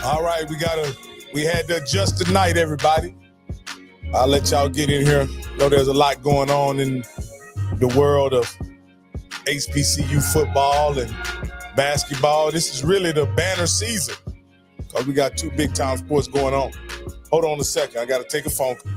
All right, we had to adjust tonight, everybody. I'll let y'all get in here. Know there's a lot going on in the world of HBCU football and basketball. This is really the banner season because we got two big time sports going on. Hold on a second. I got to take a phone call.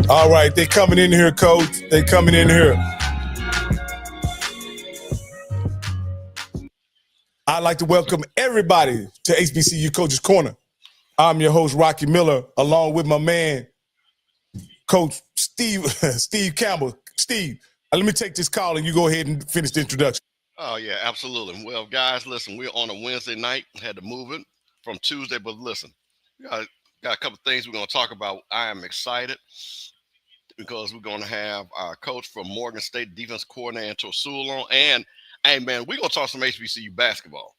All right, they coming in here, Coach. They coming in here. I'd like to welcome everybody to HBCU Coaches Corner. I'm your host, Rocky Miller, along with my man, Coach Steve Campbell. Steve, let me take this call and you go ahead and finish the introduction. Oh, yeah, absolutely. Well, guys, listen, we're on a Wednesday night. Had to move it from Tuesday, but listen, we got a couple things we're going to talk about. I am excited because we're going to have our coach from Morgan State, defense coordinator, Antone Sewell on. And, hey, man, we're going to talk some HBCU basketball.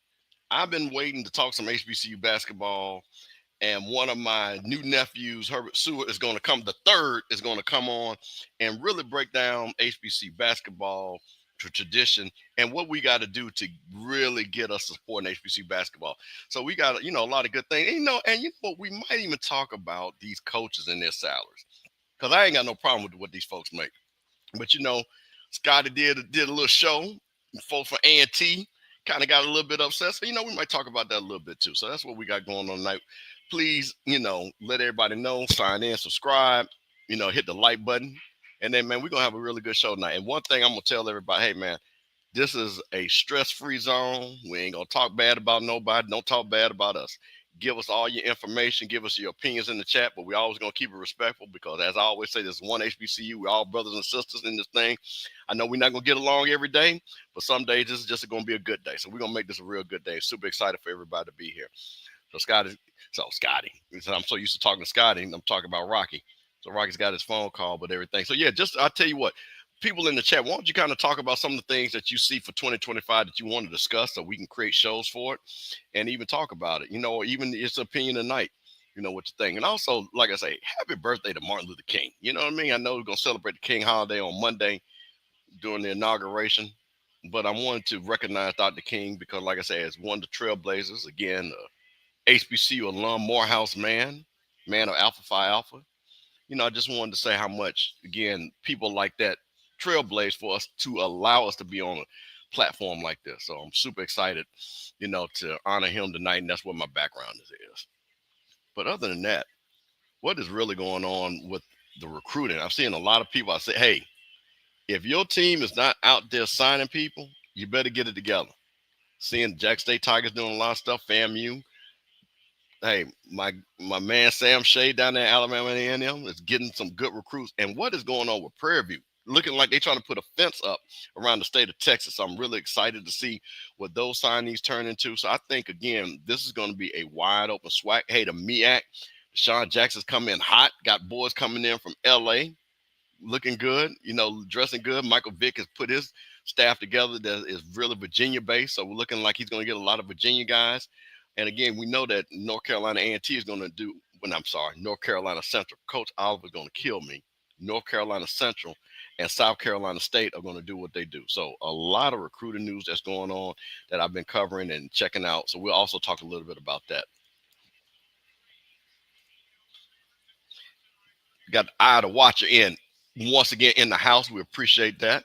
I've been waiting to talk some HBCU basketball, and one of my new nephews, Herbert Sewell, is going to come. The third is going to come on and really break down HBCU basketball tradition and what we got to do to really get us supporting HBCU basketball. So we got, a lot of good things. And you know what? We might even talk about these coaches and their salaries. Because I ain't got no problem with what these folks make. But, Scotty did a little show. Folks for A&T kind of got a little bit upset. So, we might talk about that a little bit, too. So that's what we got going on tonight. Please, let everybody know. Sign in, subscribe, hit the like button. And then, man, we're going to have a really good show tonight. And one thing I'm going to tell everybody, hey, man, this is a stress-free zone. We ain't going to talk bad about nobody. Don't talk bad about us. Give us all your information. Give us your opinions in the chat, but we always going to keep it respectful because, as I always say, there's one HBCU. We're all brothers and sisters in this thing. I know we're not going to get along every day, but some days this is just going to be a good day. So we're going to make this a real good day. Super excited for everybody to be here. So Scotty, I'm so used to talking to Scotty, I'm talking about Rocky. So Rocky's got his phone call, but everything. So, yeah, I'll tell you what. People in the chat, why don't you kind of talk about some of the things that you see for 2025 that you want to discuss so we can create shows for it and even talk about it, or even its opinion tonight, what you think. And also, like I say, happy birthday to Martin Luther King. You know what I mean? I know we're going to celebrate the King holiday on Monday during the inauguration, but I wanted to recognize Dr. King because, like I say, as one of the trailblazers, again, HBCU alum, Morehouse man of Alpha Phi Alpha. I just wanted to say how much, again, people like that trailblaze for us to allow us to be on a platform like this. So I'm super excited, to honor him tonight. And that's what my background is. But other than that, what is really going on with the recruiting? I've seen a lot of people. I say, hey, if your team is not out there signing people, you better get it together. Seeing Jack State Tigers doing a lot of stuff, FAMU. Hey, my man Sam Shea down there in Alabama A&M is getting some good recruits. And what is going on with Prairie View? Looking like they're trying to put a fence up around the state of Texas. So I'm really excited to see what those signees turn into. So I think, again, this is going to be a wide open swag. Hey, the MEAC, Deshaun Jackson's coming in hot. Got boys coming in from L.A. looking good, dressing good. Michael Vick has put his staff together that is really Virginia-based. So we're looking like he's going to get a lot of Virginia guys. And, again, we know that North Carolina A&T is going to do – North Carolina Central. Coach Oliver's going to kill me. North Carolina Central and South Carolina State are going to do what they do. So a lot of recruiting news that's going on that I've been covering and checking out. So we'll also talk a little bit about that. Got Eye to Watcher in once again in the house. We appreciate that.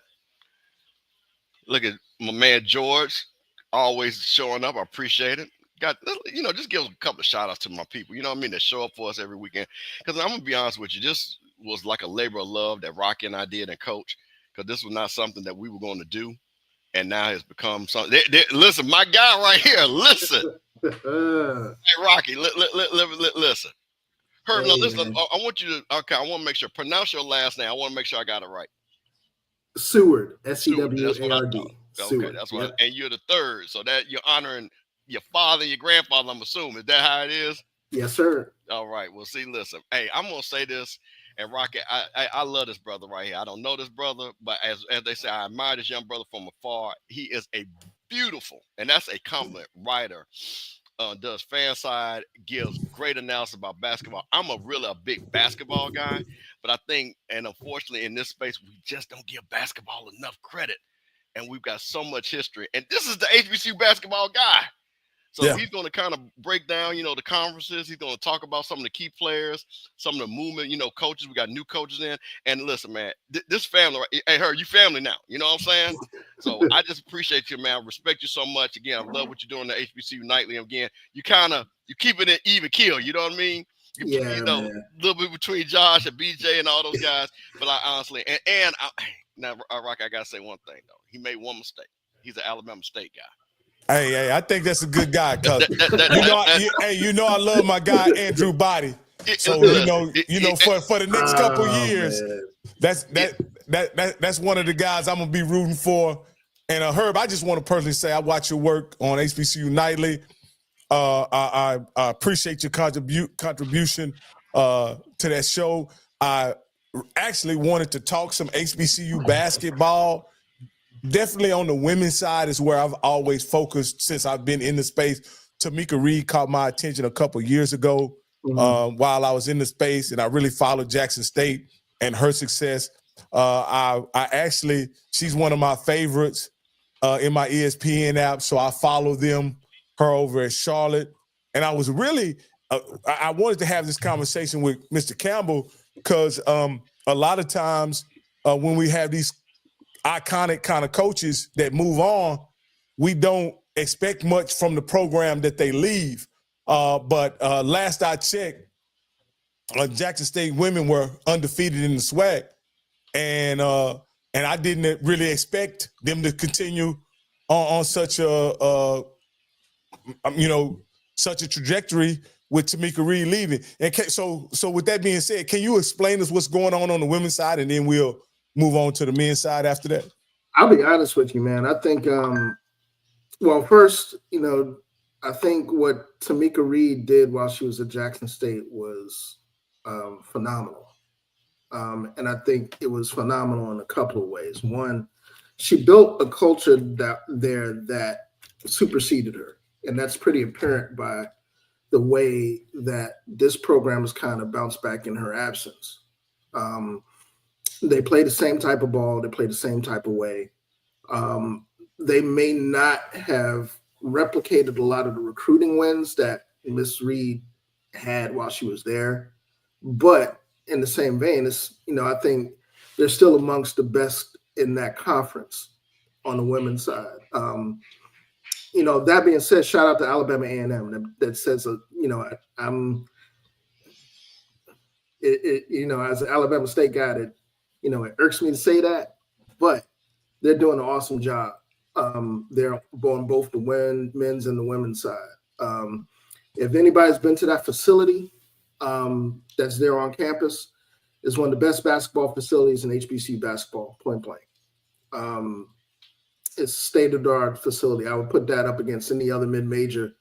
Look at my man George, always showing up. I appreciate it. just give a couple of shout outs to my people, you know what I mean, that show up for us every weekend. Because I'm gonna be honest with you, this was like a labor of love that Rocky and I did and Coach, because this was not something that we were going to do, and now it's become something. Listen, my guy right here, listen. Hey, Rocky, listen. Herb, now listen, I want you to, okay, I want to make sure, pronounce your last name. I want to make sure I got it right. Seward, S-E-W-A-R-D. Okay, that's what. And you're the third, so that you're honoring your father and your grandfather, I'm assuming. Is that how it is? Yes, sir. All right. Well, see, listen. Hey, I'm gonna say this, and Rocky, I love this brother right here. I don't know this brother, but as they say, I admire this young brother from afar. He is a beautiful, and that's a compliment, writer. Does fan side, gives great analysis about basketball. I'm really a big basketball guy, but I think, and unfortunately in this space, we just don't give basketball enough credit. And we've got so much history. And this is the HBCU basketball guy. So he's going to kind of break down, the conferences. He's going to talk about some of the key players, some of the movement, coaches. We got new coaches in. And listen, man, this family, hey, her, you family now. You know what I'm saying? So I just appreciate you, man. I respect you so much. Again, I love what you're doing at HBCU Nightly. Again, you keep it in even keel. You know what I mean? A little bit between Josh and BJ and all those guys. But I honestly, now, Rock, I got to say one thing, though. He made one mistake. He's an Alabama State guy. Hey, I think that's a good guy, cuz I love my guy Andrew Body. So for the next couple years, that's one of the guys I'm gonna be rooting for. And Herb, I just want to personally say I watch your work on HBCU Nightly. I appreciate your contribution to that show. I actually wanted to talk some HBCU basketball. Definitely on the women's side is where I've always focused since I've been in the space. Tamika Reed caught my attention a couple years ago while I was in the space, and I really followed Jackson State and her success. She's one of my favorites in my ESPN app, so I follow her over at Charlotte. And I was really, I wanted to have this conversation with Mr. Campbell because a lot of times when we have these iconic kind of coaches that move on, we don't expect much from the program that they leave. But last I checked, Jackson State women were undefeated in the SWAC, and I didn't really expect them to continue on such a trajectory with Tamika Reed leaving. And so with that being said, can you explain us what's going on the women's side, and then we'll move on to the men's side after that? I'll be honest with you, man. I think, first, I think what Tamika Reed did while she was at Jackson State was phenomenal. And I think it was phenomenal in a couple of ways. One, she built a culture that superseded her. And that's pretty apparent by the way that this program has kind of bounced back in her absence. They play the same type of ball. They play the same type of way. They may not have replicated a lot of the recruiting wins that Miss Reed had while she was there. But in the same vein, I think they're still amongst the best in that conference on the women's side. That being said, shout out to Alabama A&M that says, as an Alabama State guy that, it irks me to say that, but they're doing an awesome job. They're on both the men's and the women's side. If anybody's been to that facility that's there on campus, it's one of the best basketball facilities in HBCU basketball, point blank. It's a state-of-the-art facility. I would put that up against any other mid-major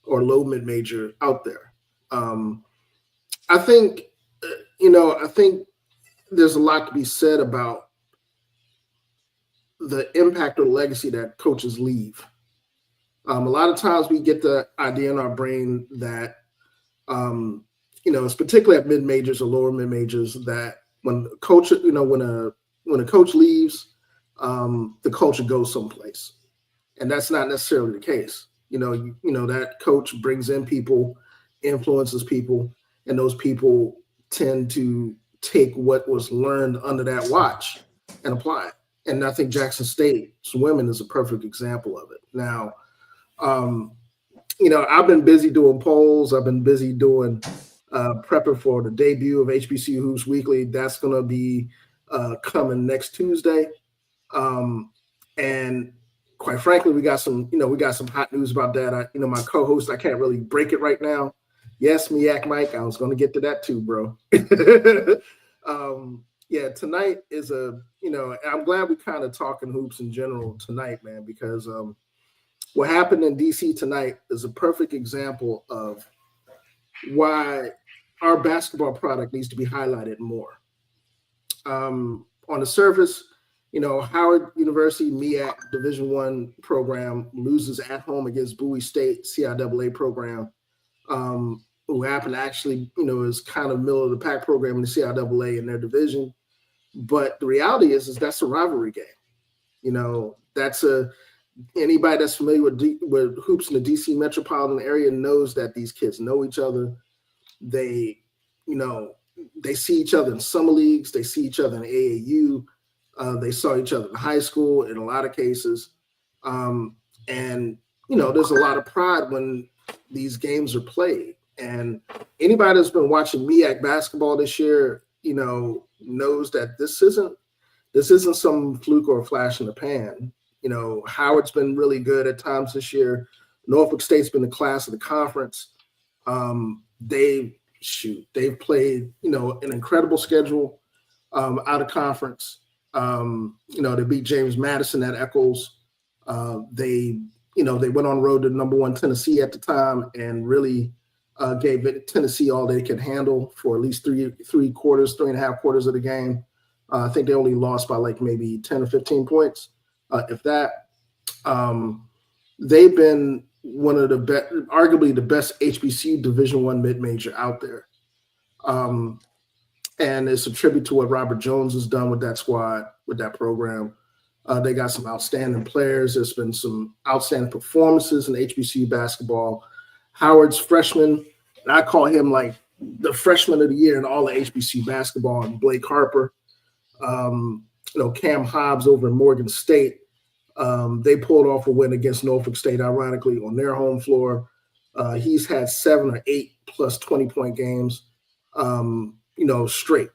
or low mid-major out there. I think there's a lot to be said about the impact or legacy that coaches leave. A lot of times we get the idea in our brain that, it's particularly at mid-majors or lower mid-majors, that when a coach, when a coach leaves, the culture goes someplace. And that's not necessarily the case. That coach brings in people, influences people, and those people tend to take what was learned under that watch and apply it. And I think Jackson State's women is a perfect example of it. Now, I've been busy doing polls. I've been busy doing prepping for the debut of HBCU Hoops Weekly. That's going to be coming next Tuesday. And quite frankly, we got some hot news about that. My co-host, I can't really break it right now. Yes, Miak Mike, I was going to get to that too, bro. Tonight is I'm glad we kind of talking hoops in general tonight, man, because what happened in DC tonight is a perfect example of why our basketball product needs to be highlighted more. On the surface, Howard University MEAC Division I program loses at home against Bowie State CIAA program, who happened to actually, is kind of middle of the pack program in the CIAA in their division. But the reality is that's a rivalry game. Anybody that's familiar with hoops in the DC metropolitan area knows that these kids know each other. They see each other in summer leagues. They see each other in AAU. They saw each other in high school in a lot of cases. There's a lot of pride when these games are played. And anybody that's been watching MEAC basketball this year, knows that this isn't some fluke or a flash in the pan. Howard's been really good at times this year. Norfolk State's been the class of the conference. They've played, an incredible schedule out of conference. They beat James Madison at Eccles. They went on the road to number one Tennessee at the time and really gave Tennessee all they could handle for at least three and a half quarters of the game. I think they only lost by like maybe 10 or 15 points, if that. They've been one of the best, arguably the best HBCU Division I mid-major out there. And it's a tribute to what Robert Jones has done with that squad, with that program. They got some outstanding players. There's been some outstanding performances in HBCU basketball. Howard's freshman, and I call him like the freshman of the year in all of HBCU basketball, and Blake Harper. Cam Hobbs over in Morgan State. They pulled off a win against Norfolk State, ironically, on their home floor. He's had 7 or 8 plus 20-point games, straight.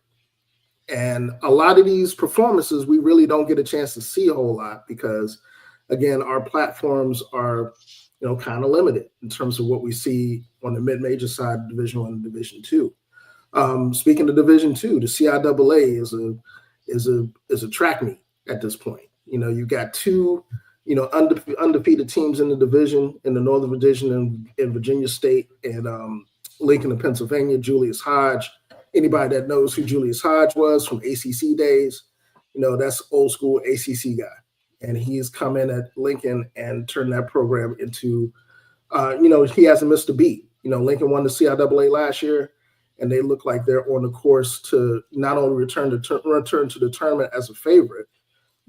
And a lot of these performances, we really don't get a chance to see a whole lot because, again, our platforms are, kind of limited in terms of what we see on the mid-major side of Division I and Division II. Speaking of Division II, the CIAA is a track meet at this point. You've got 2, undefeated teams in the division, in the Northern Division in Virginia State and Lincoln in Pennsylvania, Julius Hodge. Anybody that knows who Julius Hodge was from ACC days, that's old school ACC guy. And he's come in at Lincoln and turned that program into, he hasn't missed a beat. Lincoln won the CIAA last year, and they look like they're on the course to not only return to the tournament as a favorite,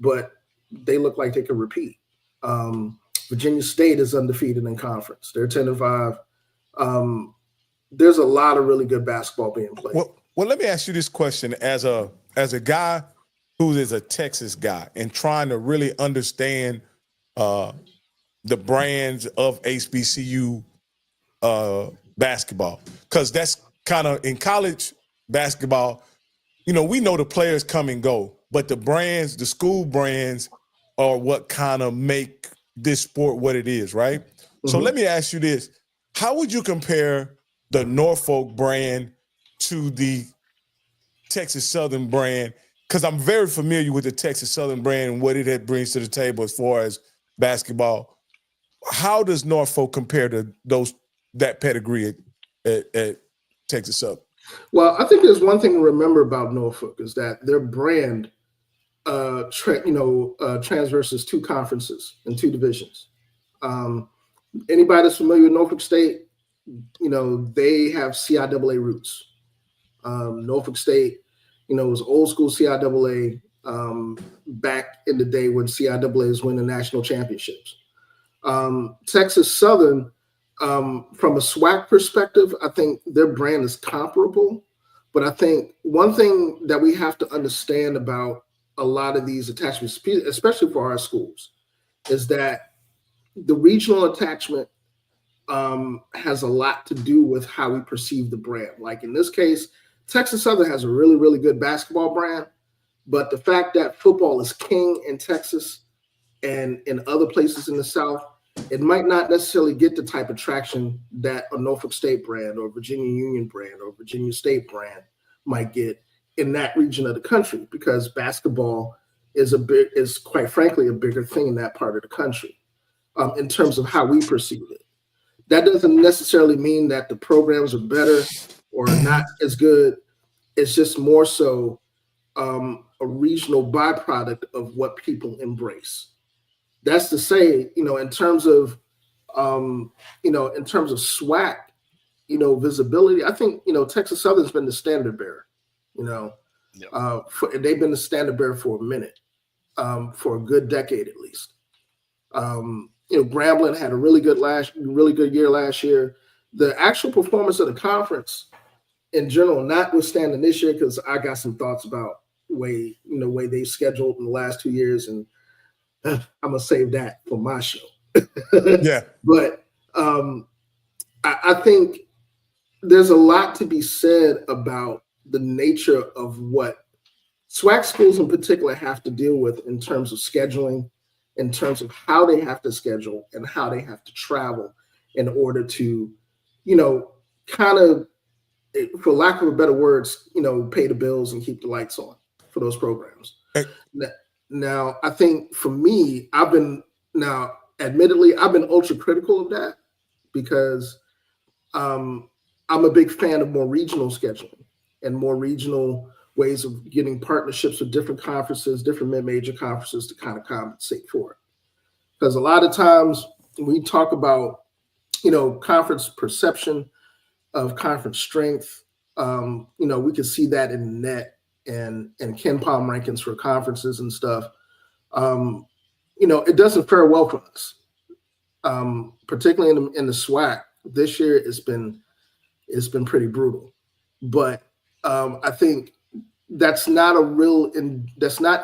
but they look like they can repeat. Virginia State is undefeated in conference. They're 10-5. There's a lot of really good basketball being played. Well, let me ask you this question as a guy who is a Texas guy and trying to really understand the brands of HBCU basketball, because that's kind of in college basketball. We know the players come and go, but the brands, the school brands, are what kind of make this sport what it is, right? Mm-hmm. So let me ask you this: how would you compare the Norfolk brand to the Texas Southern brand? Because I'm very familiar with the Texas Southern brand and what it brings to the table as far as basketball. How does Norfolk compare to that pedigree at Texas Southern? Well, I think there's one thing to remember about Norfolk is that their brand transverses 2 conferences and 2 divisions. Anybody that's familiar with Norfolk State, they have CIAA roots. Norfolk State, was old school CIAA back in the day when CIAA was winning national championships. Texas Southern, from a SWAC perspective, I think their brand is comparable. But I think one thing that we have to understand about a lot of these attachments, especially for our schools, is that the regional attachment has a lot to do with how we perceive the brand. Like in this case, Texas Southern has a really, really good basketball brand, but the fact that football is king in Texas and in other places in the South, it might not necessarily get the type of traction that a Norfolk State brand or Virginia Union brand or Virginia State brand might get in that region of the country, because basketball is quite frankly a bigger thing in that part of the country in terms of how we perceive it. That doesn't necessarily mean that the programs are better or not as good. It's just more so a regional byproduct of what people embrace. That's to say, in terms of SWAC, visibility, I think, Texas Southern's been the standard bearer, they've been the standard bearer for a minute, for a good decade at least. Grambling had a really good year last year. The actual performance of the conference in general, notwithstanding this year, because I got some thoughts about way they've scheduled in the last 2 years, and I'm gonna save that for my show. Yeah. But I think there's a lot to be said about the nature of what SWAC schools in particular have to deal with in terms of scheduling, in terms of how they have to schedule and how they have to travel in order to, kind of, for lack of a better words, pay the bills and keep the lights on for those programs. Hey. Now, I think for me, admittedly, I've been ultra critical of that because I'm a big fan of more regional scheduling and more regional ways of getting partnerships with different conferences, different mid-major conferences to kind of compensate for it. Because a lot of times we talk about, conference perception of conference strength. We can see that in the net and Ken Palm rankings for conferences and stuff. It doesn't fare well for us, particularly in the SWAC. This year it's been pretty brutal, but I think that's not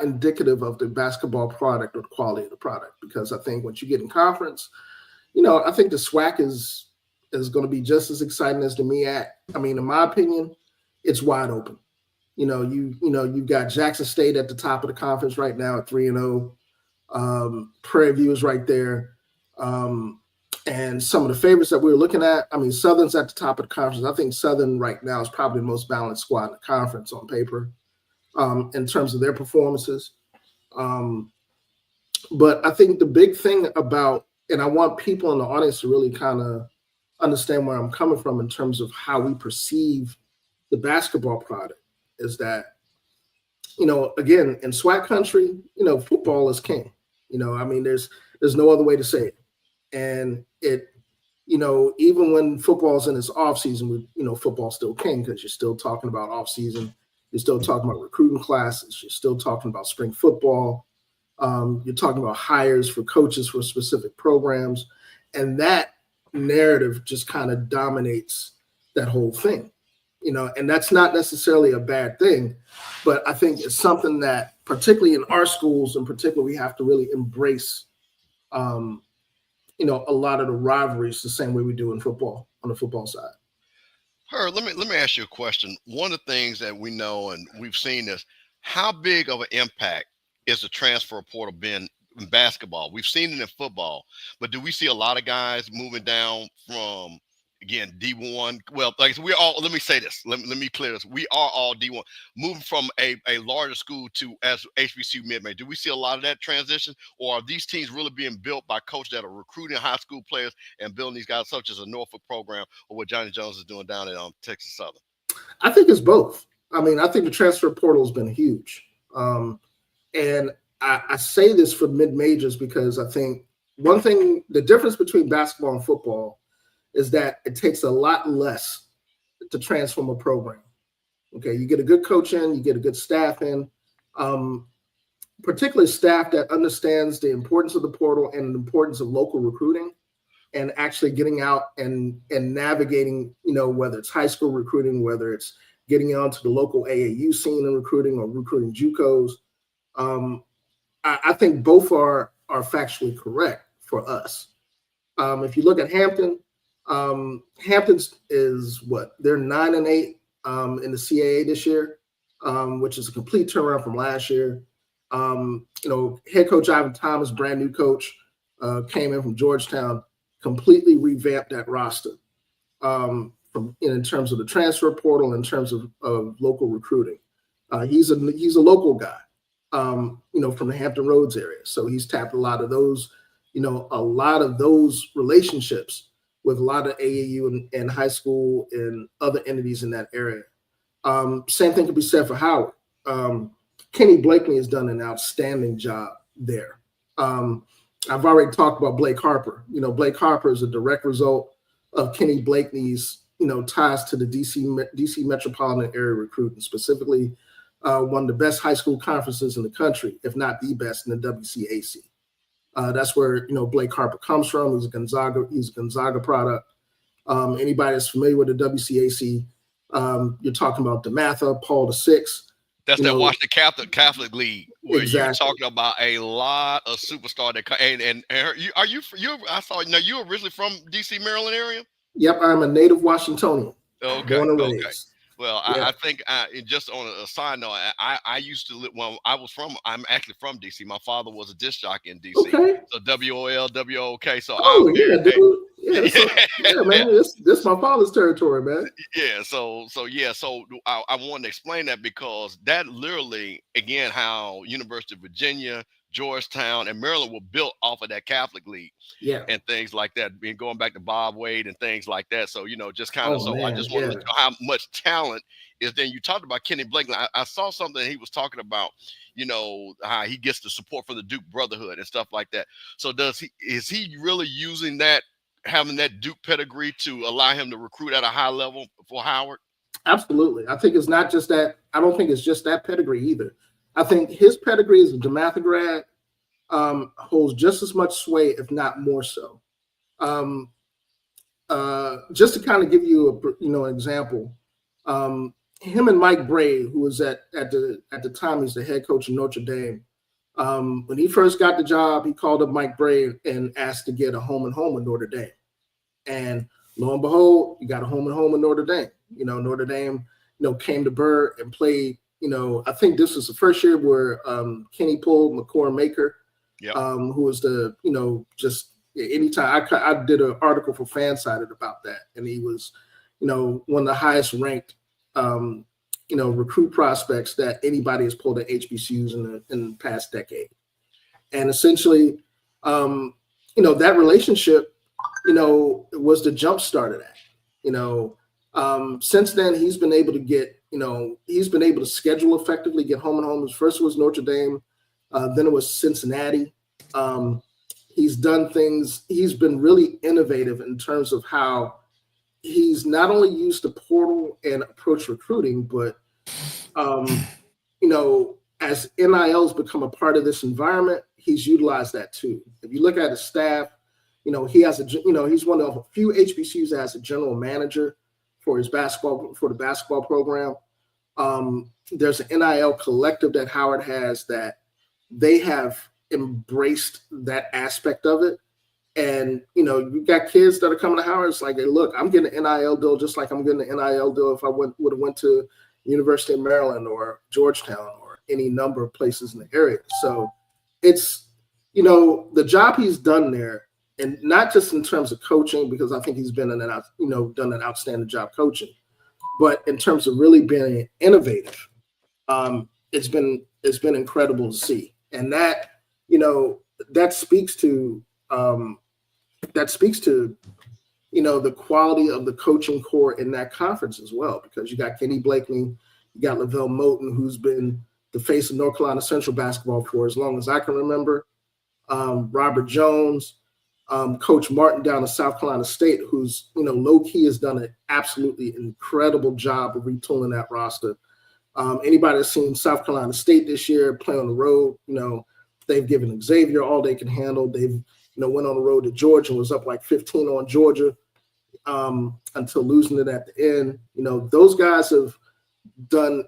indicative of the basketball product or the quality of the product, because I think once you get in conference, I think the SWAC is going to be just as exciting as the MEAC. I mean, in my opinion, it's wide open. You've got Jackson State at the top of the conference right now at 3-0. Prairie View is right there. And some of the favorites that we were looking at, I mean, Southern's at the top of the conference. I think Southern right now is probably the most balanced squad in the conference on paper in terms of their performances. But I think the big thing about, and I want people in the audience to really kind of understand where I'm coming from in terms of how we perceive the basketball product, is that, again, in SWAC country, football is king. There's no other way to say it. And it, even when football's in its off season, football's still king, because you're still talking about off season. You're still talking about recruiting classes. You're still talking about spring football. You're talking about hires for coaches for specific programs. And that narrative just kind of dominates that whole thing, and that's not necessarily a bad thing, but I think it's something that, particularly in our schools in particular, we have to really embrace, a lot of the rivalries the same way we do in football, on the football side. Herb, let me ask you a question. One of the things that we know, and we've seen this, how big of an impact is the transfer portal been in basketball? We've seen it in football, but do we see a lot of guys moving down from, again, D1? Well, like we're all, let me say this, let me clear this. We are all D1, moving from a larger school to as HBCU mid-major. Do we see a lot of that transition, or are these teams really being built by coaches that are recruiting high school players and building these guys, such as a Norfolk program or what Johnny Jones is doing down at Texas Southern? I think it's both. I mean, I think the transfer portal has been huge. And I say this for mid-majors because I think one thing, the difference between basketball and football is that it takes a lot less to transform a program. Okay, you get a good coach in, you get a good staff in, particularly staff that understands the importance of the portal and the importance of local recruiting and actually getting out and navigating, whether it's high school recruiting, whether it's getting onto the local AAU scene and recruiting or recruiting JUCOs. I think both are factually correct for us. If you look at Hampton, Hampton is what? They're 9-8 in the CAA this year, which is a complete turnaround from last year. Head coach Ivan Thomas, brand new coach, came in from Georgetown, completely revamped that roster in terms of the transfer portal, in terms of local recruiting. He's a local guy, from the Hampton Roads area. So he's tapped a lot of those relationships with a lot of AAU and high school and other entities in that area. Same thing could be said for Howard. Kenny Blakeney has done an outstanding job there. I've already talked about Blake Harper. Blake Harper is a direct result of Kenny Blakeney's, ties to the DC metropolitan area recruiting, specifically one of the best high school conferences in the country, if not the best, in the WCAC. That's where, Blake Harper comes from. He's a Gonzaga product. Anybody that's familiar with the WCAC, you're talking about DeMatha, Paul VI. That's that Washington Catholic League where exactly. You're talking about a lot of superstars that and I saw you're originally from DC, Maryland area? Yep, I'm a native Washingtonian. Okay. Born and Okay. raised. Well, Yeah. I think just on a side note, I used to live. Well, I'm actually from DC. My father was a disc jockey in DC. Okay. So WOL, WOK. So Oh, I'm yeah, very, dude. Yeah, man. Yeah. This my father's territory, man. Yeah. So I wanted to explain that because that literally, again, how University of Virginia, Georgetown, and Maryland were built off of that Catholic League. Yeah. And things like that, and going back to Bob Wade and things like that. So, just kind of, I just want to let you know how much talent is. Then you talked about Kenny Blakeney. I saw something he was talking about, how he gets the support for the Duke Brotherhood and stuff like that. So is he really using that, having that Duke pedigree to allow him to recruit at a high level for Howard? Absolutely. I think it's not just that. I don't think it's just that pedigree either. I think his pedigree as a DeMatha grad holds just as much sway, if not more so. Just to kind of give you an example, him and Mike Bray, who was at the time he's the head coach of Notre Dame. When he first got the job, he called up Mike Bray and asked to get a home and home with Notre Dame. And lo and behold, he got a home and home with Notre Dame. Notre Dame, came to Burr and played. I think this was the first year where Kenny pulled McCord Maker. Yep. Who was just anytime I did an article for Fansided about that, and he was, one of the highest ranked, recruit prospects that anybody has pulled at HBCUs in the past decade. And essentially, that relationship, was the jump start of that. Since then, he's been able to get, he's been able to schedule effectively, get home and home. First it was Notre Dame. Then it was Cincinnati. He's done things. He's been really innovative in terms of how he's not only used the portal and approach recruiting, but, as NIL's become a part of this environment, he's utilized that too. If you look at his staff, he has he's one of a few HBCUs that has a general manager for the basketball program. There's an NIL collective that Howard has that they have embraced that aspect of it. And, you got kids that are coming to Howard. It's like, hey, look, I'm getting an NIL deal just like I'm getting an NIL deal if I would have went to University of Maryland or Georgetown or any number of places in the area. So it's, the job he's done there, and not just in terms of coaching, because I think he's been done an outstanding job coaching, but in terms of really being innovative, it's been incredible to see. And that, that speaks to the quality of the coaching core in that conference as well, because you got Kenny Blakeney, you got Lavelle Moten, who's been the face of North Carolina Central basketball for as long as I can remember. Robert Jones, Coach Martin down at South Carolina State, who's, low key has done an absolutely incredible job of retooling that roster. Anybody that's seen South Carolina State this year play on the road, they've given Xavier all they can handle. They've, went on the road to Georgia and was up like 15 on Georgia until losing it at the end. Those guys have done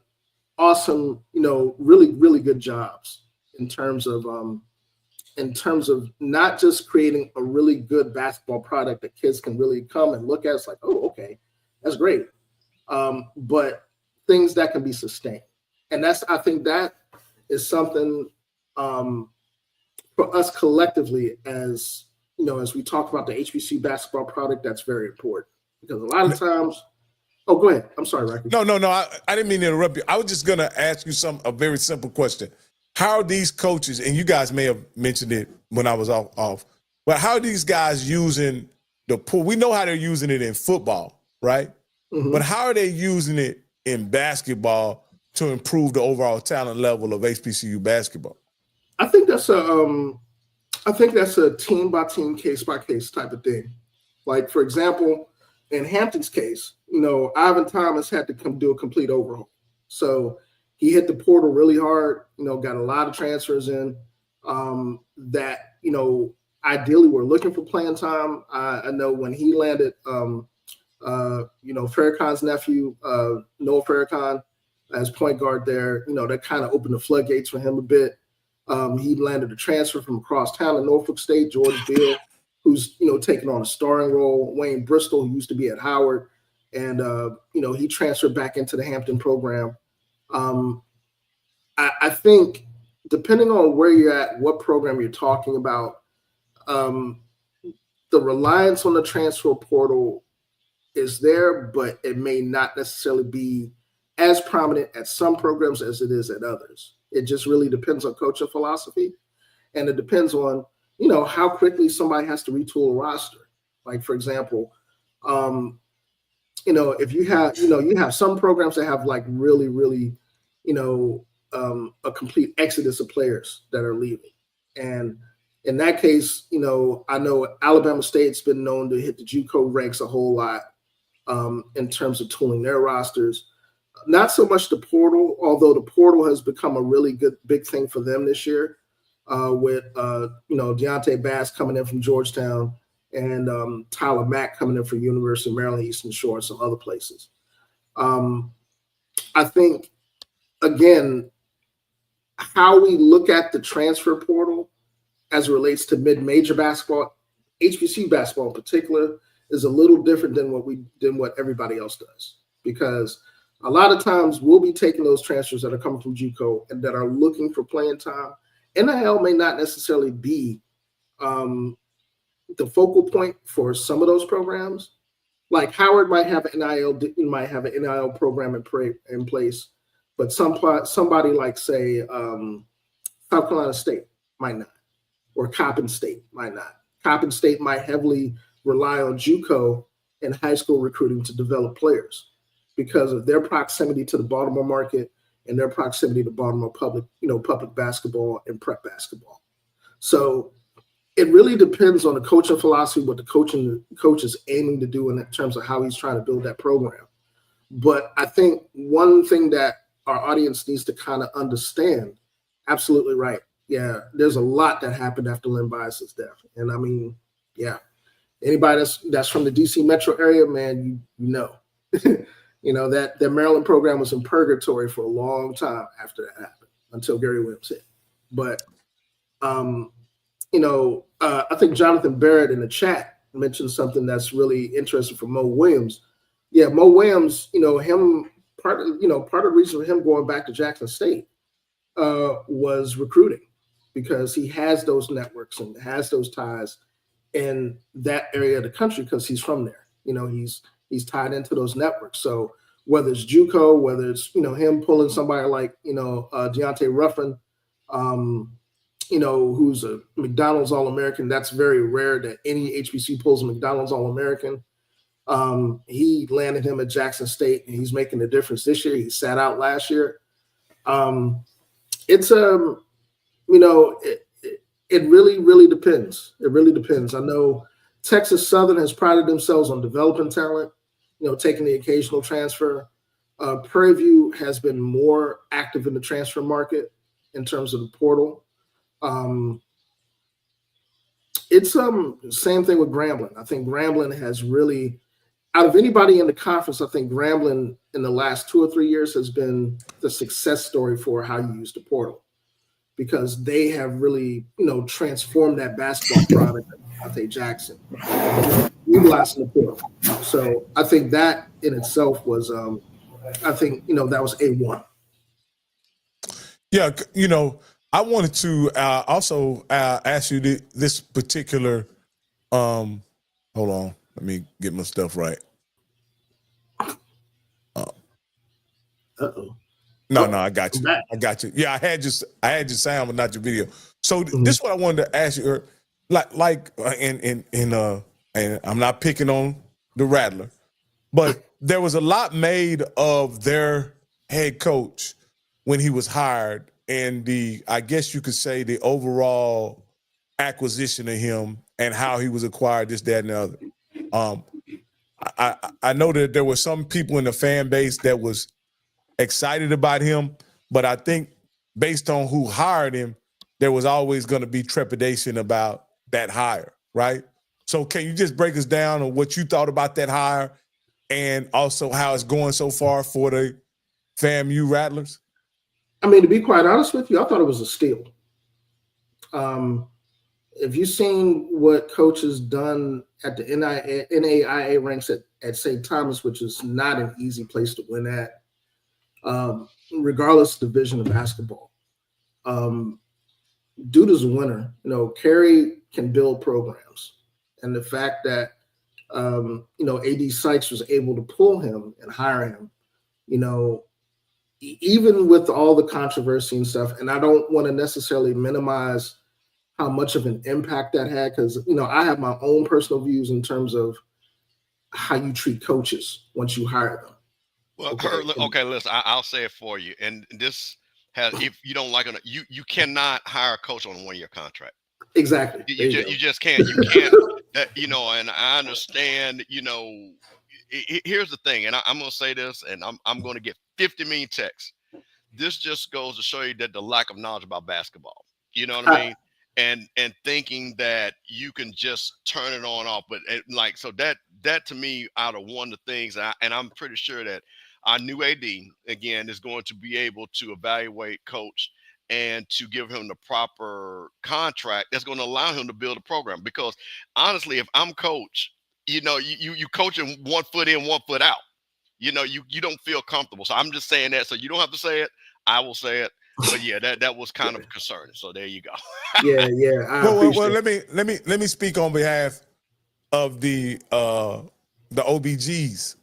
awesome, really, really good jobs in terms of in terms of not just creating a really good basketball product that kids can really come and look at. It's like, oh, okay, that's great. But things that can be sustained. And I think that is something for us collectively as we talk about the HBCU basketball product, that's very important. Because a lot of times, oh, go ahead. I'm sorry, Rocky. No. I didn't mean to interrupt you. I was just going to ask you a very simple question. How are these coaches, and you guys may have mentioned it when I was off, but how are these guys using the pool? We know how they're using it in football, right? Mm-hmm. But how are they using it in basketball to improve the overall talent level of HBCU basketball? I think that's a team by team, case by case type of thing. Like, for example, in Hampton's case, Ivan Thomas had to come do a complete overhaul. So he hit the portal really hard, got a lot of transfers in that, ideally were looking for playing time. I know when he landed, Farrakhan's nephew, Noah Farrakhan, as point guard there, that kind of opened the floodgates for him a bit. He landed a transfer from across town in Norfolk State, George Beal, who's, taking on a starring role. Wayne Bristol, who used to be at Howard, and, he transferred back into the Hampton program. I think depending on where you're at, what program you're talking about, the reliance on the transfer portal is there, but it may not necessarily be as prominent at some programs as it is at others. It just really depends on coaching philosophy. And it depends on, how quickly somebody has to retool a roster. Like, for example, if you have some programs that have like really, really, a complete exodus of players that are leaving. And in that case, I know Alabama State's been known to hit the JUCO ranks a whole lot in terms of tooling their rosters. Not so much the portal, although the portal has become a really good big thing for them this year with Deontay Bass coming in from Georgetown and Tyler Mack coming in from University of Maryland, Eastern Shore, and some other places. I think, again, how we look at the transfer portal as it relates to mid-major basketball, HBCU basketball in particular, is a little different than what everybody else does. Because a lot of times we'll be taking those transfers that are coming from JUCO and that are looking for playing time. NIL may not necessarily be the focal point for some of those programs. Like Howard might have an NIL program in place, but somebody like, say, South Carolina State might not, or Coppin State might not. Coppin State might heavily rely on JUCO and high school recruiting to develop players because of their proximity to the Baltimore market and their proximity to Baltimore public basketball and prep basketball. So it really depends on the coaching philosophy, what the coach is aiming to do in terms of how he's trying to build that program. But I think one thing that our audience needs to kind of understand, absolutely right. Yeah, there's a lot that happened after Len Bias's death. And I mean, yeah, anybody that's from the DC metro area, man, you know. That Maryland program was in purgatory for a long time after that happened until Gary Williams hit. But, I think Jonathan Barrett in the chat mentioned something that's really interesting for Mo Williams. Yeah, Mo Williams, part of the reason for him going back to Jackson State was recruiting, because he has those networks and has those ties in that area of the country because he's from there. He's tied into those networks. So whether it's JUCO, whether it's, him pulling somebody like, Deontay Ruffin, who's a McDonald's All-American. That's very rare that any HBCU pulls a McDonald's All-American. He landed him at Jackson State, and he's making a difference this year. He sat out last year. It really, really depends. It really depends. I know Texas Southern has prided themselves on developing talent, taking the occasional transfer. Prairie View has been more active in the transfer market in terms of the portal. It's same thing with Grambling. I think Grambling has really, out of anybody in the conference, I think Grambling in the last 2 or 3 years has been the success story for how you use the portal. because they have really, transformed that basketball product of Dante Jackson, utilizing the portal. So I think that in itself was, that was A1. Yeah, I wanted to also ask you this particular. Hold on, let me get my stuff right. Uh-oh. No, I got you. I got you. Yeah, I had your sound, but not your video. So this is what I wanted to ask you. And I'm not picking on the Rattler, but there was a lot made of their head coach when he was hired, and I guess you could say the overall acquisition of him and how he was acquired, this, that, and the other. I know that there were some people in the fan base that was excited about him, but I think based on who hired him, there was always going to be trepidation about that hire, right? So can you just break us down on what you thought about that hire and also how it's going so far for the FAMU Rattlers? I mean, to be quite honest with you, I thought it was a steal. If you've seen what Coach has done at the NAIA ranks at St. Thomas, which is not an easy place to win at, regardless of division of basketball. Dude is a winner. Kerry can build programs. And the fact that, AD Sykes was able to pull him and hire him, even with all the controversy and stuff, and I don't want to necessarily minimize how much of an impact that had, because, I have my own personal views in terms of how you treat coaches once you hire them. Well, okay, listen, I'll say it for you. And this has, if you don't like it, you cannot hire a coach on a 1-year contract. Exactly. You just can't. You can't. And I understand. Here's the thing, and I'm going to say this, and I'm going to get 50 million texts. This just goes to show you that the lack of knowledge about basketball. You know what I mean? And thinking that you can just turn it on off, but so that to me, out of one of the things, and I'm pretty sure that our new AD again is going to be able to evaluate Coach and to give him the proper contract that's going to allow him to build a program. Because honestly, if I'm Coach, you coaching 1 foot in, 1 foot out. You don't feel comfortable. So I'm just saying that. So you don't have to say it. I will say it. But yeah, that was kind of concerning. So there you go. Yeah. Well, let me speak on behalf of the OBGs.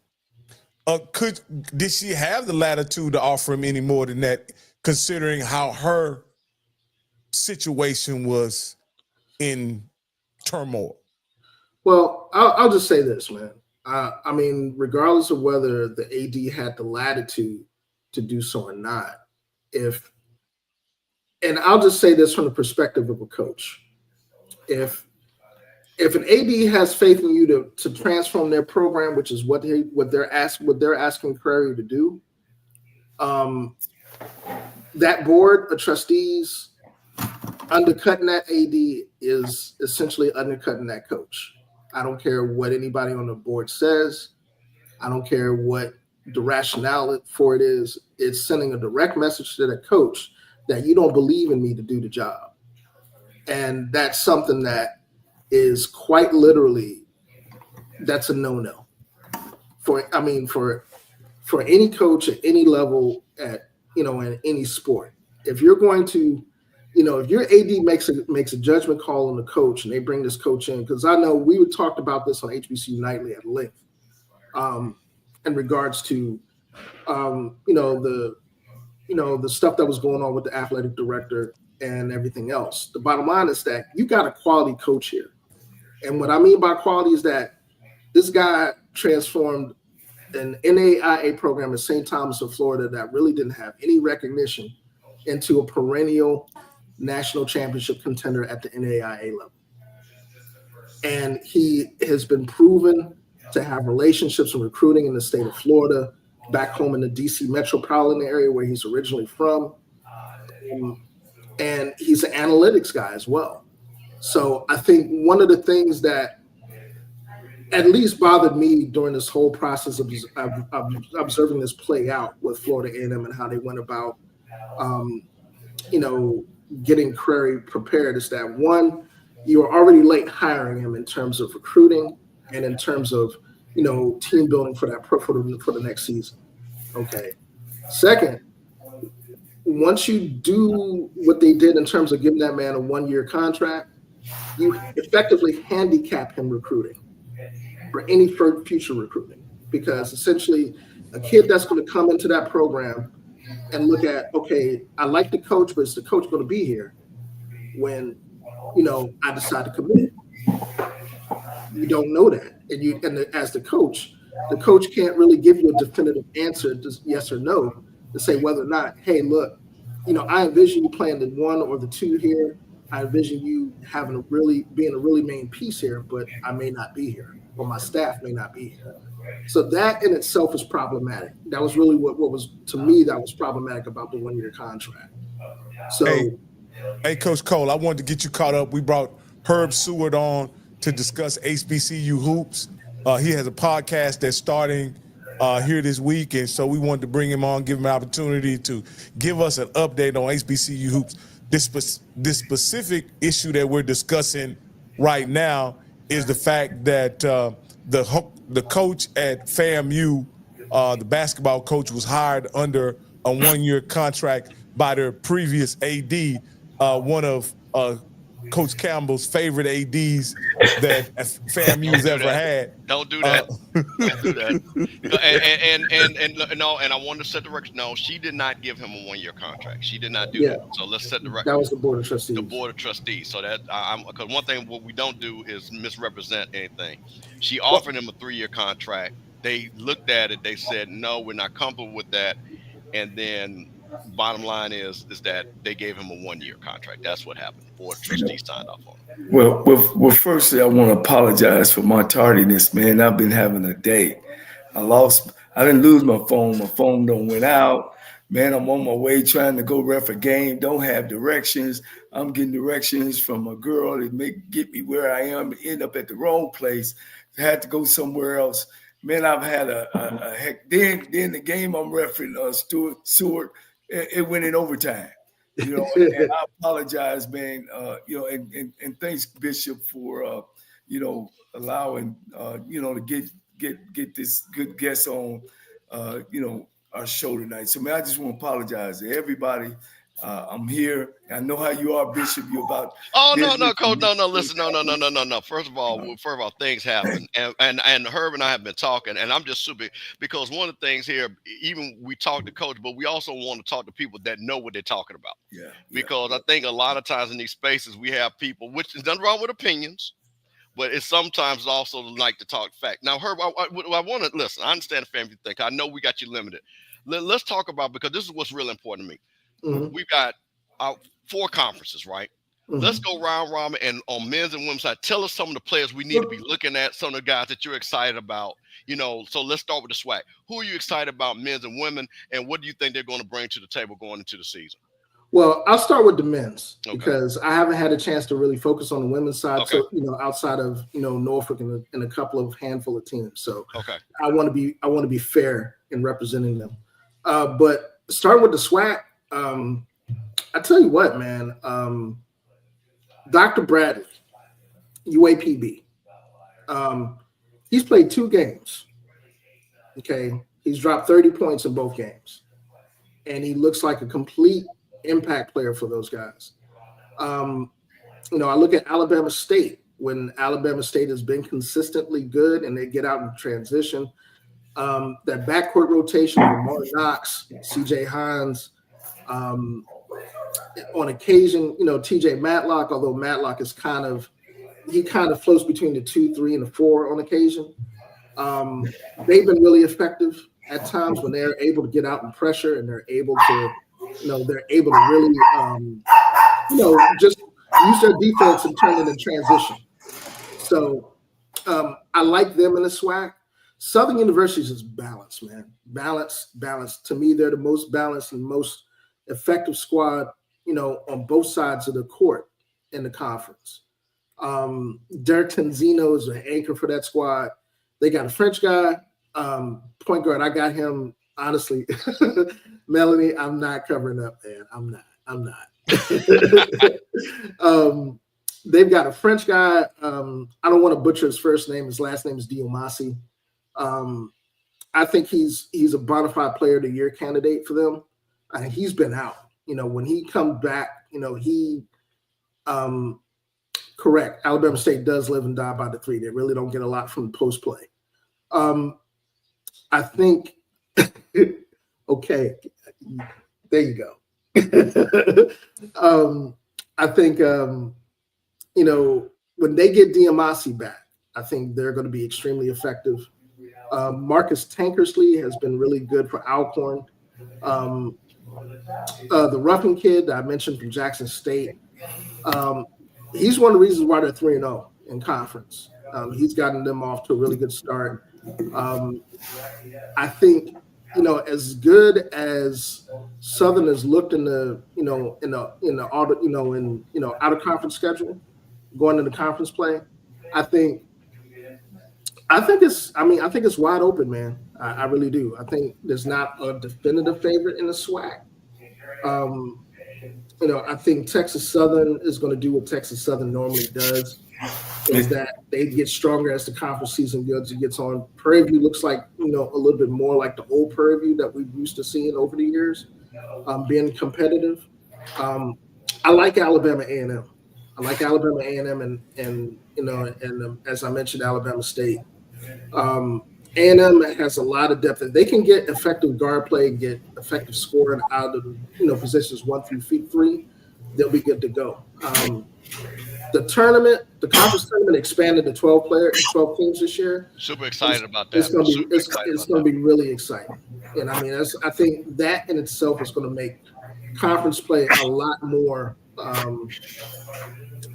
Did she have the latitude to offer him any more than that, considering how her situation was in turmoil? Well, I'll just say this, man. I mean, regardless of whether the AD had the latitude to do so or not, and I'll just say this from the perspective of a coach, if an AD has faith in you to transform their program, which is what they're asking Prairie to do, that board of trustees undercutting that AD is essentially undercutting that coach. I don't care what anybody on the board says. I don't care what the rationale for it is. It's sending a direct message to the coach that you don't believe in me to do the job. And that's something that is quite literally, that's a no-no for any coach at any level in any sport. If you're going to, if your AD makes a judgment call on the coach and they bring this coach in, because I know we talked about this on HBCU Nightly at length, in regards to, the stuff that was going on with the athletic director and everything else. The bottom line is that you got a quality coach here. And what I mean by quality is that this guy transformed an NAIA program in St. Thomas of Florida that really didn't have any recognition into a perennial national championship contender at the NAIA level. And he has been proven to have relationships and recruiting in the state of Florida, back home in the DC metropolitan area where he's originally from. And he's an analytics guy as well. So I think one of the things that at least bothered me during this whole process of observing this play out with Florida A&M and how they went about, getting Curry prepared is that, one, you are already late hiring him in terms of recruiting and in terms of, team building for the next season. Okay. Second, once you do what they did in terms of giving that man a 1-year contract, you effectively handicap him recruiting for any future recruiting, because essentially a kid that's going to come into that program and look at, okay, I like the coach, but is the coach going to be here when, I decide to commit? You don't know that. And as the coach can't really give you a definitive answer, just yes or no, to say whether or not, hey, look, I envision you playing the 1 or the 2 here. I envision you being a really main piece here, but I may not be here, or my staff may not be here. So that in itself is problematic. That was really what was, to me, that was problematic about the 1-year contract. So, hey, Coach Cole, I wanted to get you caught up. We brought Herb Sewell on to discuss HBCU hoops. He has a podcast that's starting here this week, and so we wanted to bring him on, give him an opportunity to give us an update on HBCU hoops. This specific issue that we're discussing right now is the fact that the coach at FAMU, the basketball coach, was hired under a 1-year contract by their previous AD, one of Coach Campbell's favorite ADs that FAMU's ever had. Don't do that. Don't do that. And I want to set the record. No, she did not give him a 1-year contract. She did not do that. So let's set the record. That was the board of trustees. The board of trustees. So that because one thing what we don't do is misrepresent anything. She offered him a 3-year contract. They looked at it. They said, no, we're not comfortable with that. And then bottom line is that they gave him a 1-year contract. That's what happened. The board of trustees signed off on it. Well, firstly, I want to apologize for my tardiness, man. I've been having a day. I didn't lose my phone. My phone don't went out. Man, I'm on my way trying to go ref a game. Don't have directions. I'm getting directions from a girl that get me where I am, end up at the wrong place. Had to go somewhere else. Man, I've had a heck. Then the game I'm refereeing, Stewart, it went in overtime. And I apologize, man. And thanks, Bishop, for allowing to get this good guest on our show tonight. So, man, I just want to apologize to everybody. I'm here. I know how you are, Bishop. You're about. Oh no, Coach. No. Listen, no. First of all, things happen, and Herb and I have been talking, and I'm just super because one of the things here, even we talk to Coach, but we also want to talk to people that know what they're talking about. Yeah. Because I think a lot of times in these spaces we have people, which is nothing wrong with opinions, but it's sometimes also like to talk fact. Now, Herb, I want to listen. I understand the family thing. I know we got you limited. Let's talk about, because this is what's really important to me. Mm-hmm. We've got 4 conferences, right? Mm-hmm. Let's go round robin, and on men's and women's side, tell us some of the players we need to be looking at, some of the guys that you're excited about. So let's start with the SWAC. Who are you excited about, men's and women, and what do you think they're going to bring to the table going into the season? Well, I'll start with the men's because I haven't had a chance to really focus on the women's side. Okay. So, outside of, Norfolk and a couple of handful of teams. So I want to be fair in representing them. But starting with the SWAC, I tell you what, man, Dr. Bradley, UAPB, he's played 2 games. Okay. He's dropped 30 points in both games, and he looks like a complete impact player for those guys. I look at Alabama State. When Alabama State has been consistently good and they get out in transition, that backcourt rotation of Lamar Knox, CJ Hines, on occasion, TJ Matlock, although Matlock is kind of floats between the 2, 3, and the 4 on occasion. They've been really effective at times when they're able to get out and pressure, and they're able to really, just use their defense and turn it in transition. So I like them in the SWAC. Southern University's is balanced, man. Balance. To me, they're the most balanced and most effective squad, on both sides of the court in the conference. Derek Tanzino is an anchor for that squad. They got a French guy, point guard. I got him, honestly. Melanie, I'm not covering up, man. I'm not. They've got a French guy. I don't want to butcher his first name. His last name is Diomasi. I think he's a bona fide player of the year candidate for them. He's been out. When he comes back, correct. Alabama State does live and die by the three. They really don't get a lot from the post play. I think, okay, there you go. I think, when they get Diomasi back, I think they're going to be extremely effective. Marcus Tankersley has been really good for Alcorn. The Ruffin kid that I mentioned from Jackson State, he's one of the reasons why they're 3-0 in conference. He's gotten them off to a really good start. I think, as good as Southern has looked in the out of conference schedule, going into conference play, I think it's wide open, man. I really do. I think there's not a definitive favorite in the SWAC. I think Texas Southern is going to do what Texas Southern normally does, is that they get stronger as the conference season gets on. Prairie View looks like, a little bit more like the old Prairie View that we've used to seeing over the years, being competitive. I like Alabama A&M. I like Alabama A&M and as I mentioned, Alabama State. A&M has a lot of depth. If they can get effective guard play, get effective scoring out of positions 1 through 3, they'll be good to go. The conference tournament expanded to 12 teams this year. Super excited about that. It's going to be really exciting, and I think that in itself is going to make conference play a lot more.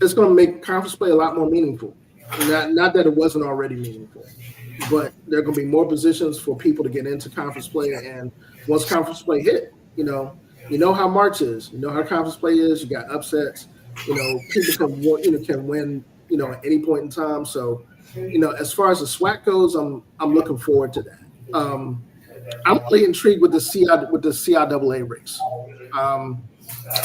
It's going to make conference play a lot more meaningful. Not that it wasn't already meaningful, but there are going to be more positions for people to get into conference play. And once conference play hit, you know how March is. You know how conference play is. You got upsets. People can win. At any point in time. So, as far as the SWAC goes, I'm looking forward to that. I'm really intrigued with the CIAA race.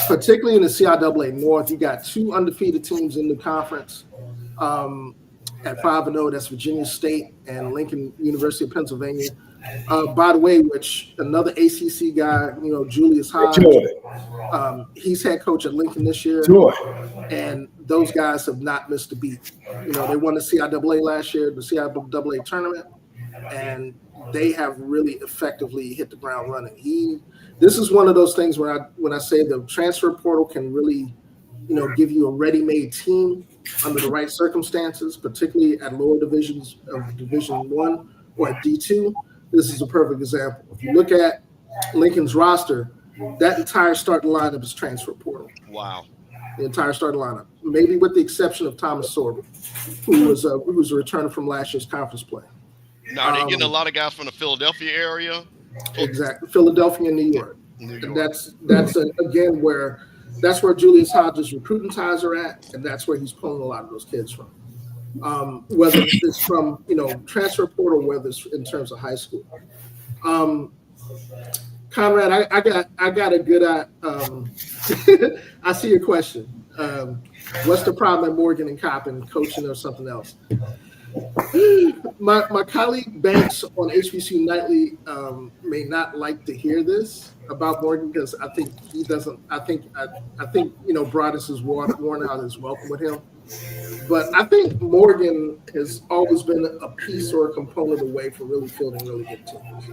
Particularly in the CIAA North, you got 2 undefeated teams in the conference. At 5-0, that's Virginia State and Lincoln University of Pennsylvania. By the way, which another ACC guy, Julius Hodge, he's head coach at Lincoln this year, and those guys have not missed a beat. They won the CIAA last year, the CIAA tournament, and they have really effectively hit the ground running. This is one of those things where when I say the transfer portal can really, give you a ready-made team under the right circumstances, particularly at lower divisions of Division I or at D2. This is a perfect example. If you look at Lincoln's roster, that entire starting lineup is transfer portal. Wow. The entire starting lineup, maybe with the exception of Thomas Sorbo, who was a returner from last year's conference play. Now, are they getting a lot of guys from the Philadelphia area? Exactly, Philadelphia and New York. And that's again where Julius Hodge's recruiting ties are at, and that's where he's pulling a lot of those kids from. Whether it's from transfer portal, whether it's in terms of high school. Conrad, I got a good I see your question. What's the problem at Morgan and Coppin, coaching or something else? My colleague Banks on HBCU Nightly may not like to hear this about Morgan because I think he doesn't. I think Broadus is worn out his welcome with him. But I think Morgan has always been a piece or a component away from really fielding really good teams.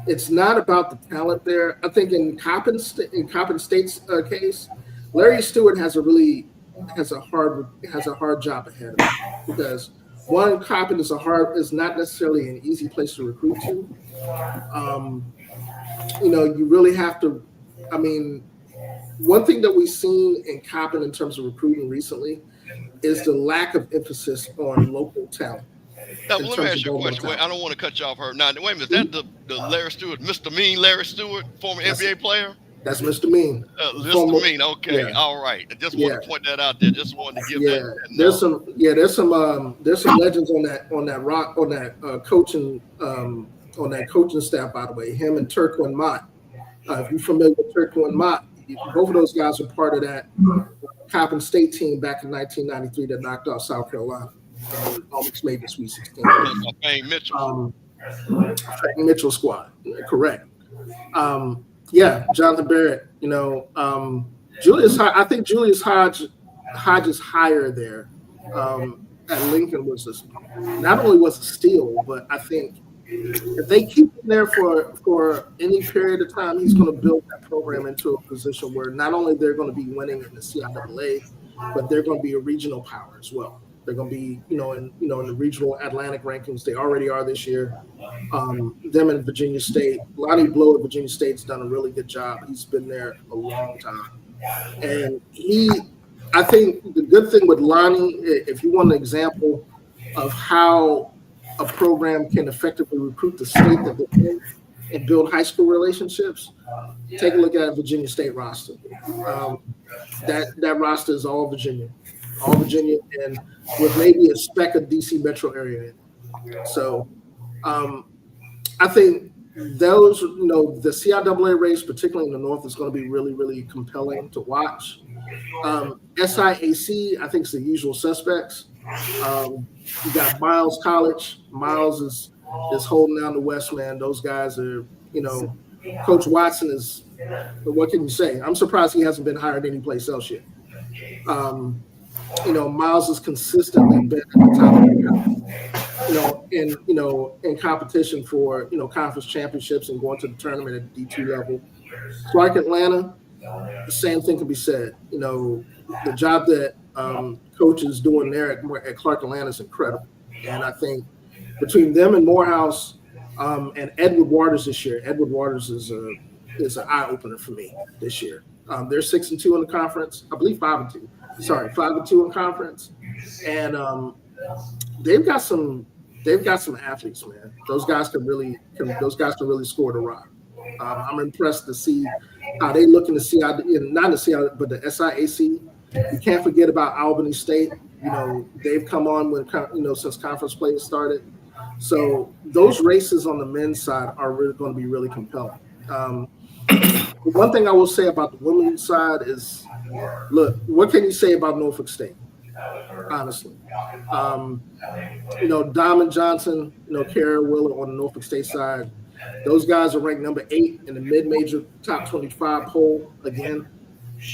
It's not about the talent there. I think in Coppin State's case, Larry Stewart has a hard job ahead of him because one, Coppin is not necessarily an easy place to recruit to. You really have to. One thing that we've seen in Coppin in terms of recruiting recently is the lack of emphasis on local talent. Now, let me ask you a question. Wait, I don't want to cut you off her. Now, wait a minute. Is that the Larry Stewart, Mr. Mean Larry Stewart, former NBA player? That's Mr. Mean. Mr. Mean. Okay. Yeah. All right. I just wanted to point that out there. Just wanted to give that. There's some legends on that coaching staff, by the way. Him and Turquin Mott. If you're familiar with Turquin Mott, both of those guys were part of that Coppin State team back in 1993 that knocked off South Carolina and almost made the Sweet 16. Fang Mitchell. Fang Mitchell squad, correct. Yeah, Jonathan Barrett. Julius. I think Julius Hodges hire there at Lincoln was not only was a steal, but I think if they keep him there for any period of time, he's going to build that program into a position where not only they're going to be winning in the CIAA, but they're going to be a regional power as well. They're going to be, in the regional Atlantic rankings. They already are this year. Them in Virginia State. Lonnie Blow at Virginia State's done a really good job. He's been there a long time. And I think the good thing with Lonnie, if you want an example of how a program can effectively recruit the state that they're in and build high school relationships, take a look at Virginia State roster. That roster is all Virginia, and with maybe a speck of DC metro area in it. So I think those, the CIAA race, particularly in the North, is going to be really, really compelling to watch. SIAC, I think, is the usual suspects. You got Miles College. Miles is holding down the West, man. Those guys are, Coach Watson is, what can you say? I'm surprised he hasn't been hired anyplace else yet. Miles has consistently been at the top of the in competition for, conference championships and going to the tournament at the D2 level. Clark Atlanta, the same thing can be said. The job that Coach is doing there at Clark Atlanta is incredible. And I think between them and Morehouse and Edward Waters this year, Edward Waters is an eye-opener for me this year. They're 6-2 in the conference. I believe 5-2. Sorry, 5-2 in conference. And they've got some athletes, man. Those guys can really score the rock. I'm impressed to see how they look in the CID, not in the CID, but the SIAC. You can't forget about Albany State. They've come on when since conference play has started. So those races on the men's side are really going to be really compelling. The one thing I will say about the women's side is, look, what can you say about Norfolk State? Honestly, Diamond Johnson, Kara Willer on the Norfolk State side. Those guys are ranked number 8 in the mid-major top 25 poll again,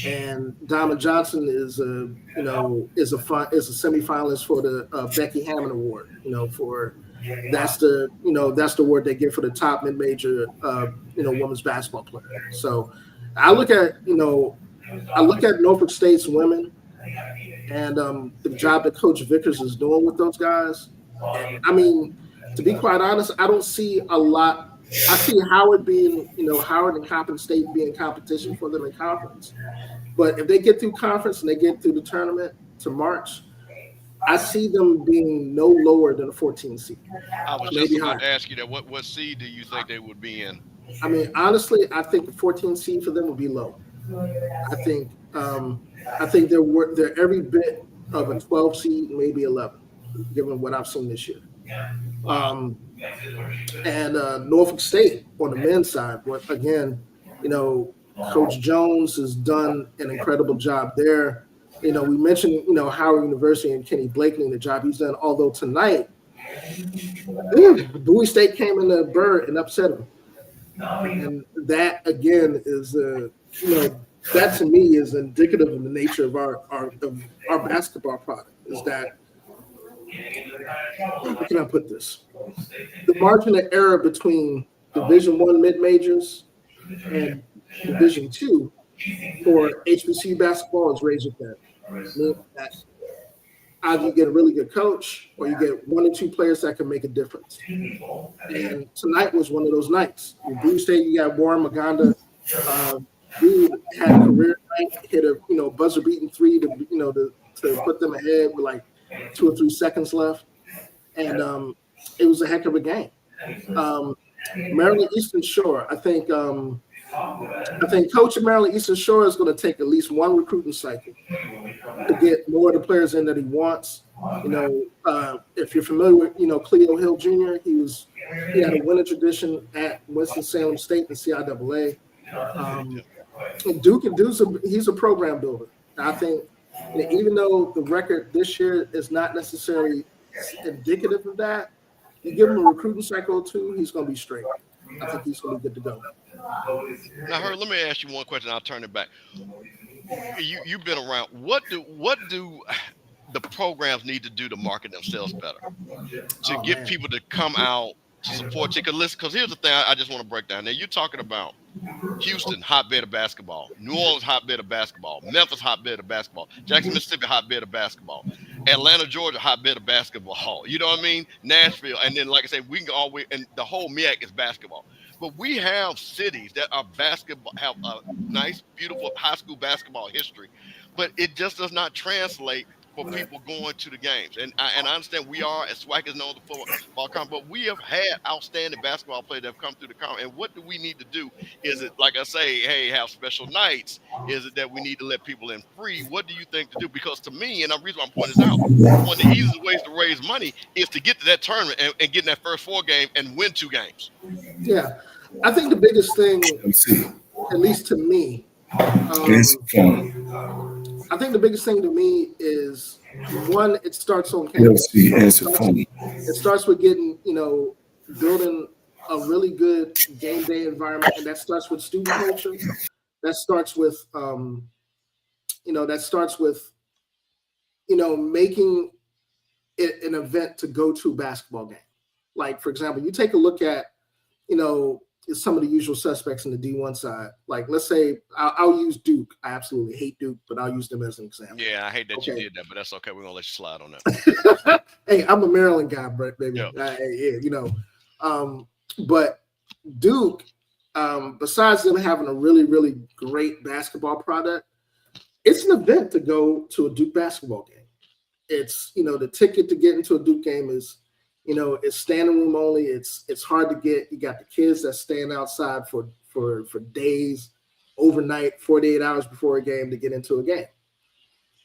and Diamond Johnson is a semifinalist for the Becky Hammond Award. That's the award they give for the top mid-major women's basketball player. So I look at Norfolk State's women and the job that Coach Vickers is doing with those guys. And, I mean, to be quite honest, I don't see a lot. I see Howard being, Howard and Coppin State being competition for them in conference. But if they get through conference and they get through the tournament to March, I see them being no lower than a 14 seed. I was just about to ask you that. What seed do you think they would be in? I mean, honestly, I think the 14 seed for them would be low. I think they're every bit of a 12 seed, maybe 11, given what I've seen this year. And Norfolk State on the men's side, again, Coach Jones has done an incredible job there. We mentioned, Howard University and Kenny Blakeney, the job he's done. Although tonight, Bowie State came in the Burr and upset him. And that, again, is, that to me is indicative of the nature of our basketball product, is that, how can I put this? The margin of error between Division I mid-majors and Division II for HBCU basketball is razor thin. Either you get a really good coach or you get 1 or 2 players that can make a difference. And tonight was one of those nights. In Blue State, you got Warren Maganda. Dude had a career night, hit a buzzer-beating 3 to put them ahead with like 2 or 3 seconds left. And it was a heck of a game. Maryland Eastern Shore, I think Coach of Maryland Eastern Shore is going to take at least one recruiting cycle to get more of the players in that he wants. If you're familiar with, Cleo Hill Jr., he had a winning tradition at Winston-Salem State in CIAA. And he's a program builder. I think even though the record this year is not necessarily indicative of that, you give him a recruiting cycle too, he's going to be straight. I think he's going to be good to go. Now, Herb, let me ask you one question. I'll turn it back. You've been around. What do the programs need to do to market themselves better to get people to come out to support you? Because here's the thing I just want to break down. Now, you're talking about Houston, hotbed of basketball. New Orleans, hotbed of basketball. Memphis, hotbed of basketball. Jackson, Mississippi, hotbed of basketball. Atlanta, Georgia, hotbed of basketball. You know what I mean? Nashville. And then, like I said, we can always, and the whole MEAC is basketball. But we have cities that are basketball, have a nice, beautiful high school basketball history, but it just does not translate for people going to the games. And I understand we are, as SWAC is known the football conference, but we have had outstanding basketball players that have come through the conference. And what do we need to do? Is it, like I say, hey, have special nights? Is it that we need to let people in free? What do you think to do? Because to me, and the reason I'm pointing this out, one of the easiest ways to raise money is to get to that tournament and get in that first 4 game and win 2 games. Yeah. I think the biggest thing, at least to me, I think the biggest thing to me is, one, it starts on campus. It starts with getting, building a really good game day environment, and that starts with student culture. That starts with, making it an event to go to a basketball game. Like, for example, you take a look at, some of the usual suspects in the D1 side. Like, let's say I'll use Duke. I absolutely hate Duke, but I'll use them as an example. Yeah, I hate that you did that, but that's okay. We're gonna let you slide on that. Hey, I'm a Maryland guy, baby. Yep. But Duke, besides them having a really, really great basketball product, it's an event to go to a Duke basketball game. It's, the ticket to get into a Duke game is, it's standing room only. It's hard to get. You got the kids that stand outside for days, overnight, 48 hours before a game to get into a game.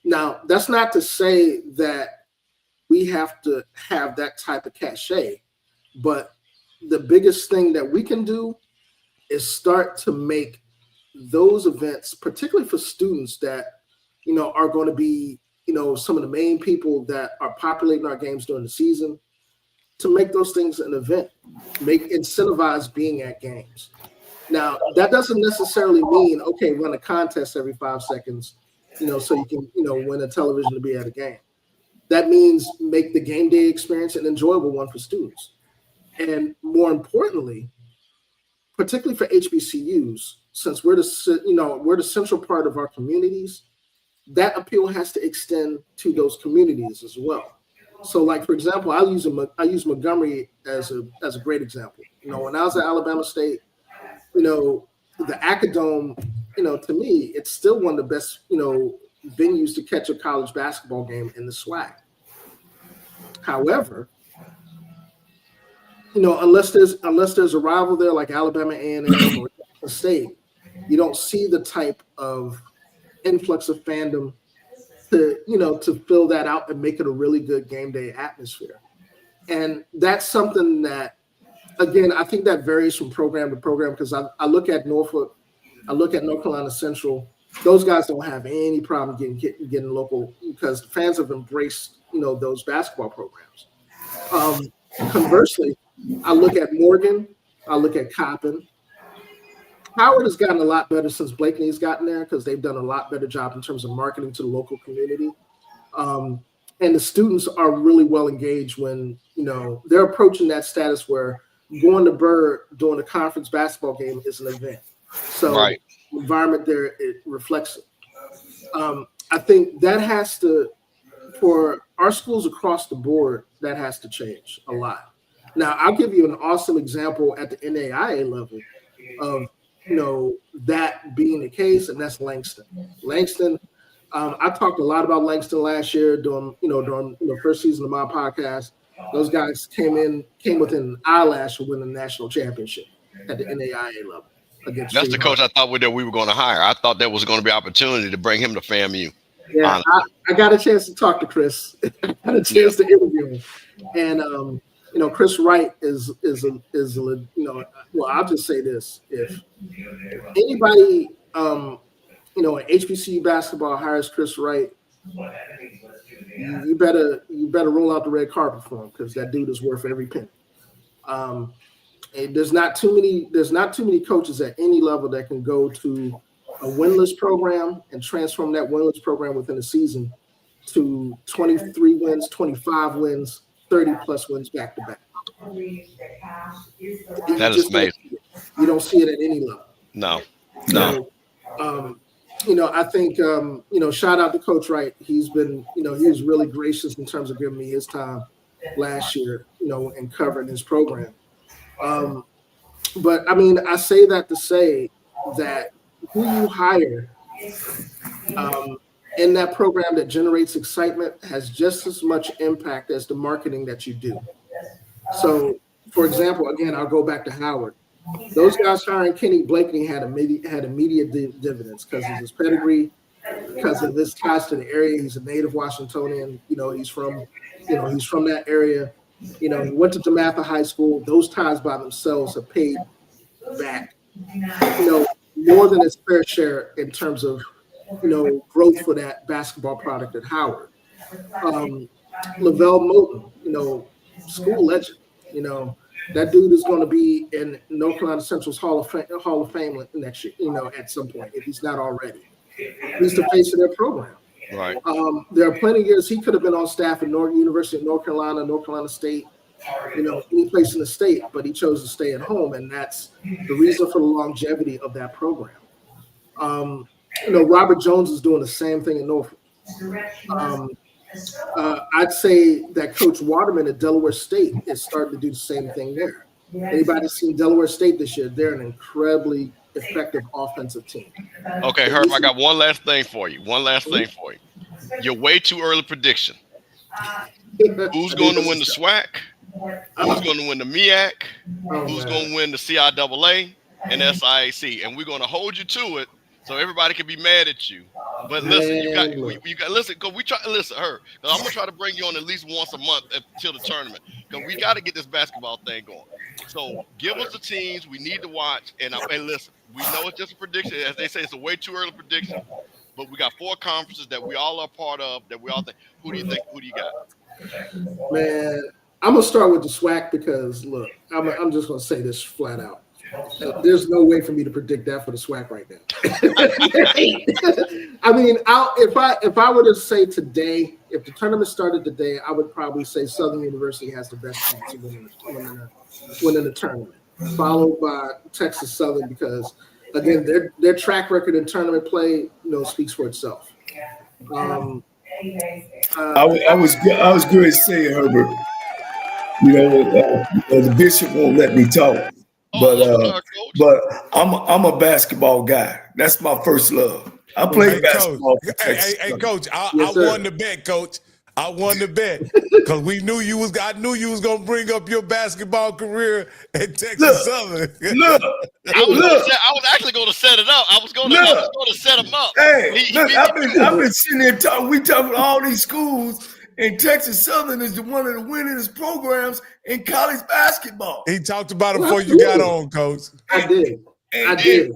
Now, that's not to say that we have to have that type of cachet, but the biggest thing that we can do is start to make those events, particularly for students that, are going to be, some of the main people that are populating our games during the season, to make those things an event, incentivize being at games. Now, that doesn't necessarily mean, okay, run a contest every 5 seconds, so you can, win a television to be at a game. That means make the game day experience an enjoyable one for students. And more importantly, particularly for HBCUs, since we're the central part of our communities, that appeal has to extend to those communities as well. So, like, for example, I use Montgomery as a great example. When I was at Alabama State, the Acadome, to me, it's still one of the best, venues to catch a college basketball game in the SWAC. However, unless there's a rival there like Alabama A&M or Jackson State, you don't see the type of influx of fandom to fill that out and make it a really good game day atmosphere. And that's something that, again, I think that varies from program to program, because I look at Norfolk, I look at North Carolina Central. Those guys don't have any problem getting local, because fans have embraced, those basketball programs. Conversely, I look at Morgan, I look at Coppin. Howard has gotten a lot better since Blakeney has gotten there, because they've done a lot better job in terms of marketing to the local community. And the students are really well engaged when, they're approaching that status where going to Burr during a conference basketball game is an event. So right. The environment there, it reflects it. I think that has to, for our schools across the board, that has to change a lot. Now, I'll give you an awesome example at the NAIA level of, that being the case, and that's Langston. Langston, I talked a lot about Langston last year during first season of my podcast. Those guys came within an eyelash of winning the national championship at the NAIA level. That's the coach I thought we were going to hire. I thought there was going to be an opportunity to bring him to FAMU. Yeah, I got a chance to talk to Chris. I had a chance to interview him, and Chris Wright is well, I'll just say this: if anybody you know, an HBCU basketball hires Chris Wright, you better roll out the red carpet for him, because that dude is worth every penny. And there's not too many coaches at any level that can go to a winless program and transform that winless program within a season to 23 wins, 25 wins, 30 plus wins back to back. That is amazing. You don't see it at any level. No. You know, I think, you know, shout out to Coach Wright. He's been, you know, he was really gracious in terms of giving me his time last year, you know, and covering his program. But I mean, I say that to say that who you hire in that program that generates excitement has just as much impact as the marketing that you do. So, for example, again, I'll go back to Howard. Those guys hiring Kenny Blakeney had immediate dividends because of his pedigree, because of his ties to the area. He's a native Washingtonian. You know, he's from that area. You know, he went to DeMatha High School. Those ties by themselves have paid back, you know, more than its fair share in terms of, you know, growth for that basketball product at Howard. Lavelle Moulton, you know, school legend. You know, that dude is going to be in North Carolina Central's Hall of Fame next year, you know, at some point, if he's not already. He's the face of their program. Right. There are plenty of years he could have been on staff at University of North Carolina State, you know, any place in the state, but he chose to stay at home, and that's the reason for the longevity of that program. You know, Robert Jones is doing the same thing in Norfolk. I'd say that Coach Waterman at Delaware State is starting to do the same thing there. Anybody seen Delaware State this year? They're an incredibly effective offensive team. Okay, Herb, I got one last thing for you. Your way too early prediction. Who's going to win the SWAC? Who's going to win the MEAC? Who's going to win the CIAA and SIAC? And we're going to hold you to it so everybody can be mad at you. But listen, you got listen, because we try to listen, her. I'm gonna try to bring you on at least once a month until the tournament, because we got to get this basketball thing going. So give us the teams we need to watch, and listen, we know it's just a prediction. As they say, it's a way too early prediction, but we got 4 conferences that we all are part of that we all think. Who do you think? Who do you got? Man, I'm gonna start with the SWAC because look, I'm just gonna say this flat out. There's no way for me to predict that for the SWAC right now. I mean, if I were to say today, if the tournament started today, I would probably say Southern University has the best chance of winning the tournament, followed by Texas Southern, because again, their track record in tournament play, you know, speaks for itself. I was going to say, Herbert, you know, the bishop won't let me talk. But I'm a baskall guy. That's my first love. I played basketball. Hey, Coach, I won the bet, Coach. I won the bet because I knew you was gonna bring up your basketball career at Texas Southern. I was actually going to set it up. I was going to set him up. Hey, I've been sitting there talking. We talking all these schools. And Texas Southern is one of the winningest programs in college basketball. He talked about it before you got on, Coach. I did. If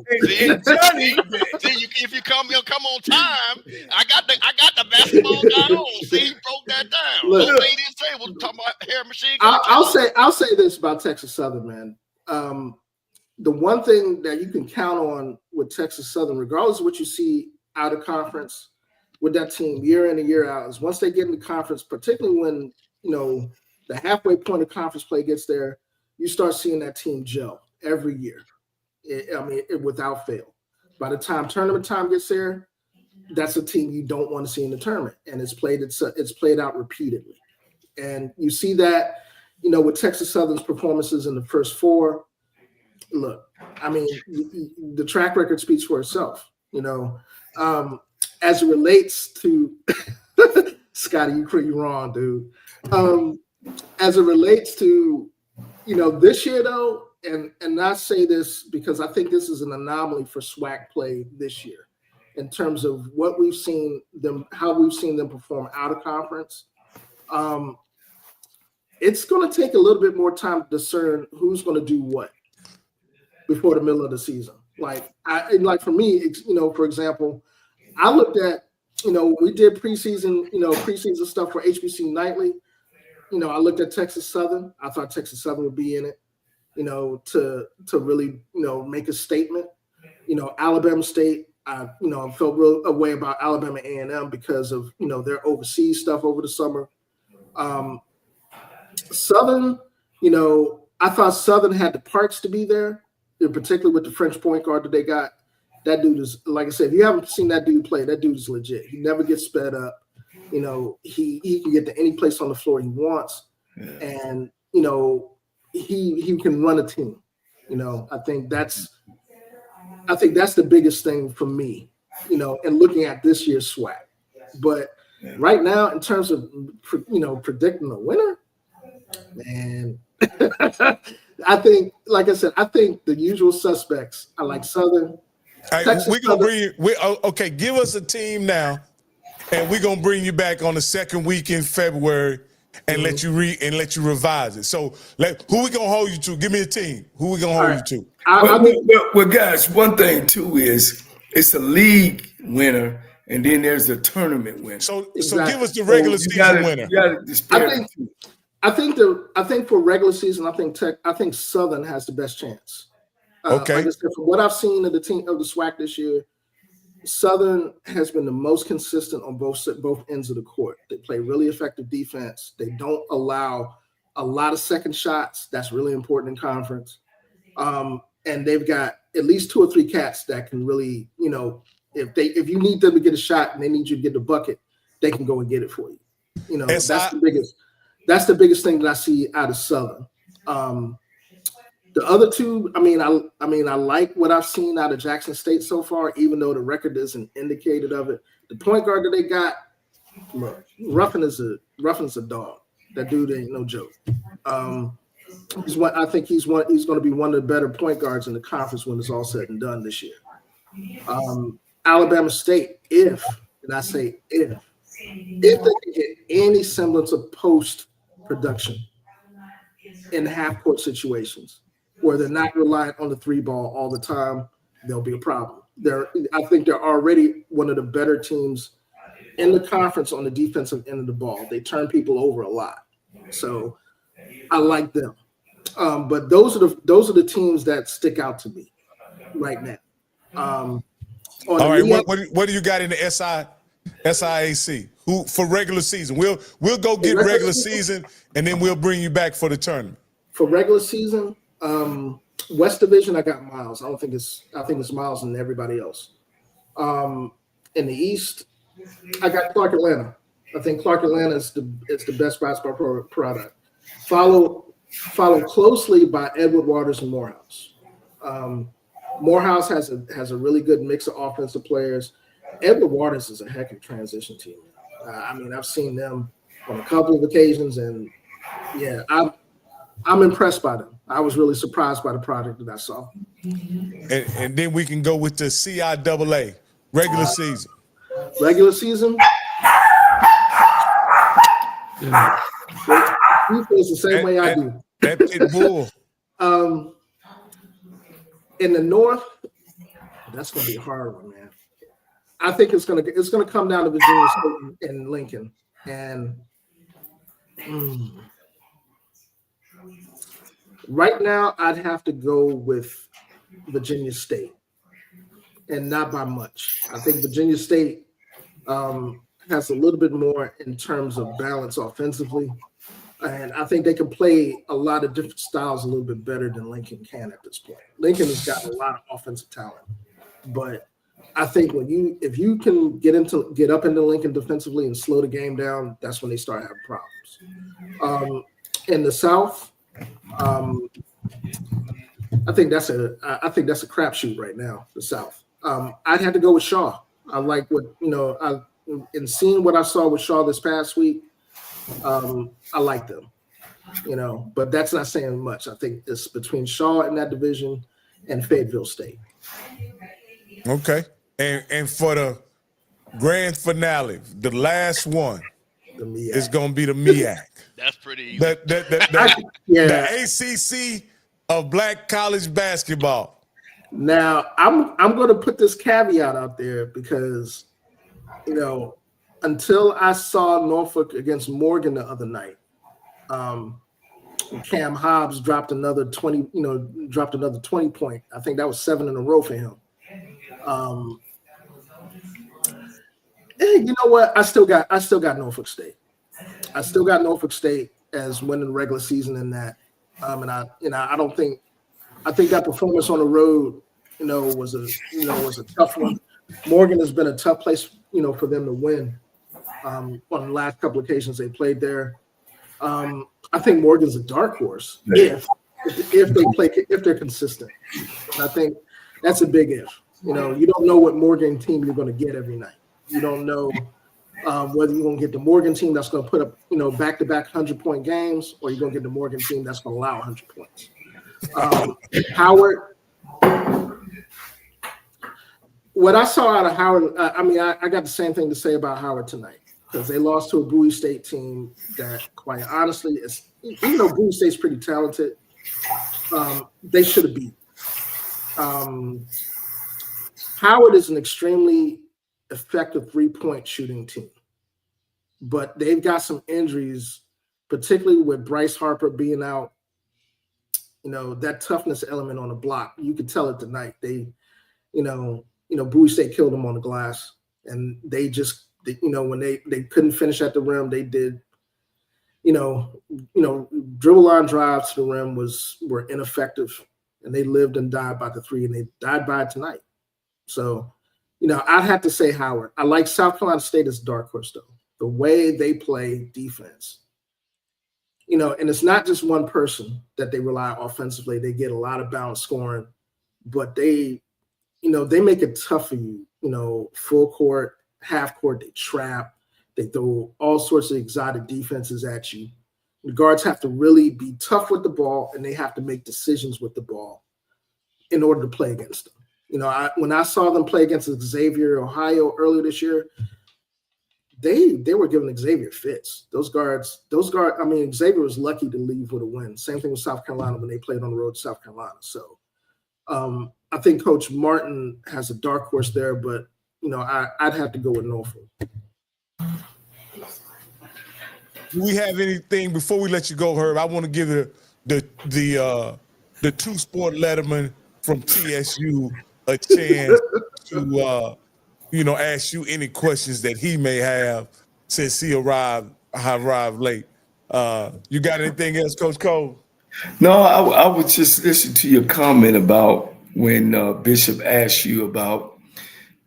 you come on time, I got the basketball guy on. See, he broke that down. Look, he didn't say we're talking about hair machine. I'll say this about Texas Southern, man. The one thing that you can count on with Texas Southern, regardless of what you see out of conference with that team year in and year out, is once they get into conference, particularly when, you know, the halfway point of conference play gets there, you start seeing that team gel every year. Without fail. By the time tournament time gets there, that's a team you don't want to see in the tournament, and it's played out repeatedly. And you see that, you know, with Texas Southern's performances in the first 4. Look, I mean, the track record speaks for itself. You know, as it relates to Scotty, you're wrong, dude. As it relates to, you know, this year though, and I say this because I think this is an anomaly for SWAC play this year in terms of what we've seen them, how we've seen them perform out of conference. It's going to take a little bit more time to discern who's going to do what before the middle of the season. Like for me, it's, for example, I looked at, we did preseason stuff for HBCU Nightly. I looked at Texas Southern. I thought Texas Southern would be in it, to really, make a statement. Alabama State, I felt real a way about Alabama A&M because of, their overseas stuff over the summer. Southern, I thought Southern had the parts to be there, particularly with the French point guard that they got. That dude is, like I said, if you haven't seen that dude play, that dude is legit. He never gets sped up. He can get to any place on the floor he wants. Yeah. And, he can run a team. I think that's the biggest thing for me, and looking at this year's SWAC. But right now, in terms of, predicting the winner, man, I think, like I said, I think the usual suspects. I like Southern. We're gonna bring you. Okay, give us a team now, and we're gonna bring you back on the second week in February and let you revise it. So, who we gonna hold you to? Give me a team. Who we gonna hold you to? Well, guys, one thing too is it's a league winner, and then there's a tournament winner. So give us the regular season winner. I think for regular season, I think Southern has the best chance. Okay. Like I said, from what I've seen of the SWAC this year, Southern has been the most consistent on both ends of the court. They play really effective defense. They don't allow a lot of second shots. That's really important in conference. And they've got at least 2 or 3 cats that can really, if you need them to get a shot and they need you to get the bucket, they can go and get it for you. That's the biggest thing that I see out of Southern. The other two, I like what I've seen out of Jackson State so far, even though the record isn't indicated of it. The point guard that they got, look, Ruffin is a dog. That dude ain't no joke. I think he's going to be one of the better point guards in the conference when it's all said and done this year. Alabama State, if they can get any semblance of post production in half-court situations where they're not reliant on the 3-ball all the time, there'll be a problem. I think they're already one of the better teams in the conference on the defensive end of the ball. They turn people over a lot. So I like them. But those are the teams that stick out to me right now. All right, what do you got in the SIAC? Who for regular season? We'll go get regular season, and then we'll bring you back for the tournament. For regular season, West Division, I got Miles. I think it's Miles and everybody else. In the East, I got Clark Atlanta. I think Clark Atlanta is the best basketball product. Followed closely by Edward Waters and Morehouse. Morehouse has a really good mix of offensive players. Edward Waters is a heck of a transition team. I've seen them on a couple of occasions, and yeah, I'm impressed by them. I was really surprised by the product that I saw. And then we can go with the CIAA regular season. Regular season. Yeah. He feels the same way I do. That pit bull. In the North, that's going to be a hard one, man. I think it's going to come down to Virginia State and Lincoln, and right now I'd have to go with Virginia State, and not by much. I think Virginia State has a little bit more in terms of balance offensively, and I think they can play a lot of different styles a little bit better than Lincoln can at this point. Lincoln has got a lot of offensive talent, but I think if you can get up into Lincoln defensively and slow the game down, that's when they start having problems. In the South, I think that's a crapshoot right now. The South. I'd have to go with Shaw. I like in seeing what I saw with Shaw this past week. I like them, but that's not saying much. I think it's between Shaw in that division and Fayetteville State. Okay. And for the grand finale, the last one is going to be the MEAC. That's pretty easy. The ACC of Black college basketball. Now, I'm going to put this caveat out there because, until I saw Norfolk against Morgan the other night, Cam Hobbs dropped another 20 point. I think that was 7 in a row for him. You know what? I still got Norfolk State. I still got Norfolk State as winning the regular season in that. And I think that performance on the road, was a tough one. Morgan has been a tough place, for them to win. On the last couple of occasions they played there. I think Morgan's a dark horse if they're consistent. And I think that's a big if. You don't know what Morgan team you're going to get every night. You don't know whether you're going to get the Morgan team that's going to put up, back-to-back 100-point games, or you're going to get the Morgan team that's going to allow 100 points. Howard, what I saw out of Howard, I got the same thing to say about Howard tonight, because they lost to a Bowie State team that, quite honestly, even though Bowie State's pretty talented, they should have beat. Howard is an extremely effective three-point shooting team, but they've got some injuries, particularly with Bryce Harper being out. That toughness element on the block, you could tell it tonight. They, Bowie State killed them on the glass, and they just, when they couldn't finish at the rim, they did, dribble line drives to the rim were ineffective, and they lived and died by the three, and they died by it tonight. So, I'd have to say Howard. I like South Carolina State as a dark horse, though. The way they play defense, and it's not just one person that they rely offensively. They get a lot of balance scoring, but they make it tough for you, full court, half court, they trap, they throw all sorts of exotic defenses at you. The guards have to really be tough with the ball, and they have to make decisions with the ball in order to play against them. When I saw them play against Xavier, Ohio earlier this year, they were giving Xavier fits. Those guards, Xavier was lucky to leave with a win. Same thing with South Carolina when they played on the road to South Carolina. So I think Coach Martin has a dark horse there, but, I'd have to go with Norfolk. Do we have anything before we let you go, Herb? I want to give the two-sport letterman from TSU a chance to ask you any questions that he may have since he arrived late. You got anything else, Coach Cole? No, I would just listen to your comment about when Bishop asked you about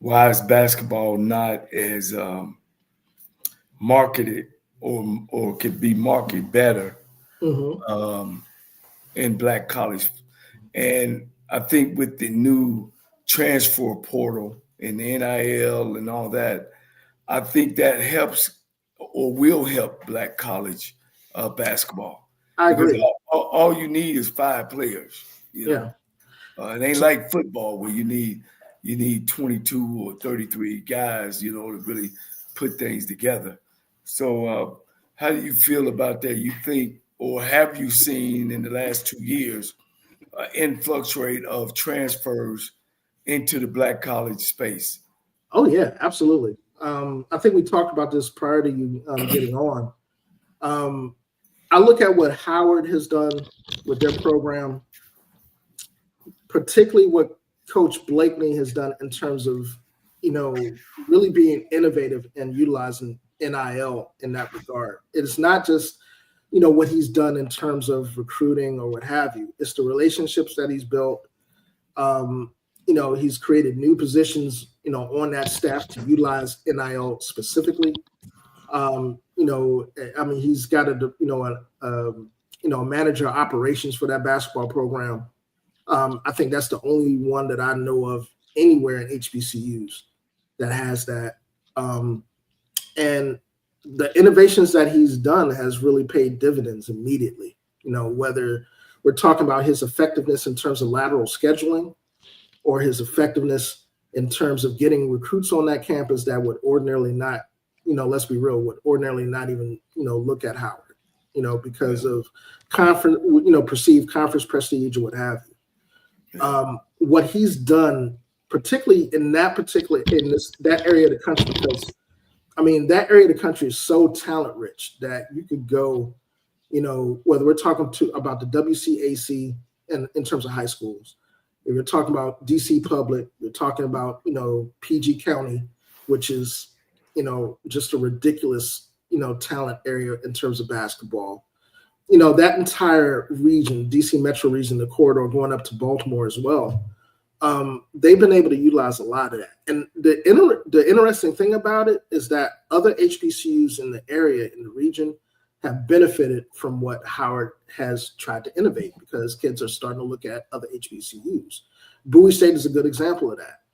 why is basketball not as marketed or could be marketed better in Black college. And I think with the new transfer portal and the NIL and all that, I think that helps or will help Black college basketball. I agree. Because all you need is 5 players. Yeah. It ain't like football where you need 22 or 33 guys, to really put things together. So how do you feel about that? You think, or have you seen in the last 2 years, influx rate of transfers into the Black college space? Oh, yeah, absolutely. I think we talked about this prior to you getting on. I look at what Howard has done with their program, particularly what Coach Blakeney has done in terms of, really being innovative and utilizing NIL in that regard. It's not just, what he's done in terms of recruiting or what have you. It's the relationships that he's built. He's created new positions, on that staff to utilize NIL specifically. He's got a manager of operations for that basketball program. I think that's the only one that I know of anywhere in HBCUs that has that. And the innovations that he's done has really paid dividends immediately. Whether we're talking about his effectiveness in terms of lateral scheduling or his effectiveness in terms of getting recruits on that campus that would ordinarily not, let's be real, would ordinarily not even, look at Howard, because of perceived conference prestige or what have you. what he's done, particularly in that area of the country, because I mean, that area of the country is so talent rich that you could go, whether we're talking about the WCAC in terms of high schools, if you're talking about DC Public, you're talking about, PG County, which is, just a ridiculous, talent area in terms of basketball. That entire region, DC metro region, the corridor going up to Baltimore as well. They've been able to utilize a lot of that. And the interesting thing about it is that other HBCUs in the area, in the region, have benefited from what Howard has tried to innovate, because kids are starting to look at other HBCUs. Bowie State is a good example of that.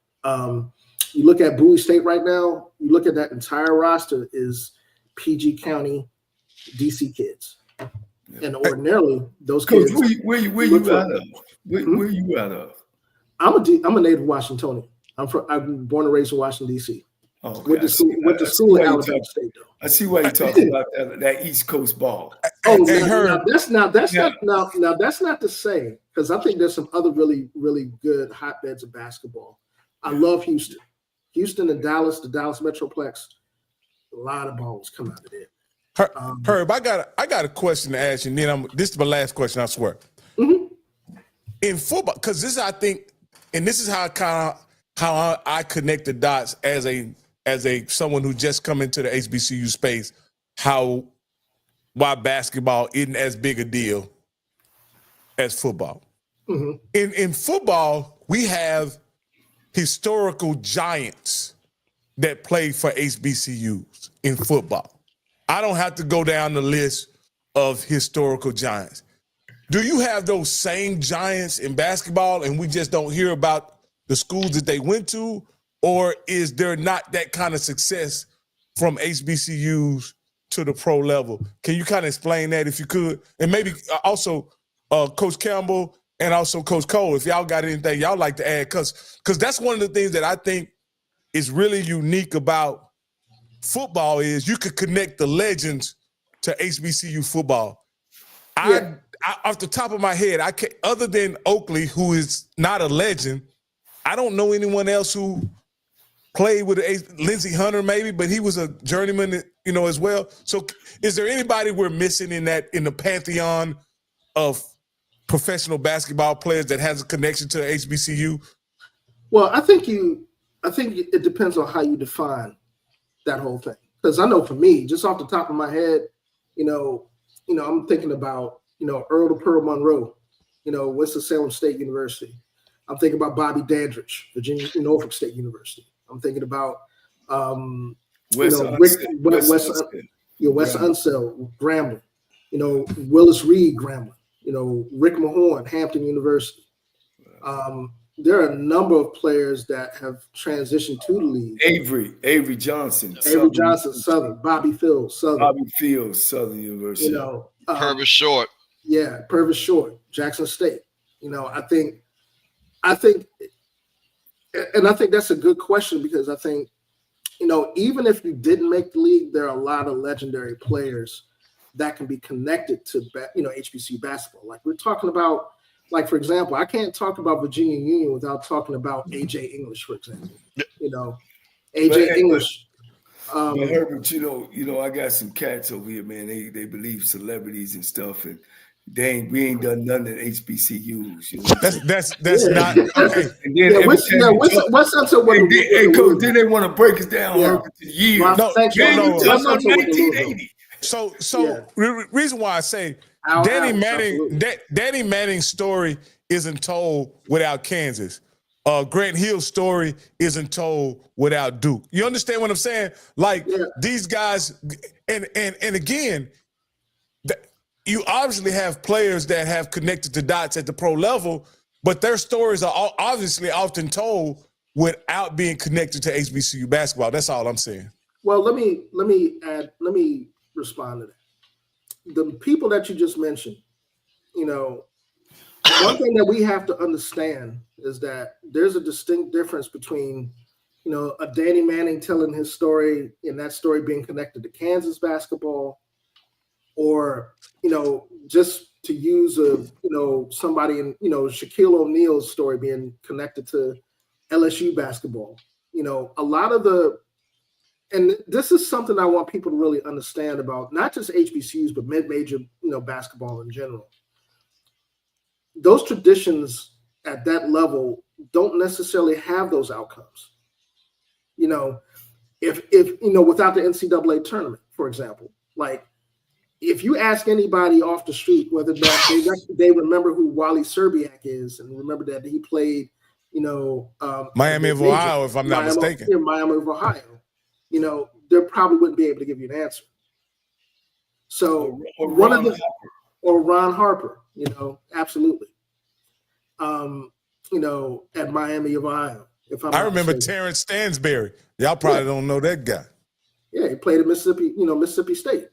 You look at Bowie State right now, you look at that entire roster is PG County, DC kids. Yeah. And ordinarily, those Coach, kids. Where you out of? Where you out of? I'm a native Washingtonian. I'm born and raised in Washington, D.C. Oh, okay. Went to school at Alabama State, though. I see why you're talking about that East Coast ball. That's not to say, because I think there's some other really, really good hotbeds of basketball. I love Houston. Houston and Dallas, the Dallas Metroplex, a lot of balls come out of there. Herb, I got a question to ask you, and then this is my last question, I swear. Mm-hmm. In football, because this is, I think, and this is how I connect the dots as a someone who just come into the HBCU space, why basketball isn't as big a deal as football. Mm-hmm. In football, we have historical giants that play for HBCUs in football. I don't have to go down the list of historical giants. Do you have those same giants in basketball and we just don't hear about the schools that they went to? Or is there not that kind of success from HBCUs to the pro level? Can you kind of explain that if you could? And maybe also Coach Campbell and also Coach Cole, if y'all got anything y'all like to add, because that's one of the things that I think is really unique about football is you could connect the legends to HBCU football. I off the top of my head, I can't, other than Oakley, who is not a legend, I don't know anyone else who played with Lindsey Hunter maybe, but he was a journeyman, as well. So is there anybody we're missing in the pantheon of professional basketball players that has a connection to HBCU? Well, I think it depends on how you define that whole thing. Because I know for me, just off the top of my head, I'm thinking about, Earl to Pearl Monroe, Winston-Salem State University. I'm thinking about Bobby Dandridge, Norfolk State University. I'm thinking about Wes Unseld, Grambling. Willis Reed, Grambling. Rick Mahorn, Hampton University. There are a number of players that have transitioned to the league. Avery Johnson, Southern. Bobby Fields, Southern University. Purvis Short. Yeah, Purvis Short, Jackson State. I think that's a good question, because I think, even if you didn't make the league, there are a lot of legendary players that can be connected to, HBCU basketball. Like we're talking about, like, for example, I can't talk about Virginia Union without talking about A.J. English, for example. A.J. English. But Herbert, I got some cats over here, man. They believe celebrities and stuff, and we ain't done nothing at HBCUs. That's not okay. And then what's up to what? Coach, then they want to break us down to years. No, 1980. So reason why I say Danny Manning's story isn't told without Kansas. Grant Hill's story isn't told without Duke. You understand what I'm saying? Like these guys, and again, you obviously have players that have connected the dots at the pro level, but their stories are obviously often told without being connected to HBCU basketball. That's all I'm saying. Well, let me respond to that. The people that you just mentioned, one thing that we have to understand is that there's a distinct difference between, a Danny Manning telling his story and that story being connected to Kansas basketball, or, just to use somebody in, Shaquille O'Neal's story being connected to LSU basketball. A lot of and this is something I want people to really understand about not just HBCUs, but mid-major, basketball in general. Those traditions at that level don't necessarily have those outcomes. If without the NCAA tournament, for example, like if you ask anybody off the street whether they remember who Wally Serbiak is and remember that he played, Miami of Ohio, if I'm not mistaken. Yeah, Miami of Ohio. They probably wouldn't be able to give you an answer. So or Ron Harper, absolutely. At Miami of Ohio. I remember Terrence Stansberry. Y'all probably don't know that guy. Yeah, he played at Mississippi State.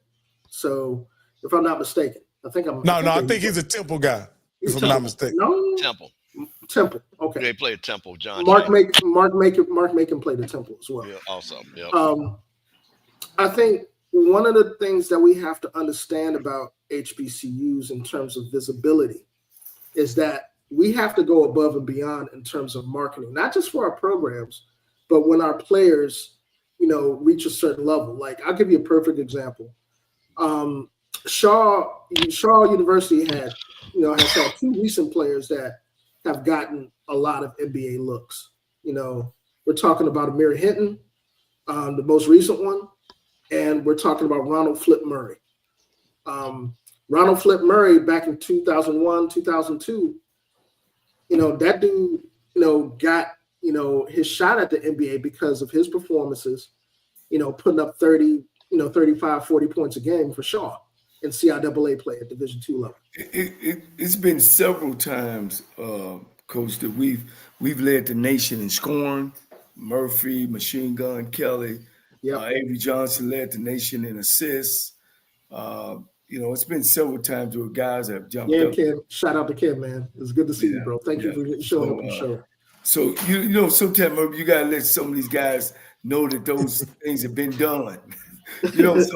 So if I'm not mistaken, I think he's a Temple guy. If I'm not mistaken. No, Temple. Okay. They played at Temple. John. Mark Macon played at Temple as well. Yeah, also. Yeah. I think one of the things that we have to understand about HBCUs in terms of visibility is that we have to go above and beyond in terms of marketing, not just for our programs, but when our players, reach a certain level. Like I'll give you a perfect example. Shaw University has had two recent players that have gotten a lot of NBA looks. We're talking about Amir Hinton, the most recent one, and we're talking about Ronald Flip Murray. Ronald Flip Murray back in 2001, 2002, that dude, got, his shot at the NBA because of his performances, putting up 30, 35, 40 points a game for Shaw in CIAA play at Division II level. It's been several times, Coach, that we've led the nation in scoring. Murphy, Machine Gun Kelly, Avery Johnson led the nation in assists. It's been several times where guys have jumped up. Ken. Shout out to Ken, man. It's good to see you, bro. Thank you for showing up on the show. So, sometimes you got to let some of these guys know that those things have been done. Some of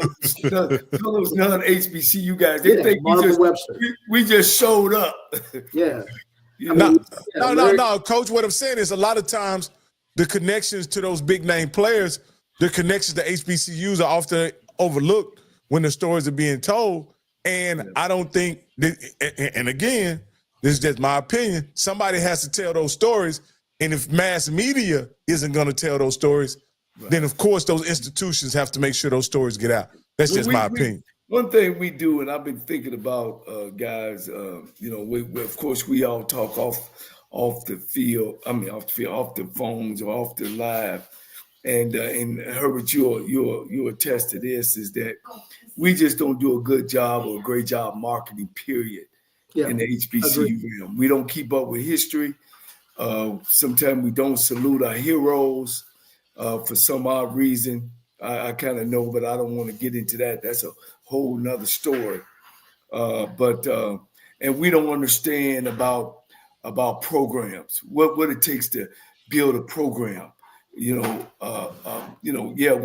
those non-HBCU guys, they think we just showed up. Yeah. No, Coach, what I'm saying is a lot of times the connections to those big name players, the connections to HBCUs are often overlooked when the stories are being told. And I don't think, and again, this is just my opinion, somebody has to tell those stories. And if mass media isn't going to tell those stories, then of course those institutions have to make sure those stories get out. That's just my opinion. One thing we do, and I've been thinking about, guys, of course we all talk off the field. I mean, off the phones or off the live. And Herbert, you attest to this, is that we just don't do a good job or a great job marketing, period, in the HBCU realm. We don't keep up with history. Sometimes we don't salute our heroes for some odd reason. I kind of know, but I don't want to get into that. That's a whole nother story. And we don't understand about programs, what it takes to build a program. We're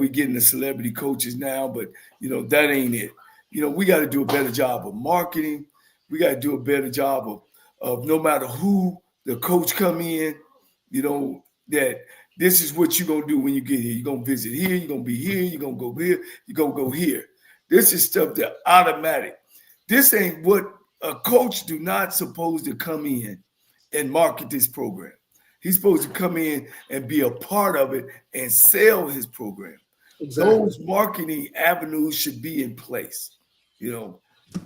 getting the celebrity coaches now, but that ain't it. We got to do a better job of marketing. We got to do a better job of no matter who the coach come in, that this is what you're going to do when you get here. You're going to visit here. You're going to be here. You're going to go here. You're going to go here. This is stuff that automatic. This ain't what a coach do not supposed to come in and market this program. He's supposed to come in and be a part of it and sell his program. Exactly. Those marketing avenues should be in place,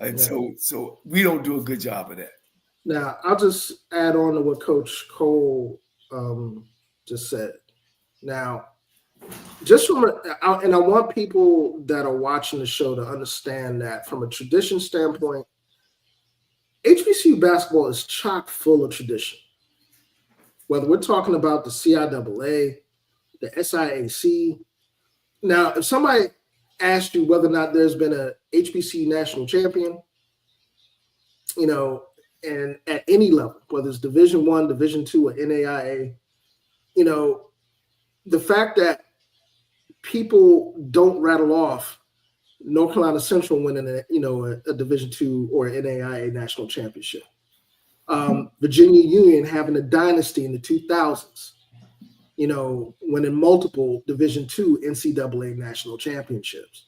and so we don't do a good job of that. Now, I'll just add on to what Coach Cole just said. Now, and I want people that are watching the show to understand that from a tradition standpoint, HBCU basketball is chock full of tradition. Whether we're talking about the CIAA, the SIAC. Now, if somebody asked you whether or not there's been a HBCU national champion, and at any level, whether it's Division I, Division II, or NAIA, the fact that people don't rattle off North Carolina Central winning a Division II or NAIA national championship. Virginia Union having a dynasty in the 2000s, winning multiple Division II NCAA national championships.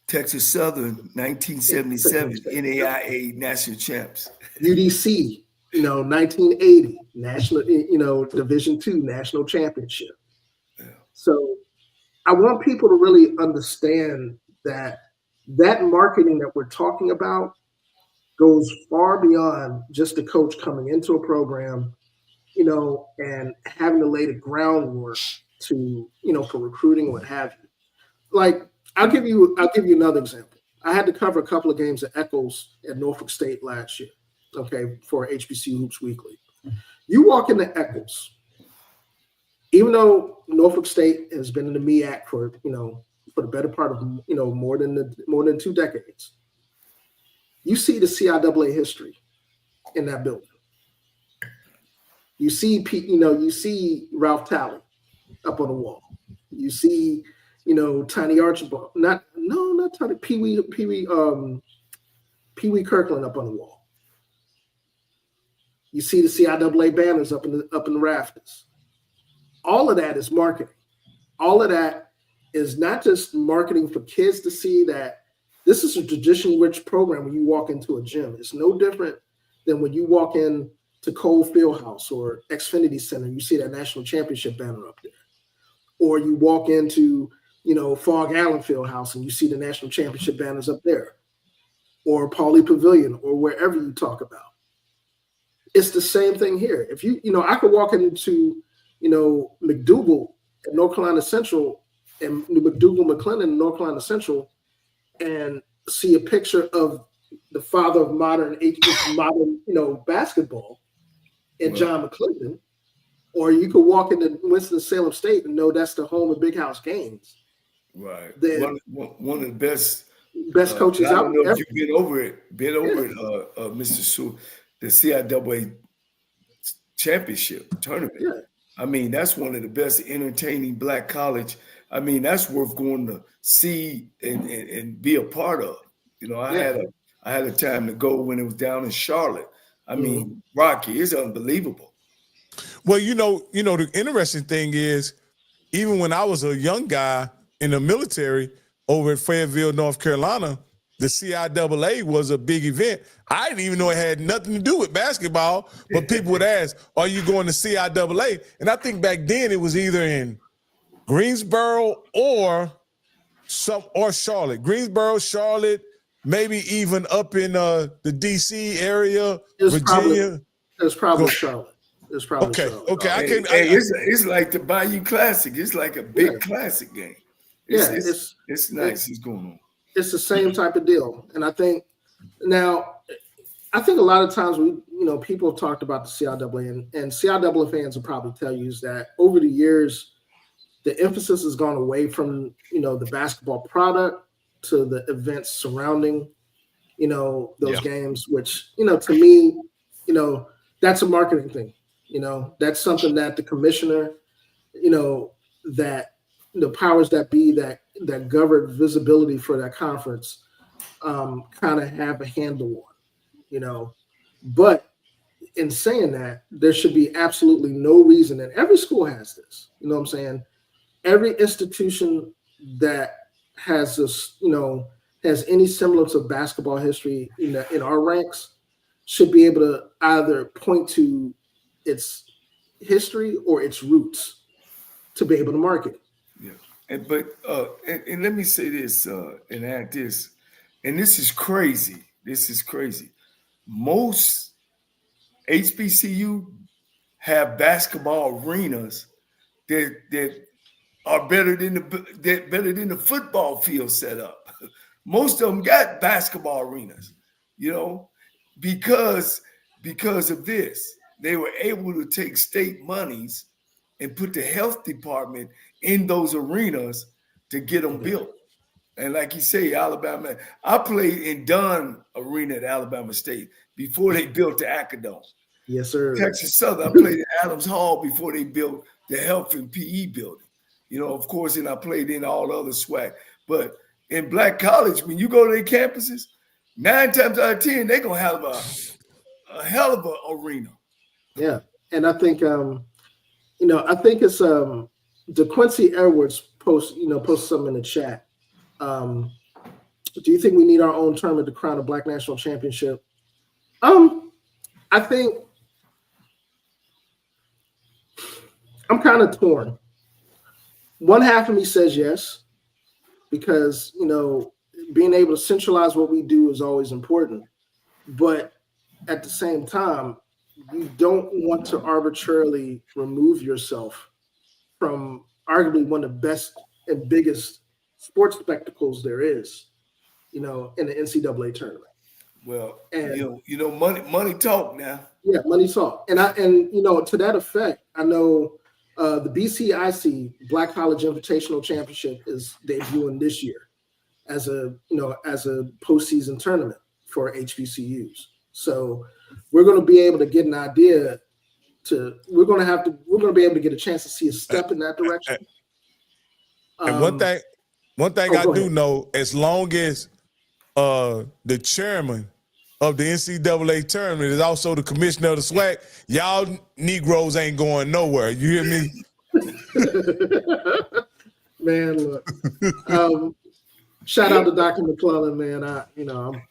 Texas Southern, 1977, NAIA national champs. UDC, 1980 national, Division II national championship. Yeah. So I want people to really understand that marketing that we're talking about goes far beyond just the coach coming into a program, and having to lay the groundwork to, for recruiting or what have you. Like, I'll give you another example. I had to cover a couple of games at Echoes at Norfolk State last year, okay, for HBCU Hoops Weekly. You walk into Echoes, even though Norfolk State has been in the MEAC for the better part of more than 2 decades, you see the CIAA history in that building. You see Ralph Talley up on the wall. You see Tiny Archibald, not Tiny, Pee Wee Kirkland up on the wall. You see the CIAA banners up in the rafters. All of that is marketing. All of that is not just marketing for kids to see that this is a tradition-rich program when you walk into a gym. It's no different than when you walk in to Cole Fieldhouse or Xfinity Center, you see that national championship banner up there. Or you walk into, Fog Allen Fieldhouse and you see the national championship banners up there. Or Pauley Pavilion or wherever you talk about. It's the same thing here. If I could walk into, McDougal at North Carolina Central and McDougal McClendon in North Carolina Central and see a picture of the father of modern basketball and John McClendon, or you could walk into Winston-Salem State and know that's the home of Big House Games. Right. One of the best coaches out there. I don't know if you've been over it, Mr. Sewell, the CIAA championship tournament. Yeah. I mean, that's one of the best entertaining black college. I mean, that's worth going to see and be a part of. I had a time to go when it was down in Charlotte. I mean, Rocky, it's unbelievable. Well, the interesting thing is, even when I was a young guy in the military over in Fayetteville, North Carolina, the CIAA was a big event. I didn't even know it had nothing to do with basketball, but people would ask, are you going to CIAA? And I think back then it was either in Greensboro or Charlotte. Greensboro, Charlotte, maybe even up in the D.C. area, Virginia. It's probably Charlotte. It's probably Charlotte. Okay. It's like the Bayou Classic. It's like a big classic game. It's nice. It's going on. It's the same type of deal. And I think a lot of times people have talked about the CIAA and CIAA fans will probably tell you is that over the years, the emphasis has gone away from, the basketball product to the events surrounding, those games, which, to me, that's a marketing thing. That's something that the commissioner, that the powers that be that govern visibility for that conference kind of have a handle on, But in saying that, there should be absolutely no reason, and every school has this, what I'm saying? Every institution that has this, has any semblance of basketball history in our ranks should be able to either point to its history or its roots to be able to market. Yeah. And let me say this and add this, and this is crazy. Most HBCU have basketball arenas that are better than the football field set up. Most of them got basketball arenas, because of this. They were able to take state monies and put the health department in those arenas to get them built. And like you say, Alabama, I played in Dunn Arena at Alabama State before they built the Acadome. Yes, sir. Texas Southern, I played at Adams Hall before they built the health and PE building. Of course, and I played in all other swag. But in black college, when you go to their campuses, 9 times out of 10, they're gonna have a hell of an arena. Yeah, and I think I think it's DeQuincy Edwards post something in the chat. Do you think we need our own tournament to crown a Black national championship? I think I'm kind of torn. One half of me says yes, because being able to centralize what we do is always important. But at the same time, you don't want to arbitrarily remove yourself from arguably one of the best and biggest sports spectacles there is, in the NCAA tournament. Well, and money talk now. Yeah, money talk. And to that effect, I know the BCIC Black College Invitational Championship is debuting this year as a postseason tournament for HBCUs. So we're going to be able to get an idea we're going to be able to get a chance to see a step in that direction. And one thing I do know, as long as the chairman of the NCAA tournament is also the commissioner of the SWAC, y'all Negroes ain't going nowhere. You hear me? Man, look. Shout out to Dr. McClellan, man.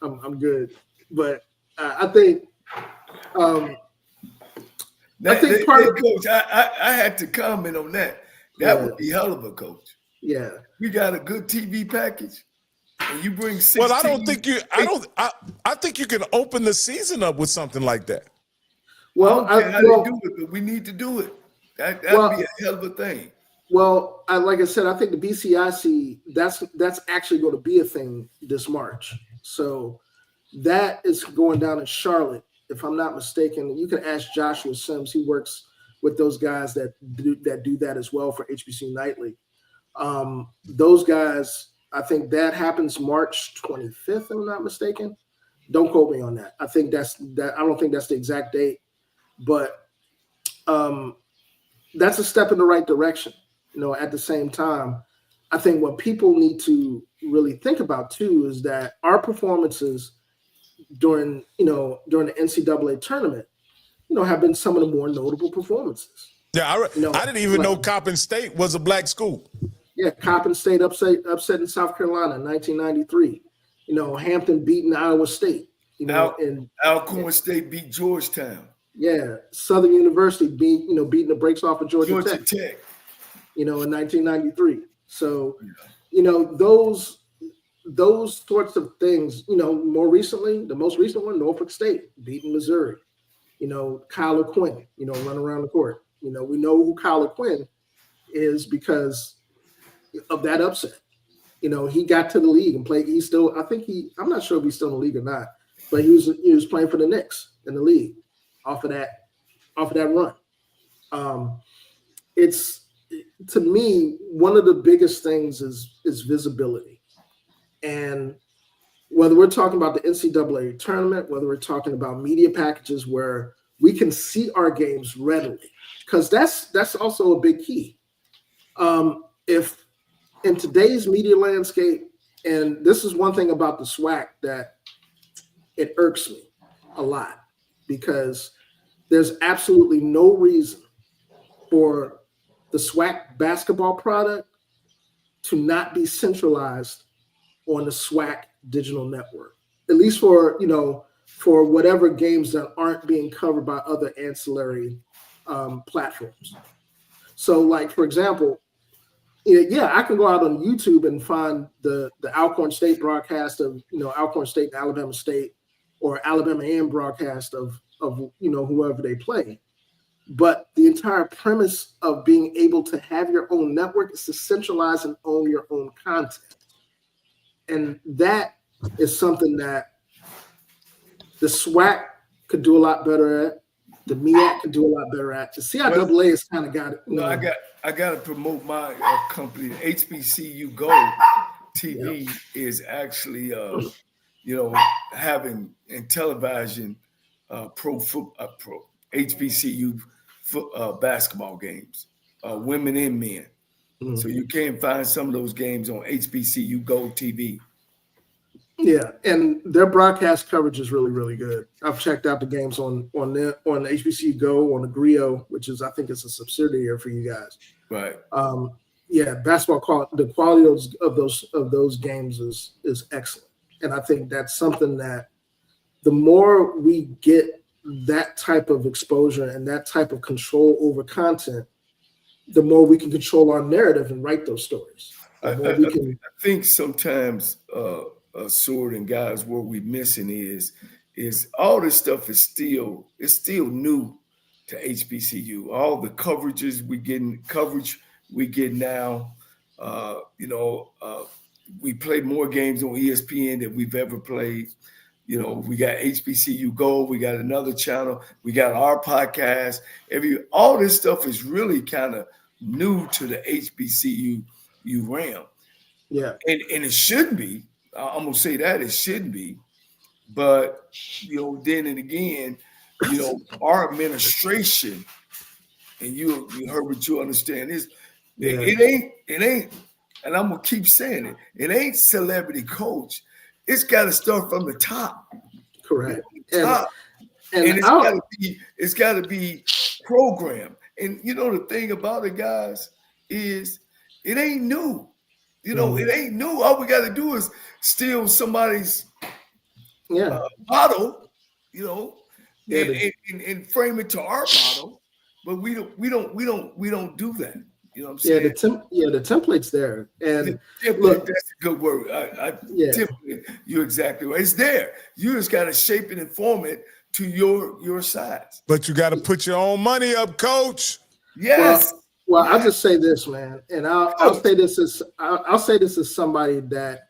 I'm good, but I think Coach, I had to comment on that. That would be hell of a coach. Yeah, we got a good TV package, and you bring 16. Well, I think you can open the season up with something like that. Well, I don't care how they do it, but we need to do it. That'd be a hell of a thing. Well, like I said, I think the BCIC, that's actually going to be a thing this March. So that is going down in Charlotte, if I'm not mistaken. You can ask Joshua Sims. He works with those guys that do that as well for HBCU Nightly. Those guys, I think that happens March 25th, if I'm not mistaken. Don't quote me on that. I think I don't think that's the exact date, but that's a step in the right direction. At the same time, I think what people need to really think about too is that our performances during the NCAA tournament, have been some of the more notable performances. Yeah, I didn't even know Coppin State was a black school. Yeah, Coppin State upset in South Carolina in 1993. Hampton beating Iowa State. Alcorn State beat Georgetown. Yeah, Southern University beating the brakes off of Georgia Tech. In 1993. So, those sorts of things. More recently, the most recent one, Norfolk State beating Missouri. Kyle O'Quinn. Run around the court. We know who Kyle O'Quinn is because of that upset. He got to the league and played. I'm not sure if he's still in the league or not, but he was playing for the Knicks in the league off of that run. It's, to me, one of the biggest things is visibility. And whether we're talking about the NCAA tournament, whether we're talking about media packages where we can see our games readily, because that's also a big key. If in today's media landscape, and this is one thing about the SWAC that it irks me a lot, because there's absolutely no reason for the SWAC basketball product to not be centralized on the SWAC digital network, at least for whatever games that aren't being covered by other ancillary platforms. So, like, for example, I can go out on YouTube and find the Alcorn State broadcast of Alcorn State and Alabama State, or Alabama A&M broadcast of whoever they play. But the entire premise of being able to have your own network is to centralize and own your own content. And that is something that the SWAC could do a lot better at. The MEAC could do a lot better at. The CIAA has kind of got it. I got to promote my company. HBCU Go TV is actually, having in television pro HBCU basketball games, women and men. So you can find some of those games on HBCU Go TV. Yeah, and their broadcast coverage is really, really good. I've checked out the games on HBCU Go, on the Grio, which is, I think it's a subsidiary for you guys. Right. Yeah, basketball the quality of those games is excellent, and I think that's something that the more we get that type of exposure and that type of control over content, the more we can control our narrative and write those stories. The more we can. I think sometimes, Sword and guys, what we're missing is all this stuff is still new to HBCU. All the coverage we get now. We play more games on ESPN than we've ever played. We got HBCU Go, we got another channel, we got our podcast. All this stuff is really kind of new to the HBCU realm. Yeah. And it should be. I'm gonna say that it should be. But then and again, our administration, and you heard what you understand is it ain't, and I'm gonna keep saying it ain't celebrity coach. It's got to start from the top. Correct. And it's got to be programmed. And the thing about it, guys, is it ain't new. It ain't new. All we got to do is steal somebody's model, and frame it to our model. But we don't do that. You know what I'm saying? The template's there. And look, that's a good word. Template, you're exactly right. It's there. You just got to shape it and form it to your size. But you got to put your own money up, Coach. Yes. Well, I'll just say this, man, and I'll say this as somebody that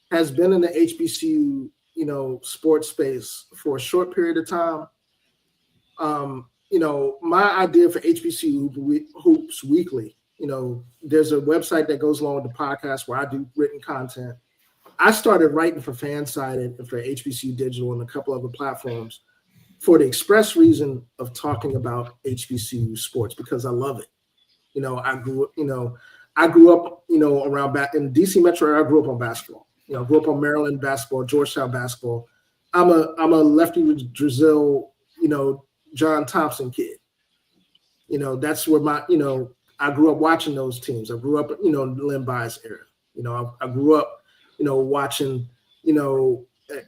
has been in the HBCU, sports space for a short period of time. My idea for HBCU Hoops Weekly, there's a website that goes along with the podcast where I do written content. I started writing for Fansided and for HBCU Digital and a couple other platforms for the express reason of talking about HBCU sports because I love it. I grew up, around back in DC Metro. I grew up on basketball. I grew up on Maryland basketball, Georgetown basketball. I'm a Lefty Drizzle, John Thompson kid. That's where I grew up watching those teams. I grew up, Len Bias era. I grew up, watching,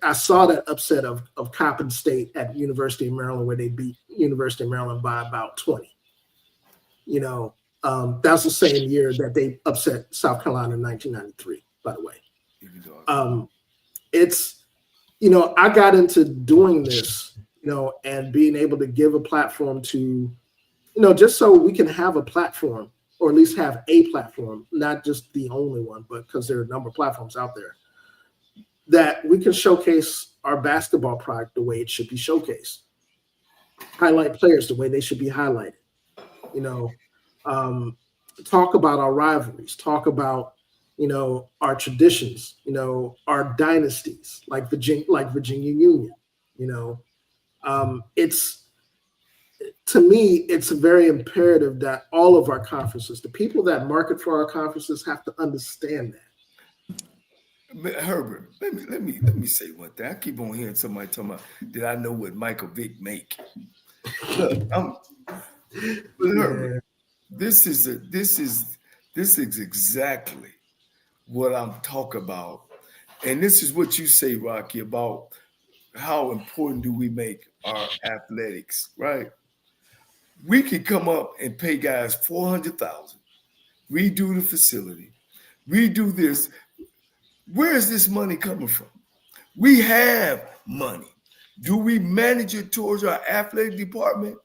I saw that upset of Coppin State at University of Maryland where they beat University of Maryland by about 20. That was the same year that they upset South Carolina in 1993, by the way. I got into doing this, and being able to give a platform to, just so we can have a platform, or at least have a platform, not just the only one, but because there are a number of platforms out there, that we can showcase our basketball product the way it should be showcased, highlight players the way they should be highlighted, talk about our rivalries, talk about, our traditions, our dynasties, like Virginia Union, to me, it's very imperative that all of our conferences, the people that market for our conferences, have to understand that. Herbert, let me say one thing. I keep on hearing somebody talking about that I know what Michael Vick make. Look, Herbert, this is exactly what I'm talking about, and this is what you say, Rocky, about how important do we make our athletics, right? We could come up and pay guys $400,000, redo the facility, redo this. Where is this money coming from? We have money. Do we manage it towards our athletic department?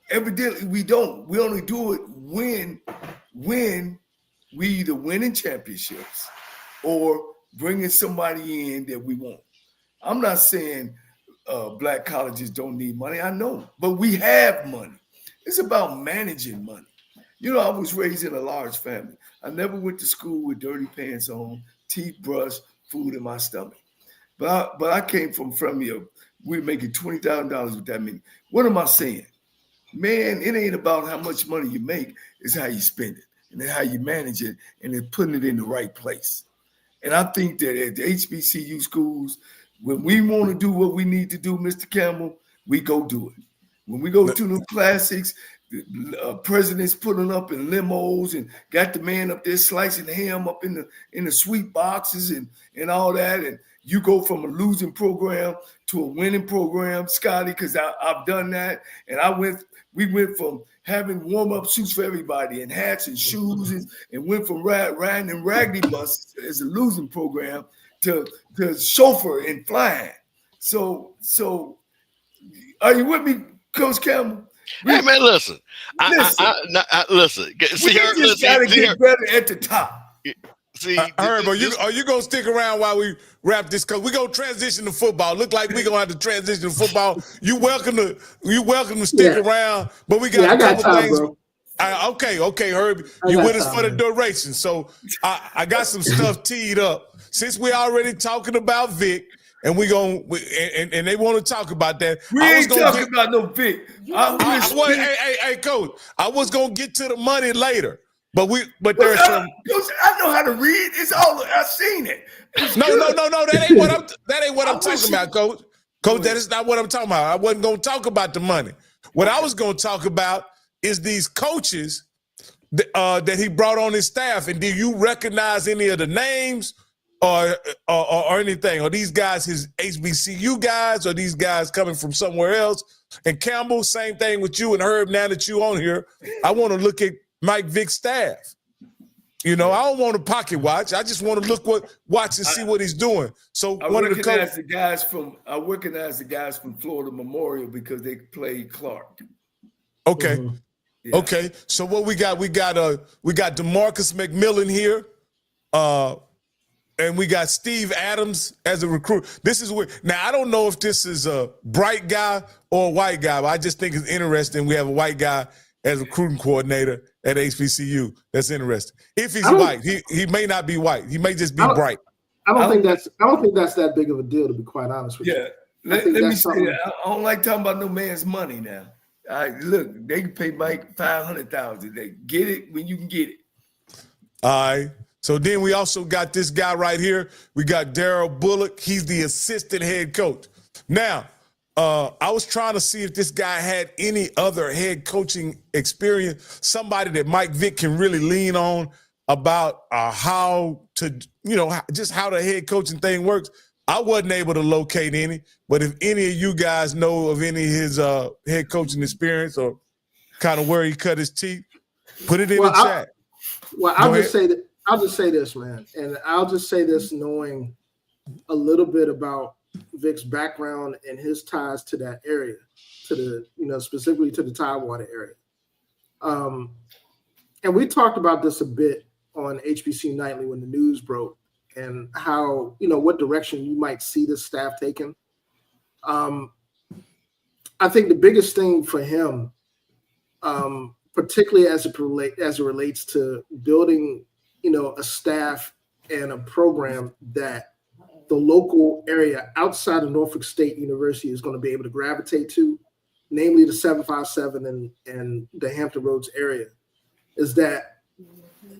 Evidently, we don't. We only do it when we either winning championships or bringing somebody in that we want. I'm not saying black colleges don't need money. I know, but we have money. It's about managing money. I was raised in a large family. I never went to school with dirty pants on, teeth brushed, food in my stomach. But I came from family of, we're making $20,000 with that many. What am I saying? man, it ain't about how much money you make. It's how you spend it and then how you manage it and then putting it in the right place. And I think that at the HBCU schools, when we want to do what we need to do, Mr. Campbell, we go do it. When we go to the classics, the president's putting up in limos and got the man up there slicing the ham up in the sweet boxes and all that. And you go from a losing program to a winning program, Scotty, because I've done that. And we went from having warm-up suits for everybody and hats and shoes and went from riding in raggedy buses as a losing program to chauffeur and flying. So are you with me, Coach Campbell? Hey man, listen. Listen. See, we just gotta get better at the top. See, Herb, are you gonna stick around while we wrap this? Cause we gonna transition to football. Look like we gonna have to transition to football. You welcome to stick around, but we got a couple time, things. Bro. Okay, Herb, you with us for the duration. So I got some stuff teed up. Since we already talking about Vic, and and they want to talk about that. We ain't talking about no Vic. Hey, Coach, I was gonna get to the money later. But there's some. I know how to read. It's all I've seen it. No. That ain't what I'm talking about, Coach. Coach, that is not what I'm talking about. I wasn't gonna talk about the money. What I was gonna talk about is these coaches that he brought on his staff. And do you recognize any of the names or anything? Are these guys his HBCU guys? Or these guys coming from somewhere else? And Campbell, same thing with you and Herb. Now that you on here, I want to look at Mike Vick's staff. I don't want to pocket watch. I just want to watch and see what he's doing. So I recognize the guys from Florida Memorial because they played Clark. Okay. Mm-hmm. Yeah. Okay. So what we got DeMarcus McMillan here. And we got Steve Adams as a recruit. This is weird. Now, I don't know if this is a bright guy or a white guy, but I just think it's interesting. We have a white guy as recruiting coordinator at HBCU. That's interesting. If he's white, he may not be white. He may just be bright. I don't think that's that big of a deal, to be quite honest with you. Let me say that. I don't like talking about no man's money now. Look, they can pay Mike $500,000. They get it when you can get it. All right. So then we also got this guy right here. We got Daryl Bullock. He's the assistant head coach. Now, I was trying to see if this guy had any other head coaching experience, somebody that Mike Vick can really lean on about how to, just how the head coaching thing works. I wasn't able to locate any, but if any of you guys know of any of his head coaching experience or kind of where he cut his teeth, put it in the chat. I'll just say this, man, and I'll just say this knowing a little bit about Vic's background and his ties to that area, to the, specifically to the Tidewater area. And we talked about this a bit on HBCU Nightly when the news broke and how, what direction you might see the staff taking. I think the biggest thing for him, particularly as it relates to building, a staff and a program that the local area outside of Norfolk State University is going to be able to gravitate to, namely the 757 and the Hampton Roads area, is that,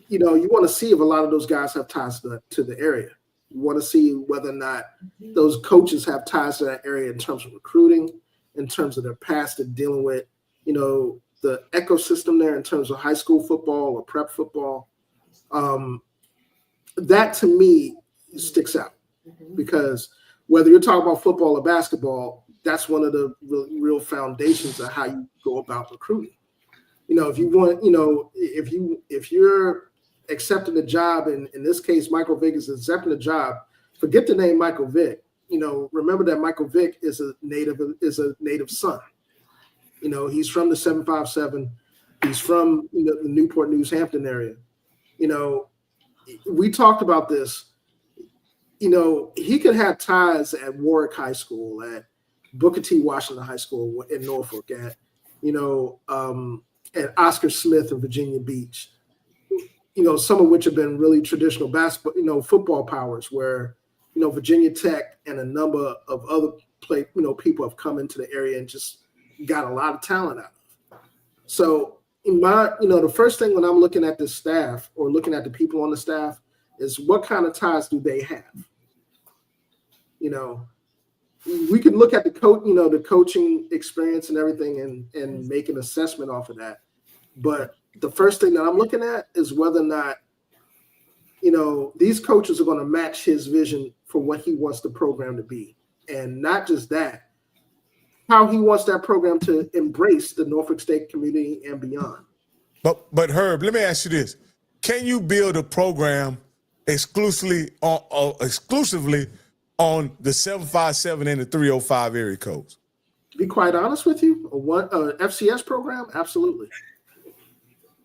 you want to see if a lot of those guys have ties to the area. You want to see whether or not those coaches have ties to that area in terms of recruiting, in terms of their past and dealing with, the ecosystem there in terms of high school football or prep football. That to me sticks out because whether you're talking about football or basketball, that's one of the real foundations of how you go about recruiting. If you want, if you're accepting a job, and in this case, Michael Vick is accepting a job, forget the name Michael Vick. Remember that Michael Vick is a native son. He's from the 757. He's from the Newport News Hampton area. We talked about this. He could have ties at Warwick High School, at Booker T. Washington High School in Norfolk, at Oscar Smith in Virginia Beach. Some of which have been really traditional basketball, football powers, where Virginia Tech and a number of other people have come into the area and just got a lot of talent out of. So the first thing when I'm looking at the staff or looking at the people on the staff is what kind of ties do they have? We can look at the the coaching experience and everything and make an assessment off of that. But the first thing that I'm looking at is whether or not, these coaches are going to match his vision for what he wants the program to be. And not just that, how he wants that program to embrace the Norfolk State community and beyond. But Herb, let me ask you this. Can you build a program exclusively on the 757 and the 305 area codes? To be quite honest with you, a FCS program, absolutely.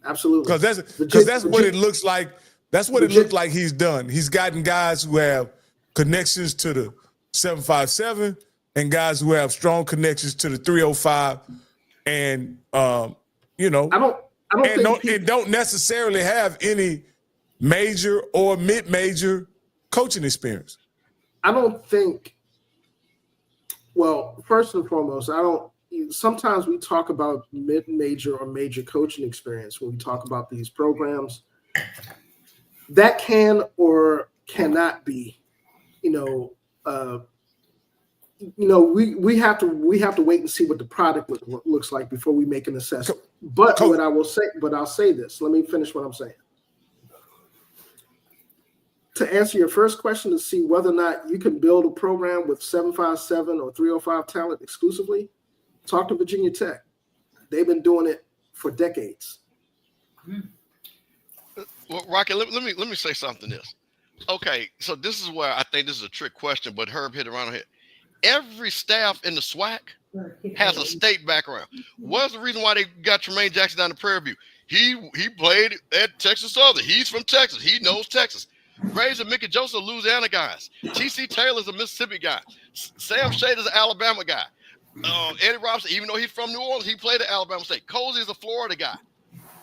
Absolutely. Because that's what it looks like. That's what it looked like he's done. He's gotten guys who have connections to the 757 and guys who have strong connections to the 305, and don't necessarily have any major or mid-major coaching experience. I don't think. Well, first and foremost, sometimes we talk about mid-major or major coaching experience when we talk about these programs. That can or cannot be, we have to wait and see what the product looks like before we make an assessment. But I'll say this. Let me finish what I'm saying. To answer your first question, to see whether or not you can build a program with 757 or 305 talent exclusively, talk to Virginia Tech. They've been doing it for decades. Well, Rocky, let me say something else. Okay, so this is where I think this is a trick question, but Herb hit around here. Every staff in the SWAC has a state background. What's the reason why they got Tremaine Jackson down to Prairie View? He played at Texas Southern. He's from Texas. He knows Texas. Graves and Mickey Joseph are Louisiana guys. T.C. Taylor's a Mississippi guy. Sam Shader's an Alabama guy. Eddie Robinson, even though he's from New Orleans, he played at Alabama State. Cozy is a Florida guy.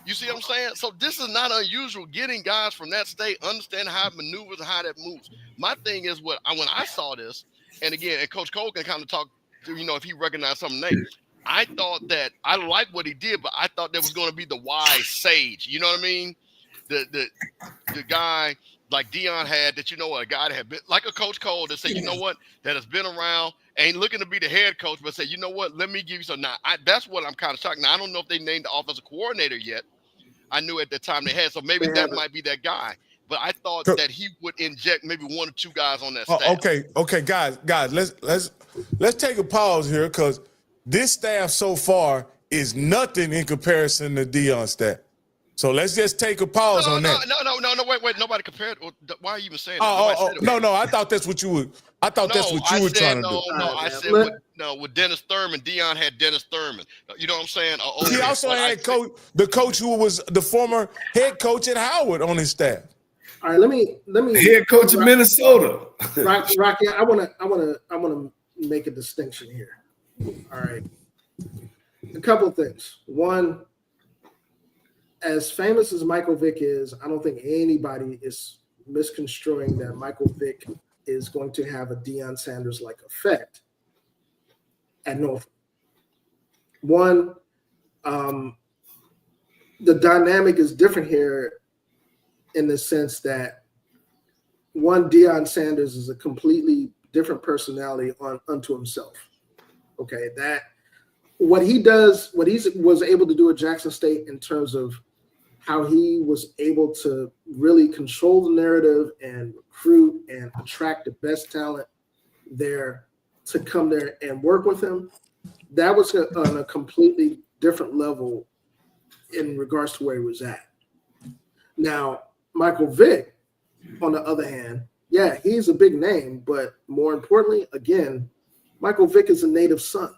You see what I'm saying? So this is not unusual, getting guys from that state, understanding how it maneuvers and how that moves. My thing is when I saw this, and again, and Coach Cole can kind of talk to, if he recognized something name. I thought that I liked what he did, but I thought there was going to be the wise sage. You know what I mean? The guy like Dion had that, a guy that had been like a Coach Cole that said, that has been around, ain't looking to be the head coach, but say, let me give you some. Now, that's what I'm kind of shocked. Now, I don't know if they named the offensive coordinator yet. I knew at the time they had, so maybe that might be that guy. But I thought that he would inject maybe one or two guys on that staff. Okay, guys, let's take a pause here, because this staff so far is nothing in comparison to Dion's staff. So let's just take a pause on that. No, wait. Nobody compared. Why are you even saying that? No. I thought that's what you were. I thought that's what you were trying to do. I said with Dennis Thurman. Dion had Dennis Thurman. You know what I'm saying? He also had the coach who was the former head coach at Howard on his staff. All right, let me head coach of Minnesota. Rocky, I wanna make a distinction here. All right, a couple of things. One, as famous as Michael Vick is, I don't think anybody is misconstruing that Michael Vick is going to have a Deion Sanders-like effect at Norfolk. One, the dynamic is different here in the sense that, one, Deion Sanders is a completely different personality unto himself. Okay, that what he was able to do at Jackson State in terms of how he was able to really control the narrative and recruit and attract the best talent there to come there and work with him, that was on a completely different level in regards to where he was at. Now, Michael Vick, on the other hand, yeah, he's a big name, but more importantly, again, Michael Vick is a native son.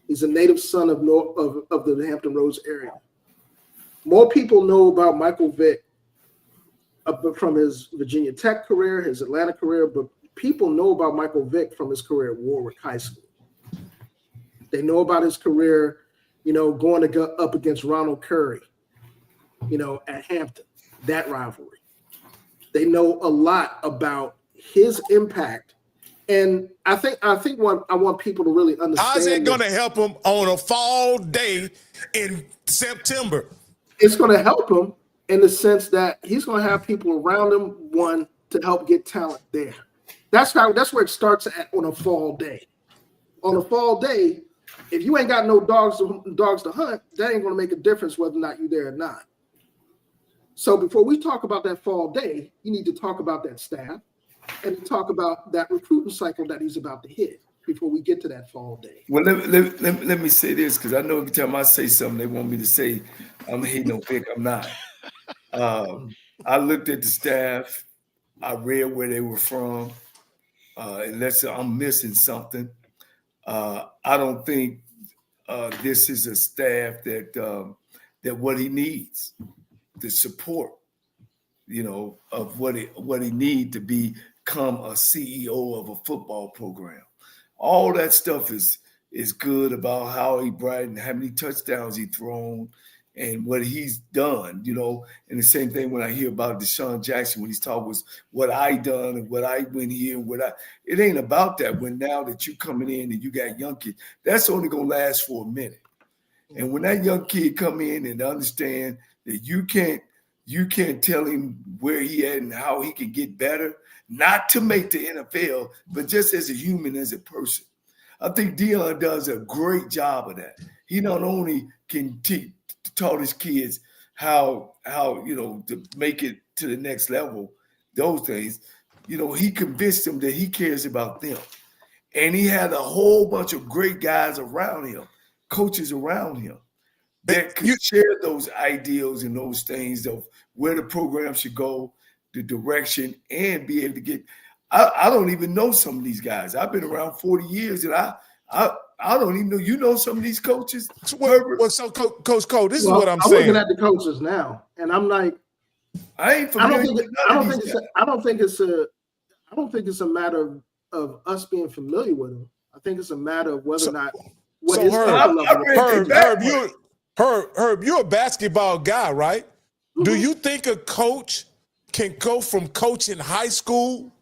He's a native son of the Hampton Roads area. More people know about Michael Vick from his Virginia Tech career, his Atlanta career, but people know about Michael Vick from his career at Warwick High School. They know about his career, going to go up against Ronald Curry, at Hampton, that rivalry. They know a lot about his impact And I think what I want people to really understand. How's it going to help them on a fall day in September? It's going to help him in the sense that he's going to have people around him, one, to help get talent there. That's where it starts at on a fall day. On a fall day, if you ain't got no dogs to hunt, that ain't going to make a difference whether or not you're there or not. So before we talk about that fall day, you need to talk about that staff and talk about that recruiting cycle that he's about to hit before we get to that fall day. Well, let me say this, because I know every time I say something, they want me to say I'm hating on Vic. I'm not. I looked at the staff. I read where they were from. Unless I'm missing something, I don't think this is a staff that what he needs, the support, of what he needs to become a CEO of a football program. All that stuff is good about how he brightened, how many touchdowns he thrown, and what he's done, And the same thing when I hear about Deshaun Jackson, when he's talking was what I done and what I went here, it ain't about that. When now that you coming in and you got young kids, that's only gonna last for a minute. And when that young kid come in and understand that you can't tell him where he at and how he can get better, not to make the NFL, but just as a human, as a person. I think Dion does a great job of that. He not only can taught his kids how to make it to the next level, those things, he convinced them that he cares about them. And he had a whole bunch of great guys around him, coaches around him, that could share those ideals and those things of where the program should go, the direction, and be able to get. I don't even know some of these guys. I've been around 40 years, and I don't even know. You know some of these coaches? Well, so Coach Cole, this is what I'm saying. I'm looking at the coaches now, and I'm like, I don't think it's a matter of us being familiar with them. I think it's a matter of whether or not what his Herb, you're a basketball guy, right? Mm-hmm. Do you think a coach can go from coaching high school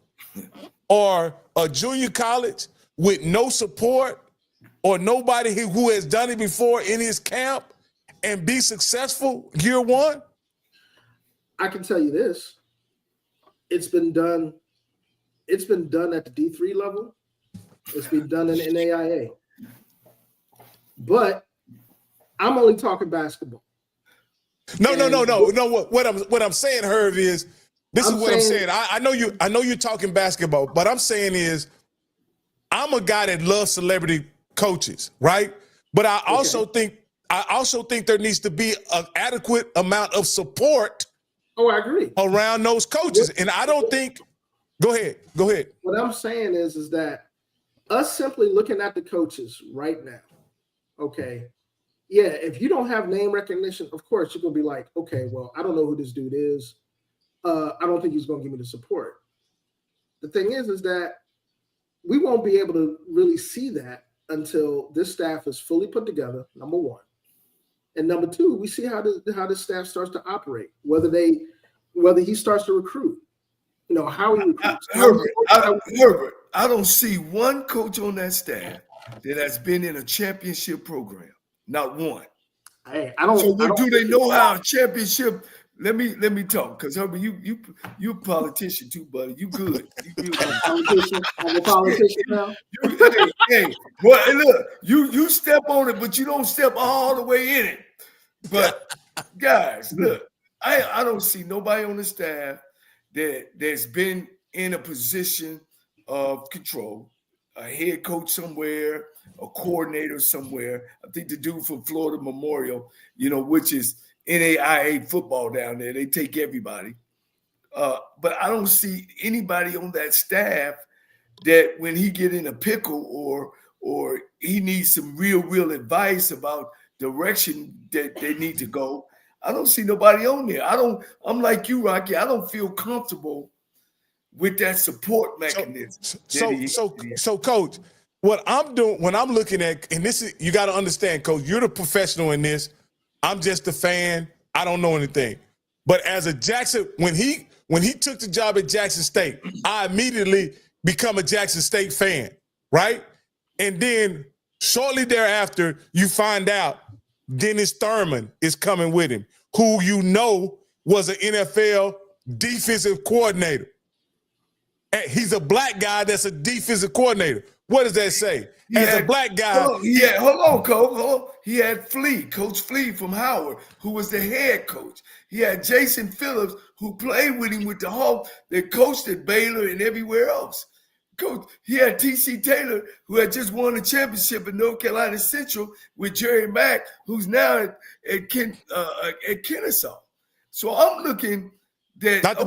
or a junior college with no support or nobody who has done it before in his camp and be successful year one? I can tell you this. It's been done at the D3 level. It's been done in NAIA. But I'm only talking basketball. No. What I'm saying, Herb, is I'm saying. I know you're talking basketball, but I'm saying is I'm a guy that loves celebrity coaches, right? But I also think there needs to be an adequate amount of support. Oh, I agree. Around those coaches. And I don't think go ahead. What I'm saying is that us simply looking at the coaches right now, okay. Yeah, if you don't have name recognition, of course you're gonna be like, okay, well, I don't know who this dude is. I don't think he's gonna give me the support. The thing is that we won't be able to really see that until this staff is fully put together, number one. And number two, we see how the staff starts to operate, whether he starts to recruit, how he recruits. Herbert, I don't see one coach on that staff that has been in a championship program. Not one. Hey, I don't. So I don't do they know how a championship? Let me talk, because Herbert, you a politician too, buddy. You good. I'm a politician now. Well, look, you step on it, but you don't step all the way in it. But guys, look, I don't see nobody on the staff that's been in a position of control, a head coach somewhere, a coordinator somewhere. I think the dude from Florida Memorial, which is NAIA football down there, they take everybody. But I don't see anybody on that staff that when he get in a pickle or he needs some real advice about direction that they need to go, I don't see nobody on there. I'm like you, Rocky. I don't feel comfortable with that support mechanism. So Coach, what I'm doing when I'm looking at, and this is, you got to understand, Coach, you're the professional in this. I'm just a fan. I don't know anything. But as a Jackson, when he took the job at Jackson State, I immediately become a Jackson State fan, right? And then shortly thereafter, you find out Dennis Thurman is coming with him, who you know was an NFL defensive coordinator. And he's a black guy that's a defensive coordinator. What does that say? A black guy. Hold on, Coach. He had Coach Flea from Howard, who was the head coach. He had Jason Phillips, who played with him with the Hawks, that coached at Baylor and everywhere else. He had T.C. Taylor, who had just won a championship in North Carolina Central with Jerry Mack, who's now at Kennesaw. So I'm looking that. Not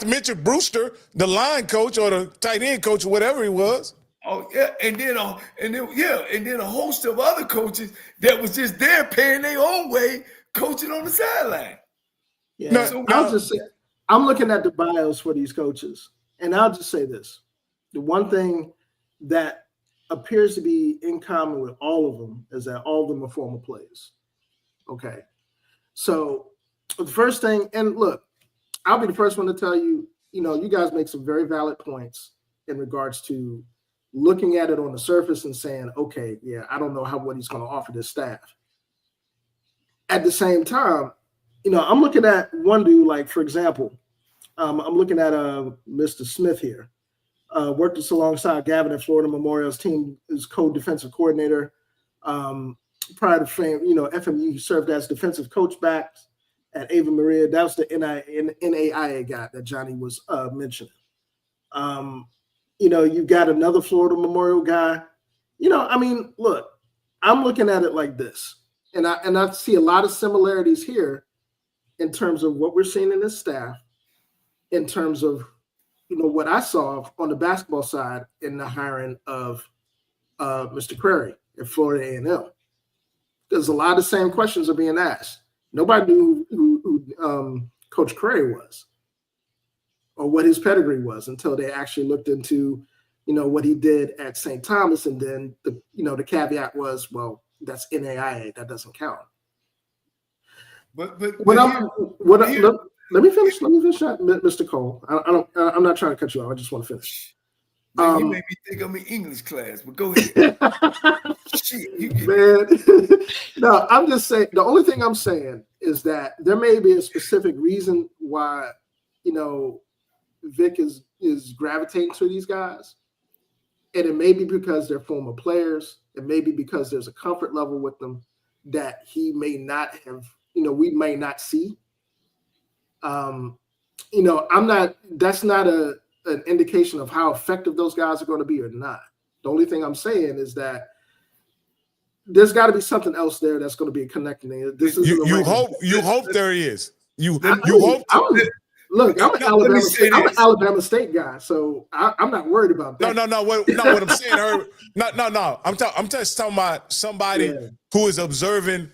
to mention Brewster, the line coach or the tight end coach or whatever he was. Oh yeah, and then a host of other coaches that was just there paying their own way, coaching on the sideline. Yeah, I'll just say, I'm looking at the bios for these coaches, and I'll just say this: the one thing that appears to be in common with all of them is that all of them are former players. Okay, so the first thing, and look, I'll be the first one to tell you, you guys make some very valid points in regards to looking at it on the surface and saying, okay, yeah, I don't know what he's going to offer this staff. At the same time, I'm looking at one dude, like, for example, I'm looking at Mr. Smith here. Worked us alongside Gavin at Florida Memorial's team as co-defensive coordinator. Prior to fame, FMU served as defensive coach back at Ava Maria. That was the NAIA guy that Johnny was mentioning. You got another Florida Memorial guy. Look, I'm looking at it like this, and I see a lot of similarities here in terms of what we're seeing in this staff, in terms of what I saw on the basketball side in the hiring of Mr. Crary at Florida A&M. There's a lot of the same questions are being asked. Nobody knew who Coach Crary was or what his pedigree was until they actually looked into, what he did at St. Thomas. And then the caveat was, well, that's NAIA, that doesn't count. But let me finish, Mr. Cole. I'm not trying to cut you off. I just want to finish. You made me think I'm in English class, but go ahead. Man. No, I'm just saying, the only thing I'm saying is that there may be a specific reason why, Vic is gravitating to these guys. And it may be because they're former players. It may be because there's a comfort level with them that he may not have, we may not see. That's not an indication of how effective those guys are going to be or not. The only thing I'm saying is that there's got to be something else there that's going to be connecting. You hope there is. You hope. Look, I'm an Alabama State guy, so I'm not worried about that. No. What I'm saying, Herb. No. I'm just talking about somebody who is observing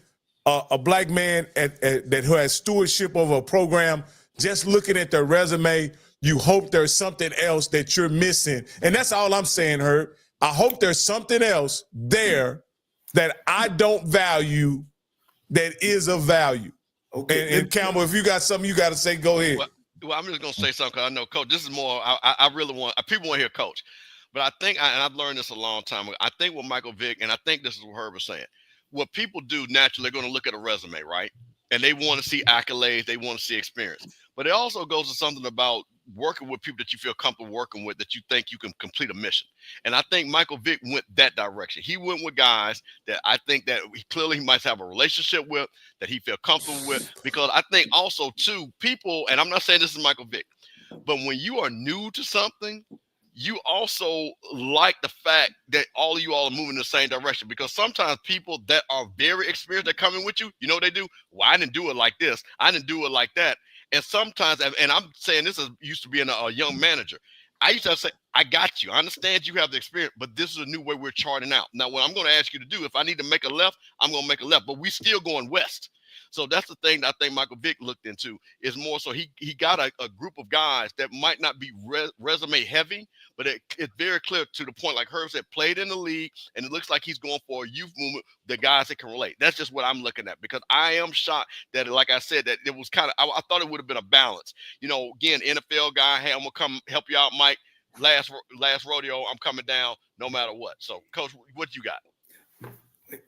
a black man who has stewardship over a program. Just looking at their resume, you hope there's something else that you're missing, and that's all I'm saying, Herb. I hope there's something else there that I don't value that is of value. Okay. And Campbell, if you got something you got to say, go ahead. Well, I'm just going to say something because I know, Coach, this is more, I really want, people want to hear Coach. But I think, and I've learned this a long time ago, I think what Michael Vick, and I think this is what Herb was saying, what people do naturally, they're going to look at a resume, right? And they want to see accolades, they want to see experience. But it also goes to something about working with people that you feel comfortable working with, that you think you can complete a mission. And I think Michael Vick went that direction. He went with guys that I think that he might have a relationship with, that he feel comfortable with, because I think also too, people, and I'm not saying this is Michael Vick, but when you are new to something, you also like the fact that all of you all are moving in the same direction, because sometimes people that are very experienced that come in with you, you know what they do? Well, I didn't do it like this. I didn't do it like that. And sometimes, and I'm saying this is used to being a young manager, I used to say, I got you. I understand you have the experience, but this is a new way we're charting out. Now, what I'm going to ask you to do, if I need to make a left, I'm going to make a left, but we still going west. So that's the thing that I think Michael Vick looked into, is more so he got a group of guys that might not be resume heavy, but it's very clear to the point, like Herb said, played in the league, and it looks like he's going for a youth movement, the guys that can relate. That's just what I'm looking at, because I am shocked that, like I said, that it was kind of, I thought it would have been a balance. Again, NFL guy, hey, I'm going to come help you out, Mike. last rodeo. I'm coming down no matter what. So, Coach, what you got?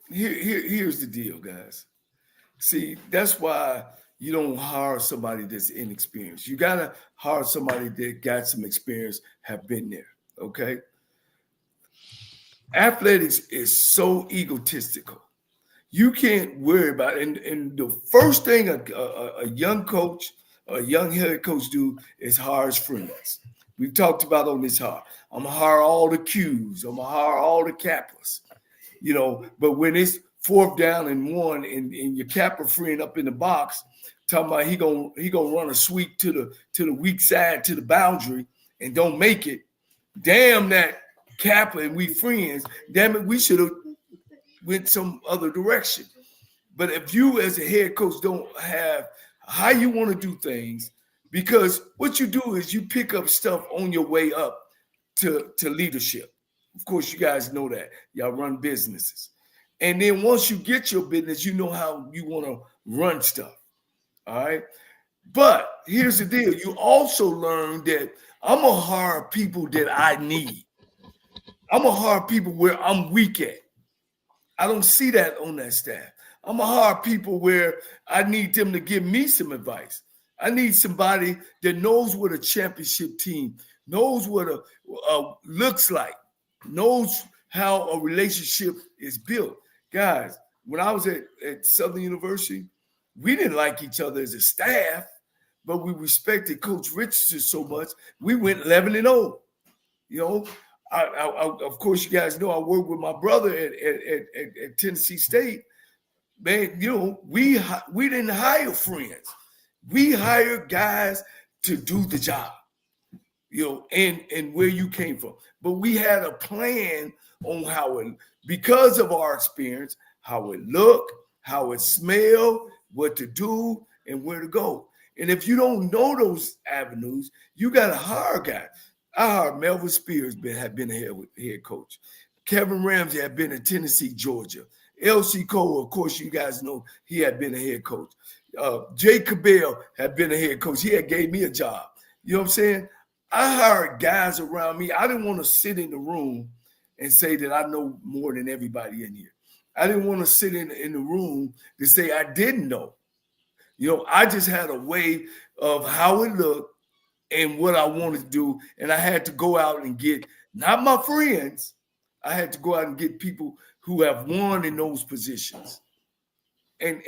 Here's the deal, guys. See, that's why you don't hire somebody that's inexperienced. You gotta hire somebody that got some experience, have been there. Okay. Athletics is so egotistical. You can't worry about it. And the first thing a young coach, a young head coach do is hire his friends. We've talked about on this hire. I'm gonna hire all the Qs. I'm gonna hire all the Kappas. You know, but when it's 4th down and 1, and your Kappa friend up in the box, talking about he gonna run a sweep to the weak side to the boundary and don't make it. Damn that Kappa and we friends. Damn it, we should have went some other direction. But if you as a head coach don't have how you want to do things, because what you do is you pick up stuff on your way up to leadership. Of course, you guys know that. Y'all run businesses. And then once you get your business, you know how you want to run stuff. All right. But here's the deal. You also learn that I'm going to hire people that I need. I'm going to hire people where I'm weak at. I don't see that on that staff. I'm going to hire people where I need them to give me some advice. I need somebody that knows what a championship team, knows what a looks like, knows how a relationship is built. Guys, when I was at Southern University, we didn't like each other as a staff, but we respected Coach Richardson so much, we went 11-0. You know, I, of course, you guys know I worked with my brother at Tennessee State. Man, you know, we didn't hire friends. We hired guys to do the job, you know, and where you came from. But we had a plan on how it, because of our experience, how it looked, how it smelled, what to do, and where to go. And if you don't know those avenues, you got to hire guys. I hired Melvin Spears, had been a head coach. Kevin Ramsey had been in Tennessee, Georgia. L.C. Cole, of course, you guys know he had been a head coach. Jay Cabell had been a head coach. He had gave me a job. You know what I'm saying? I hired guys around me. I didn't want to sit in the room and say that I know more than everybody in here. I didn't want to sit in the room to say I didn't know. You know, I just had a way of how it looked and what I wanted to do. And I had to go out and get, not my friends, I had to go out and get people who have won in those positions. And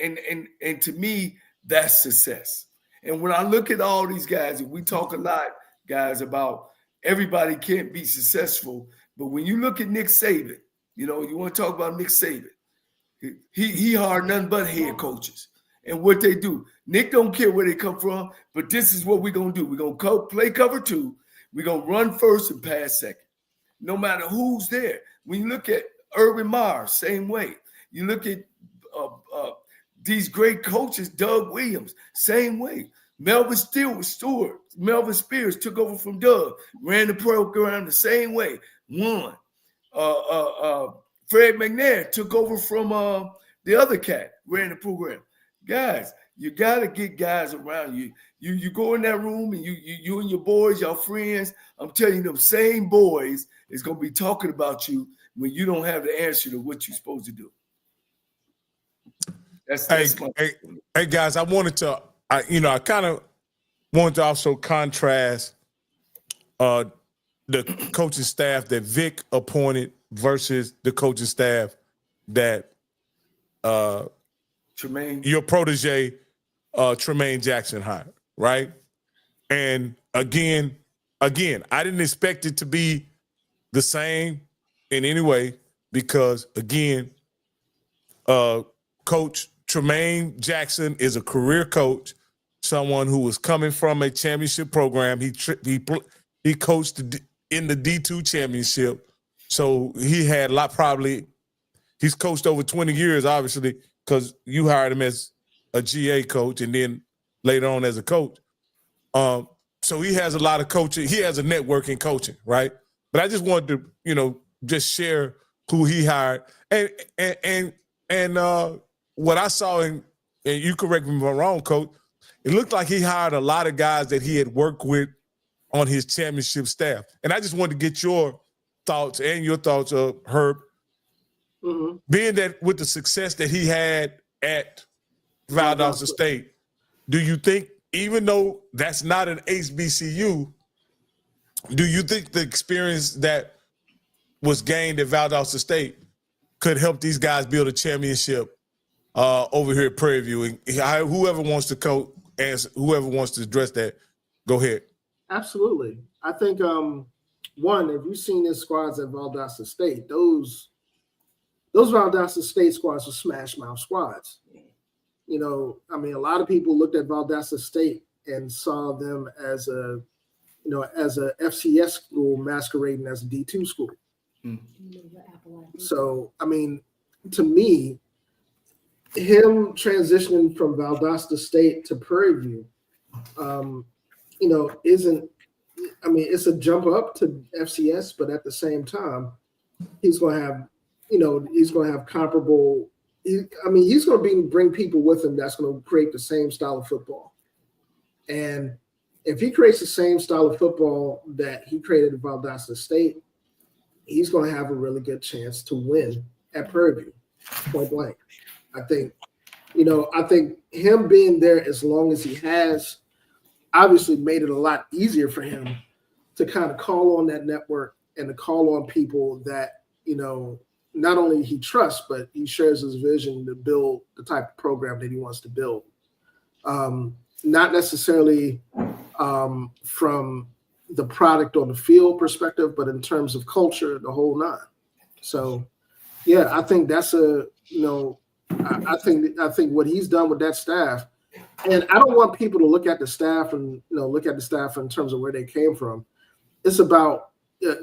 to me, that's success. And when I look at all these guys, and we talk a lot, guys, about everybody can't be successful, but when you look at Nick Saban, you know, you want to talk about Nick Saban, he hired nothing but head coaches. And what they do, Nick don't care where they come from, but this is what we're going to do. We're going to play cover 2. We're going to run first and pass second, no matter who's there. When you look at Urban Meyer, same way. You look at these great coaches, Doug Williams, same way. Melvin Spears took over from Doug, ran the program the same way, won. Fred McNair took over from the other cat, ran the program. Guys, you got to get guys around you. You go in that room and you and your boys, your friends, I'm telling you, them same boys is going to be talking about you when you don't have the answer to what you're supposed to do. Hey, guys, I wanted to, I kind of wanted to also contrast the coaching staff that Vic appointed versus the coaching staff that your protege, Tremaine Jackson hired, right? And again, I didn't expect it to be the same in any way because, again, Coach Tremaine Jackson is a career coach, someone who was coming from a championship program. He coached in the D2 championship, so he had he's coached over 20 years, obviously, because you hired him as a GA coach and then later on as a coach. So he has a lot of coaching. He has a network in coaching, right? But I just wanted to, just share who he hired. And what I saw, and you correct me if I'm wrong, Coach, it looked like he hired a lot of guys that he had worked with on his championship staff. And I just wanted to get your thoughts and your thoughts of Herb, being that with the success that he had at Valdosta State, do you think, even though that's not an HBCU, do you think the experience that was gained at Valdosta State could help these guys build a championship over here at Prairie View? And whoever wants to whoever wants to address that, go ahead. Absolutely. I think, one, if you've seen the squads at Valdosta State, those Valdosta State squads are smash mouth squads. You know, I mean, a lot of people looked at Valdosta State and saw them as a FCS school masquerading as a D2 school. So, I mean, to me, him transitioning from Valdosta State to Prairie View, it's a jump up to FCS, but at the same time, he's going to have comparable. He's going to bring people with him that's going to create the same style of football. And if he creates the same style of football that he created at Valdosta State, he's going to have a really good chance to win at Prairie View, point blank. I think him being there as long as he has obviously made it a lot easier for him to kind of call on that network and to call on people that, not only he trusts, but he shares his vision to build the type of program that he wants to build. Not necessarily from the product on the field perspective, but in terms of culture, the whole nine. So, yeah, I think that's I think what he's done with that staff, and I don't want people to look at the staff and look at the staff in terms of where they came from. It's about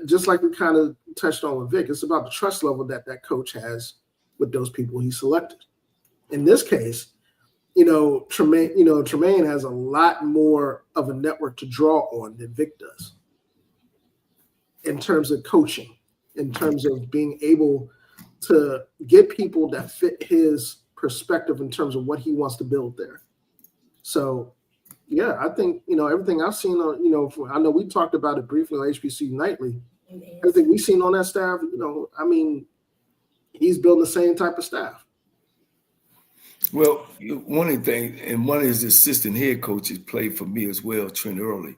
just like we kind of touched on with Vic. It's about the trust level that coach has with those people he selected. In this case, Tremaine has a lot more of a network to draw on than Vic does in terms of coaching, in terms of being able to get people that fit his perspective in terms of what he wants to build there. So, yeah, I think, everything I've seen on, I know we talked about it briefly on HBCU Nightly. Everything we've seen on that staff, he's building the same type of staff. Well, one of the things, and one of his assistant head coaches played for me as well, Trent Early.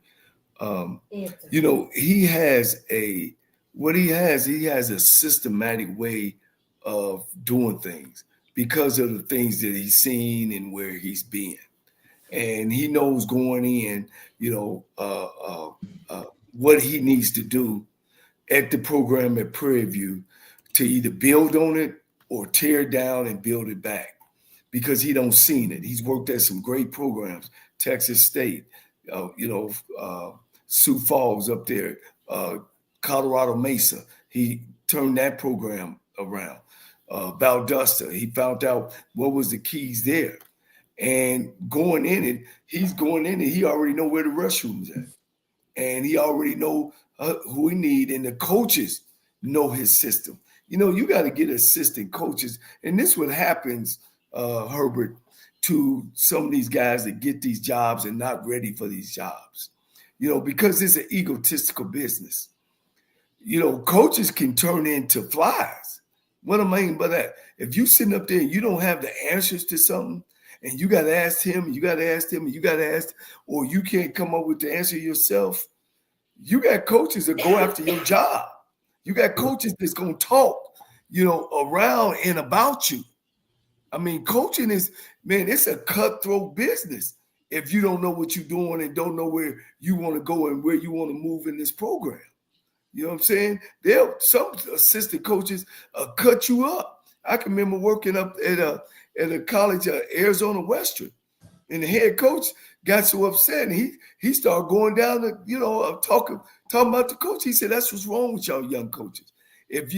He has a systematic way of doing things because of the things that he's seen and where he's been. And he knows going in, what he needs to do at the program at Prairie View to either build on it or tear it down and build it back, because he don't seen it. He's worked at some great programs, Texas State, Sioux Falls up there, Colorado Mesa. He turned that program around. Valdosta, he found out what was the keys there. And going in it, he already know where the restroom's at. And he already know who he need, and the coaches know his system. You got to get assistant coaches. And this what happens, Herbert, to some of these guys that get these jobs and not ready for these jobs, because it's an egotistical business. Coaches can turn into flies. What I mean by that, if you sitting up there and you don't have the answers to something, and you got to ask him, and you got to ask him, and you got to ask, or you can't come up with the answer yourself, you got coaches that go after your job. You got coaches that's going to talk, around and about you. I mean, coaching it's a cutthroat business if you don't know what you're doing and don't know where you want to go and where you want to move in this program. You know what I'm saying? Some assistant coaches cut you up. I can remember working up at a college, Arizona Western, and the head coach got so upset, and he started going down to, talking about the coach. He said, "That's what's wrong with y'all young coaches. If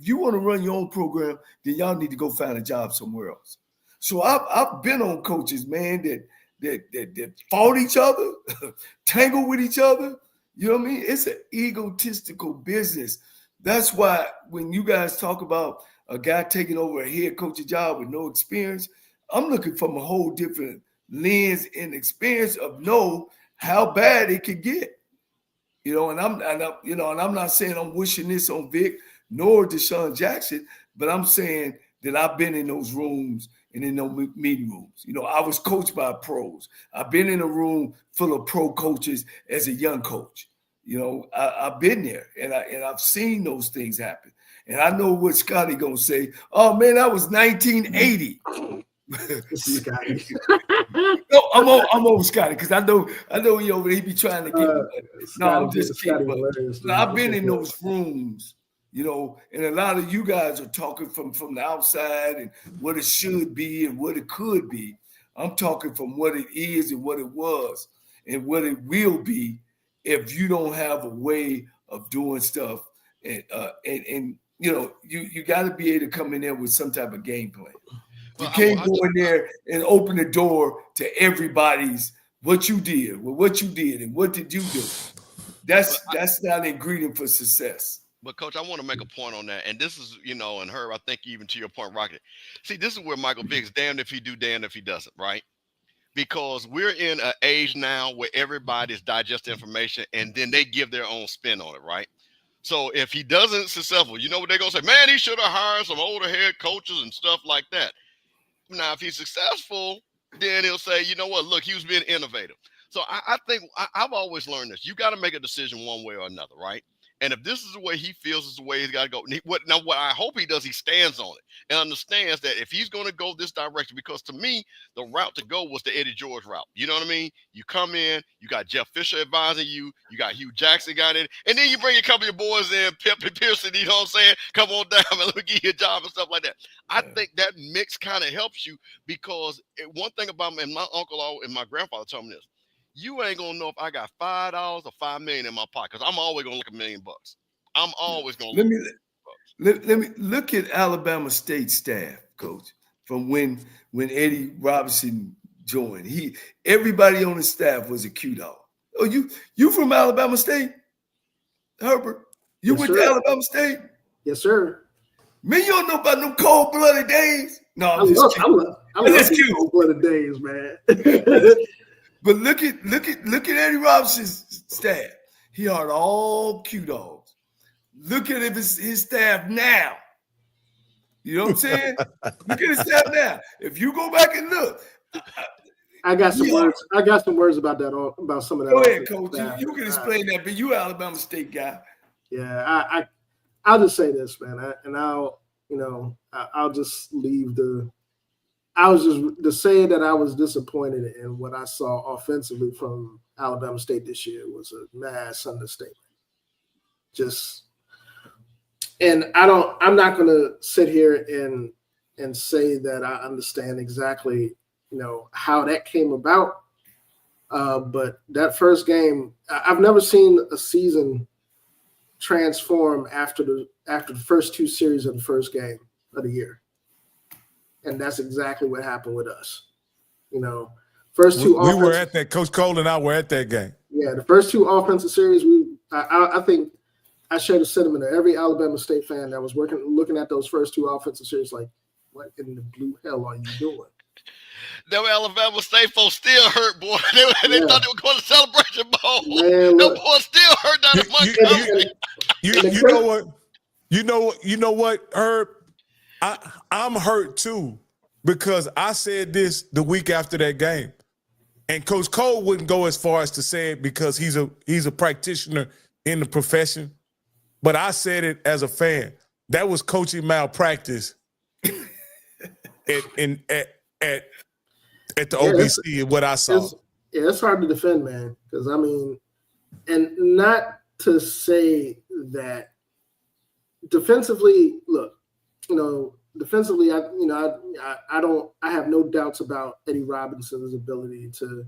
you want to run your own program, then y'all need to go find a job somewhere else." So I've been on coaches, man, that fought each other, tangled with each other. You know what I mean? It's an egotistical business. That's why when you guys talk about a guy taking over a head coach's job with no experience, I'm looking from a whole different lens and experience of know how bad it could get. And I'm not saying I'm wishing this on Vic nor Deshaun Jackson, but I'm saying that I've been in those rooms and in those meeting rooms. I was coached by pros. I've been in a room full of pro coaches as a young coach. I've been there and I've seen those things happen. And I know what Scotty gonna say. Oh man, that was 1980. Scotty. No, I'm over Scotty because I know he be trying to get me. No, I'm just kidding. I've been in those rooms, and a lot of you guys are talking from the outside and what it should be and what it could be. I'm talking from what it is and what it was and what it will be if you don't have a way of doing stuff. And you got to be able to come in there with some type of game plan. You can't go in there and open the door to everybody's what you did, and what did you do. That's not an ingredient for success. But Coach, I want to make a point on that, and this is, and Herb, I think even to your point, Rocket. See, this is where Michael Vick's damned if he do, damned if he doesn't, right? Because we're in an age now where everybody's digesting information, and then they give their own spin on it, right? So if he doesn't successful, you know what they're gonna say? Man, he should have hired some older head coaches and stuff like that. Now, if he's successful, then he'll say, you know what? Look, he was being innovative. So I think I've always learned this. You got to make a decision one way or another, right? And if this is the way he feels is the way he's got to go. What I hope he does, he stands on it and understands that if he's going to go this direction, because to me, the route to go was the Eddie George route. You know what I mean? You come in, you got Jeff Fisher advising you, you got Hugh Jackson got in, and then you bring a couple of your boys in, Pip and Pearson, you know what I'm saying? Come on down and let me give you a job and stuff like that. I think that mix kind of helps you because one thing about me, and my uncle and my grandfather told me this, you ain't gonna know if I got $5 or $5 million in my pocket because I'm always gonna look $1 million. I'm always gonna let me look at Alabama State staff, Coach, from when Eddie Robinson joined. Everybody on the staff was a Q-dog. Oh, you from Alabama State, Herbert? You went to Alabama State? Yes, sir. Man, you don't know about them cold-blooded days. No, I'm just kidding. Cold-blooded days, man. But look at Eddie Robinson's staff. He hired all Q-dogs. Look at his staff now. You know what I'm saying? Look at his staff now. If you go back and look, I got some words. I got some words about that. About some of that. Go ahead, Coach. You can explain that, but you Alabama State guy. Yeah, I'll just say this, man, I'll just leave to say that I was disappointed in what I saw offensively from Alabama State this year was a mass understatement. I'm not going to sit here and say that I understand exactly, how that came about. But that first game, I've never seen a season transform after the first two series of the first game of the year. And that's exactly what happened with us. First two. We were at that. Coach Cole and I were at that game. Yeah, the first two offensive series. I think I share the sentiment of every Alabama State fan that was looking at those first two offensive series. Like, what in the blue hell are you doing? Them Alabama State folks still hurt, boy. They thought they were going to Celebration Bowl. Man, them boys still hurt down in Montgomery. You know what, Herb? I'm hurt too because I said this the week after that game, and Coach Cole wouldn't go as far as to say it because he's a practitioner in the profession, but I said it as a fan. That was coaching malpractice at the OBC and what I saw. It's hard to defend, man, because and not to say that defensively. Look. Defensively, I have no doubts about Eddie Robinson's ability to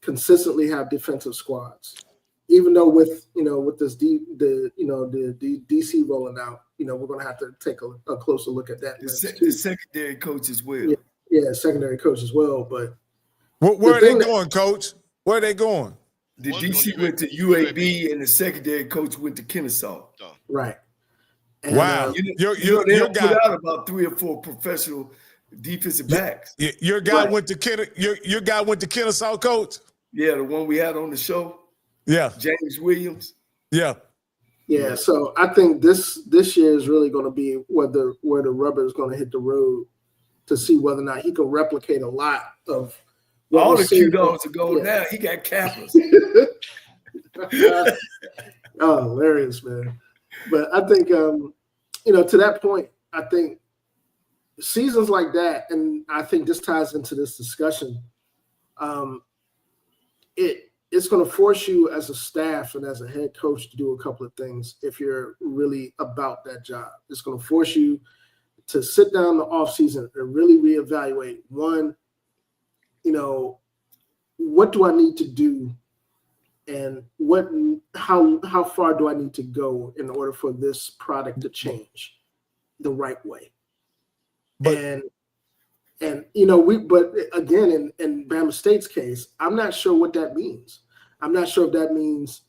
consistently have defensive squads. Even though with this the DC rolling out, we're going to have to take a closer look at that. The secondary coach as well. Yeah, secondary coach as well. But where are they going, Coach? Where are they going? The DC went to UAB, and the secondary coach went to Kennesaw. Right. And, wow, they don't put out about 3 or 4 professional defensive backs. Your guy went to Kennesaw, Coach. Yeah, the one we had on the show. Yeah. James Williams. Yeah. Yeah. So I think this year is really going to be where the rubber is going to hit the road to see whether or not he can replicate a lot of what all we're the seeing. Q-dogs are going now. He got Kappas. Oh, hilarious, man. But I think, to that point, I think seasons like that, and I think this ties into this discussion, it's going to force you as a staff and as a head coach to do a couple of things if you're really about that job. It's going to force you to sit down in the offseason and really reevaluate, one, what do I need to do, and how far do I need to go in order for this product to change the right way? But again, in Bama State's case, I'm not sure what that means. I'm not sure if that means,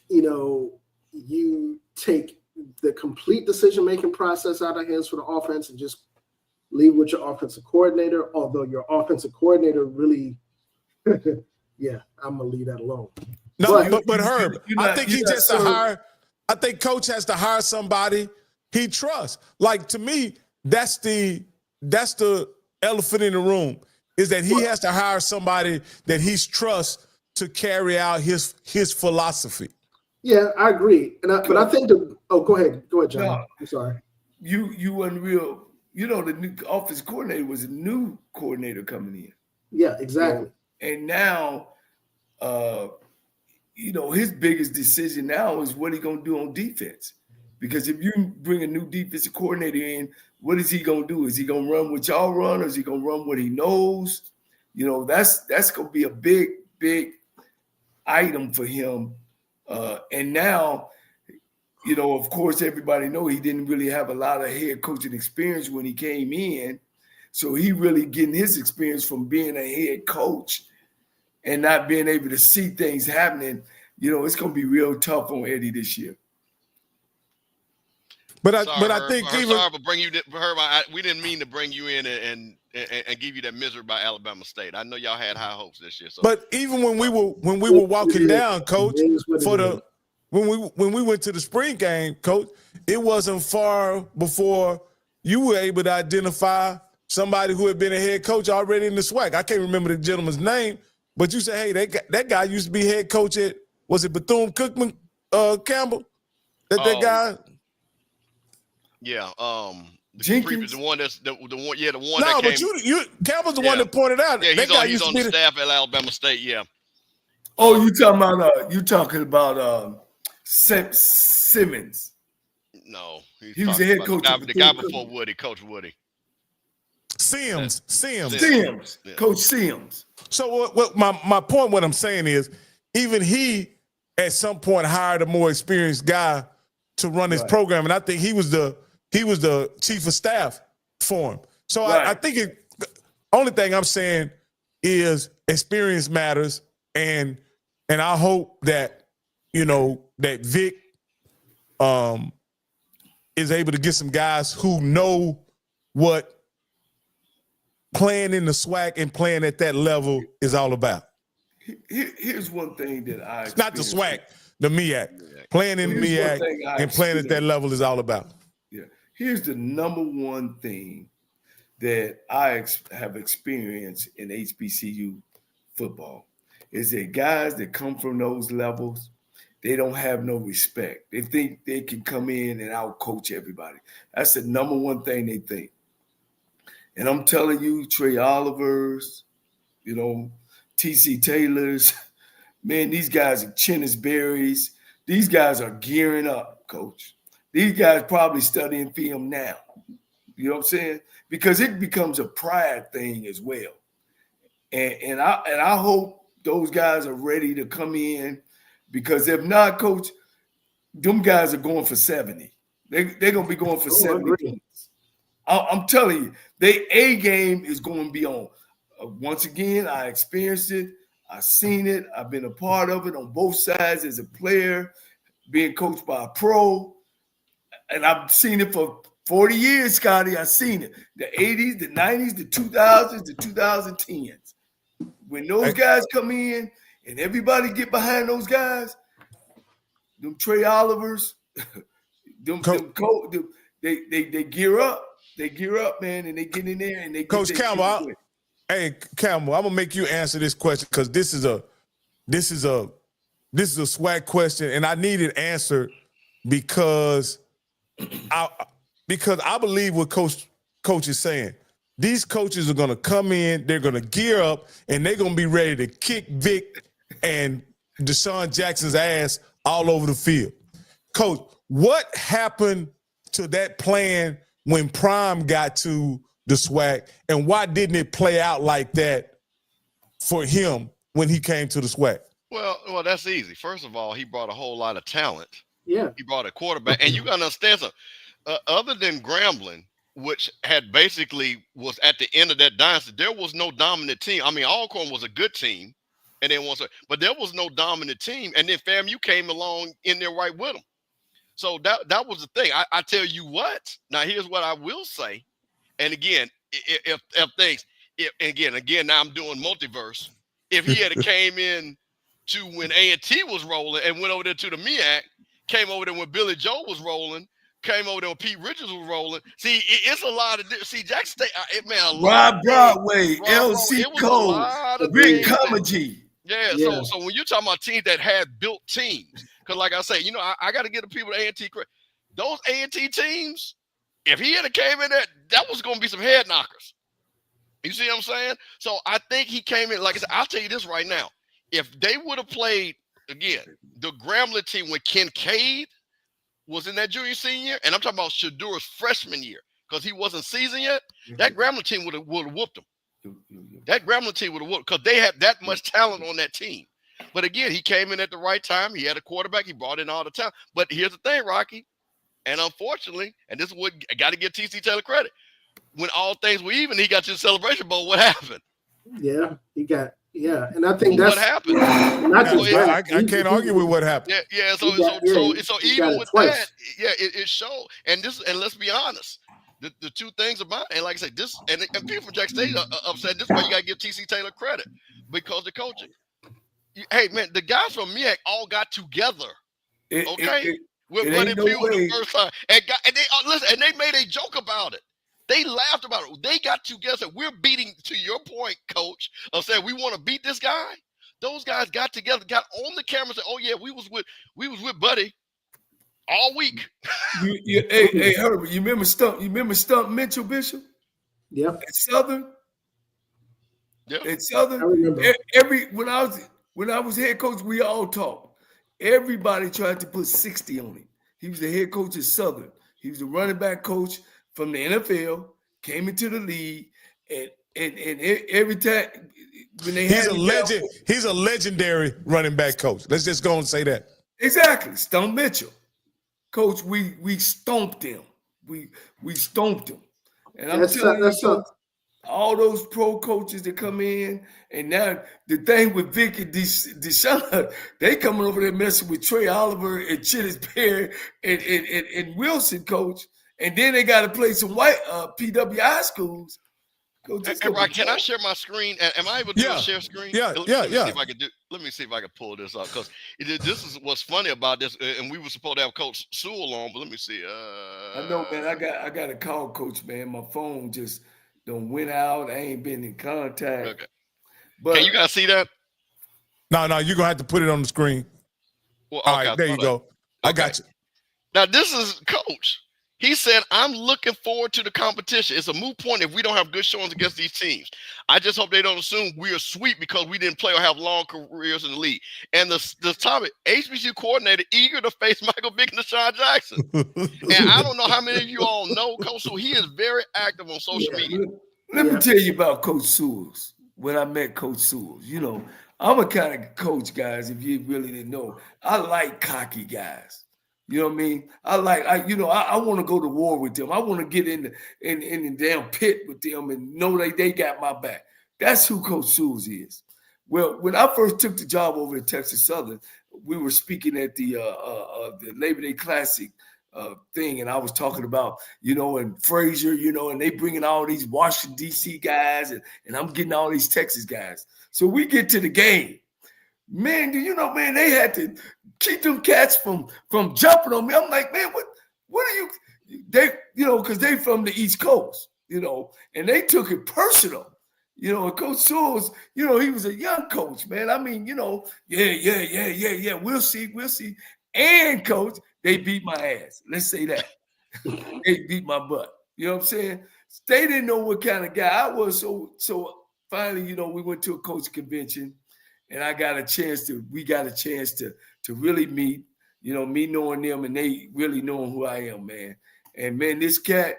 you take the complete decision-making process out of hands for the offense and just leave with your offensive coordinator, although your offensive coordinator really, yeah, I'm going to leave that alone. No, but Herb, I think he just to hire, I think coach has to hire somebody he trusts. Like, to me, that's the elephant in the room, is that he has to hire somebody that he trusts to carry out his philosophy. Yeah, I agree. But I think go ahead, John. No, I'm sorry. You wasn't real. The new office coordinator was a new coordinator coming in. Yeah, exactly. And now, his biggest decision now is what he's going to do on defense. Because if you bring a new defensive coordinator in, what is he going to do? Is he going to run what y'all run, or is he going to run what he knows? That's going to be a big, big item for him. And now, of course, everybody know he didn't really have a lot of head coaching experience when he came in. So he really getting his experience from being a head coach and not being able to see things happening. It's going to be real tough on Eddie this year. But I think we didn't mean to bring you in and give you that misery about Alabama State. I know y'all had high hopes this year. So. But even when we were walking down, Coach, when we went to the spring game, Coach, it wasn't far before you were able to identify somebody who had been a head coach already in the SWAC. I can't remember the gentleman's name, but you said, hey, that guy used to be head coach at, was it Bethune-Cookman Campbell? That guy. Yeah, Jenkins, the one that came. No, but you Campbell's the one that pointed out. Yeah, that guy he's on the staff at Alabama State. Yeah. Oh, you talking about Simmons? No, he was the head coach. The guy before Woody, Coach Woody. Sims. Yeah. Coach Sims. So what my point, what I'm saying is, even he at some point hired a more experienced guy to run his program, and I think he was the chief of staff for him. So I think the only thing I'm saying is experience matters, and I hope that that Vic is able to get some guys who know what playing in the SWAC and playing at that level is all about. Here's one thing that it's not the SWAC, the MEAC. Playing in the MEAC and playing at that level is all about. Yeah. Here's the number one thing that I have experienced in HBCU football is that guys that come from those levels, they don't have no respect. They think they can come in and out-coach everybody. That's the number one thing they think. And I'm telling you, Trey Olivers, T.C. Taylors, man, these guys are Chinnis Berries. These guys are gearing up, Coach. These guys probably studying film now. You know what I'm saying? Because it becomes a pride thing as well. And I hope those guys are ready to come in, because if not, Coach, them guys are going for 70. They're going to be going for 70 points. I'm telling you, their A game is going to be on. Once again, I experienced it. I've seen it. I've been a part of it on both sides as a player, being coached by a pro. And I've seen it for 40 years, Scotty. I've seen it. The 80s, the 90s, the 2000s, the 2010s. When those guys come in and everybody get behind those guys, them Trey Olivers, they gear up. They gear up, man, and they get in there and they Coach get Campbell. Hey, Campbell, I'm gonna make you answer this question because this is a swag question, and I need it answered because I believe what Coach is saying. These coaches are gonna come in, they're gonna gear up, and they're gonna be ready to kick Vic and Deshaun Jackson's ass all over the field. Coach, what happened to that plan when Prime got to the SWAC, and why didn't it play out like that for him when he came to the SWAC? Well, that's easy. First of all, he brought a whole lot of talent. Yeah. He brought a quarterback, and you got to understand something. Other than Grambling, which had basically was at the end of that dynasty, there was no dominant team. I mean, Alcorn was a good team, and then but there was no dominant team. And then FAMU came along in there right with them. So that was the thing. I tell you what. Now here's what I will say. And again, if things, again, now I'm doing multiverse. If he had came in to when A&T was rolling and went over there to the MEAC, came over there when Billy Joe was rolling, came over there when Pete Richards was rolling. See, it's a lot of see Jackson State. Rob Broadway, LC Cole, Rick Comedy. Yeah. So when you're talking about teams that had built teams, because like I say, I got to give the people at A&T credit. Those A&T teams, if he had came in there, that was going to be some head knockers. You see what I'm saying? So I think he came in, like I said, I'll tell you this right now. If they would have played, again, the Grambling team when Kincaid was in that junior senior, and I'm talking about Shadur's freshman year, because he wasn't seasoned yet, that Grambling team would have whooped him. That Grambling team would have whooped, because they had that much talent on that team. But again, he came in at the right time. He had a quarterback. He brought in all the talent. But here's the thing, Rocky. And unfortunately, and this is what I got to give TC Taylor credit. When all things were even, he got to the Celebration Bowl. What happened? Yeah, and I think that's what happened. I can't argue with what happened. Yeah. So even with that, it showed. And let's be honest, the two things about it, and like I said, this and people from Jackson State are upset. This is why you got to give TC Taylor credit because the coaching. Hey man, the guys from MEAC all got together. Okay. With Buddy Pugh the first time, and they made a joke about it. They laughed about it. They got together. We're beating, to your point, Coach, of saying we want to beat this guy. Those guys got together, got on the camera, and said, "Oh yeah, we was with Buddy all week." Hey, Herbert, you remember Stump Mitchell Bishop? Yeah. At Southern. Yeah. At Southern. I remember. When I was head coach, we all talked. Everybody tried to put 60 on him. He was the head coach at Southern. He was the running back coach from the NFL, came into the league, and every time when they he's a legendary running back coach. Let's just go and say that. Exactly. Stump Mitchell. Coach, we stomped him. We stomped him. And I'm telling you, all those pro coaches that come in, and now the thing with Vic and Deshaun, they coming over there messing with Trey Oliver and Chittis Perry and Wilson, coach. And then they got to play some white PWI schools. And Rock, can I share my screen? Am I able to share screen? Yeah. Let me see if I can pull this up, because this is what's funny about this. And we were supposed to have Coach Sewell on, but let me see. I know, man. I got to call Coach, man. My phone just don't went out. I ain't been in contact. Okay. But can you guys see that? No, you're gonna have to put it on the screen. Well, all right, there you go. I got you. Now this is Coach. He said, "I'm looking forward to the competition. It's a moot point if we don't have good showings against these teams. I just hope they don't assume we are sweet because we didn't play or have long careers in the league." And the topic, HBCU coordinator eager to face Michael Vick and Deshaun Jackson. And I don't know how many of you all know Coach Sewell. He is very active on social media. Let me tell you about Coach Sewell. When I met Coach Sewell, I'm a kind of coach, guys, if you really didn't know. I like cocky guys. You know what I mean? I want to go to war with them. I want to get in the damn pit with them and know they got my back. That's who Coach Sewell is. Well, when I first took the job over at Texas Southern, we were speaking at the Labor Day Classic thing, and I was talking about, and Frazier, and they bringing all these Washington, D.C. guys, and I'm getting all these Texas guys. So we get to the game. Man, do you know, man, they had to keep them cats from jumping on me. I'm like, man, what are you? They, because they from the East Coast, and they took it personal. And Coach Sewell, he was a young coach, man. I mean, yeah. We'll see. And coach, they beat my ass. Let's say that. They beat my butt. You know what I'm saying? They didn't know what kind of guy I was. So finally, we went to a coach convention, and we got a chance to really meet, me knowing them and they really knowing who I am, man. And man, this guy,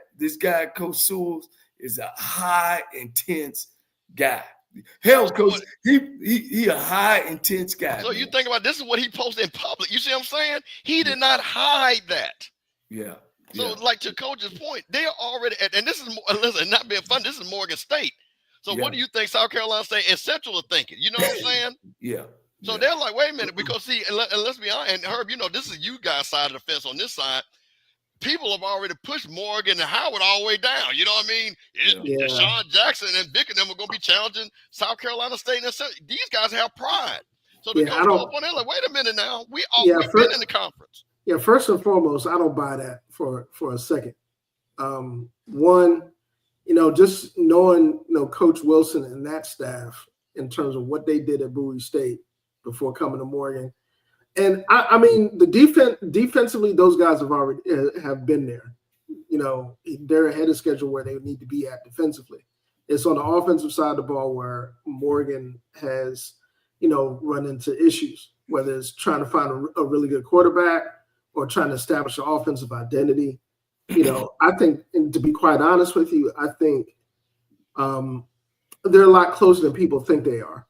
Coach Sewell, is a high intense guy. Hell, coach, he a high intense guy. So man. you think about this is what he posted in public. You see what I'm saying? He did not hide that. Yeah. So like to Coach's point, they are already, and this is listen, not being fun. This is Morgan State. So what do you think South Carolina State and Central are thinking? You know what I'm saying? Yeah. So they're like, wait a minute, because see, and let's be honest, and Herb, this is you guys' side of the fence. On this side, people have already pushed Morgan and Howard all the way down. You know what I mean? Deshaun Jackson and Vic and them are going to be challenging South Carolina State. And these guys have pride. So the coach up on there like, wait a minute now. We've been in the conference. Yeah, first and foremost, I don't buy that for a second. One, just knowing, Coach Wilson and that staff in terms of what they did at Bowie State before coming to Morgan. And I mean, the defensively, those guys have been there. They're ahead of schedule where they need to be at defensively. It's on the offensive side of the ball where Morgan has, run into issues, whether it's trying to find a really good quarterback or trying to establish an offensive identity. I think, and to be quite honest with you, I think they're a lot closer than people think they are.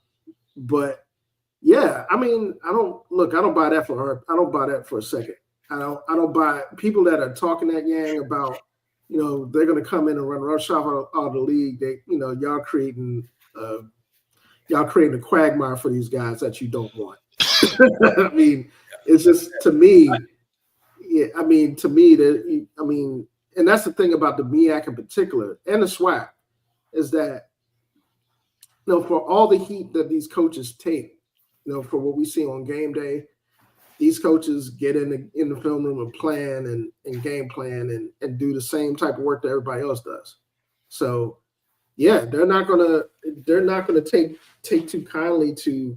But yeah, I mean, I don't buy that for a second. I don't buy people that are talking that yang about, they're going to come in and run rush off out of the league. They, y'all creating a quagmire for these guys that you don't want. I mean, it's just to me, and that's the thing about the MEAC in particular and the SWAC is that, for all the heat that these coaches take, for what we see on game day, these coaches get in the film room and plan and game plan and do the same type of work that everybody else does. So, yeah, they're not gonna take too kindly to,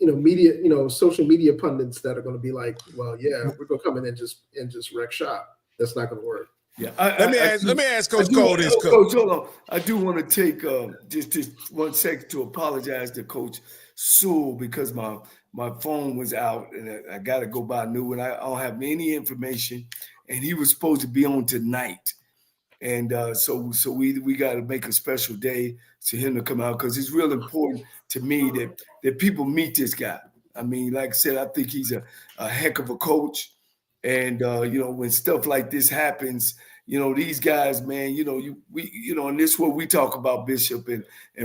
media, social media pundits that are going to be like, well, yeah, we're going to come in and just wreck shop. That's not going to work. Yeah, let me ask Coach Cole this. Coach, hold on. I do want to take just 1 second to apologize to Coach Sewell because my phone was out and I got to go buy a new one. I don't have any information, and he was supposed to be on tonight, and so we got to make a special day for him to come out because it's real important to me that people meet this guy. I mean, like I said, I think he's a heck of a coach. And, when stuff like this happens, these guys, man, and this is what we talk about, Bishop and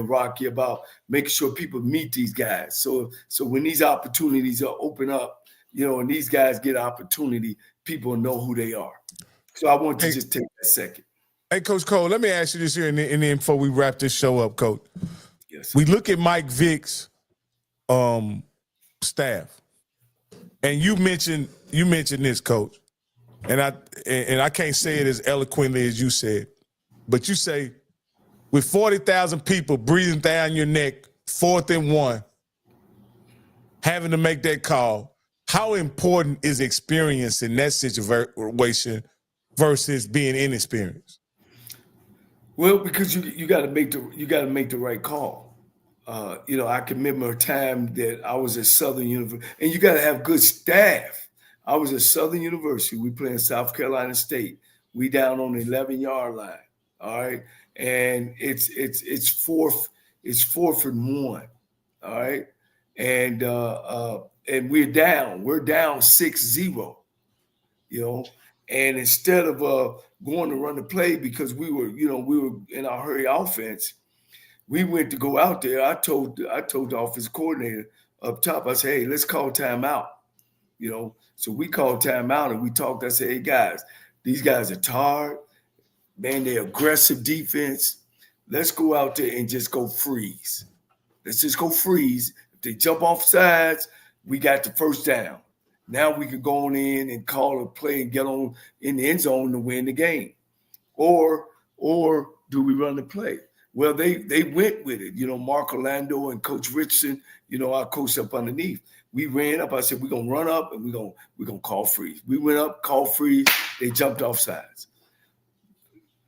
Rocky, about making sure people meet these guys. So when these opportunities are open up, and these guys get opportunity, people know who they are. So I want to just take that second. Hey, Coach Cole, let me ask you this here, and then before we wrap this show up, Coach. Yes. We look at Mike Vick's staff, and you mentioned this, Coach, and I can't say it as eloquently as you said, but you say with 40,000 people breathing down your neck, 4th and 1, having to make that call. How important is experience in that situation versus being inexperienced? Well, because you got to make the right call. I can remember a time that I was at Southern University, and you got to have good staff. I was at Southern University. We playing South Carolina State. We down on the 11-yard line. All right, and it's 4th and 1. All right, and we're down 6-0. And instead of going to run the play because we were in our hurry offense, we went to go out there. I told the offensive coordinator up top, I said, hey, let's call timeout. So we called timeout and we talked. I said, hey guys, these guys are tired. Man, they're aggressive defense. Let's go out there and just go freeze. Let's just go freeze. If they jump off sides, we got the first down. Now we can go on in and call a play and get on in the end zone to win the game. Or do we run the play? Well, they went with it. Mark Orlando and Coach Richardson, our coach up underneath. We ran up. I said, we're going to run up and we're gonna call freeze. We went up, called freeze. They jumped off sides.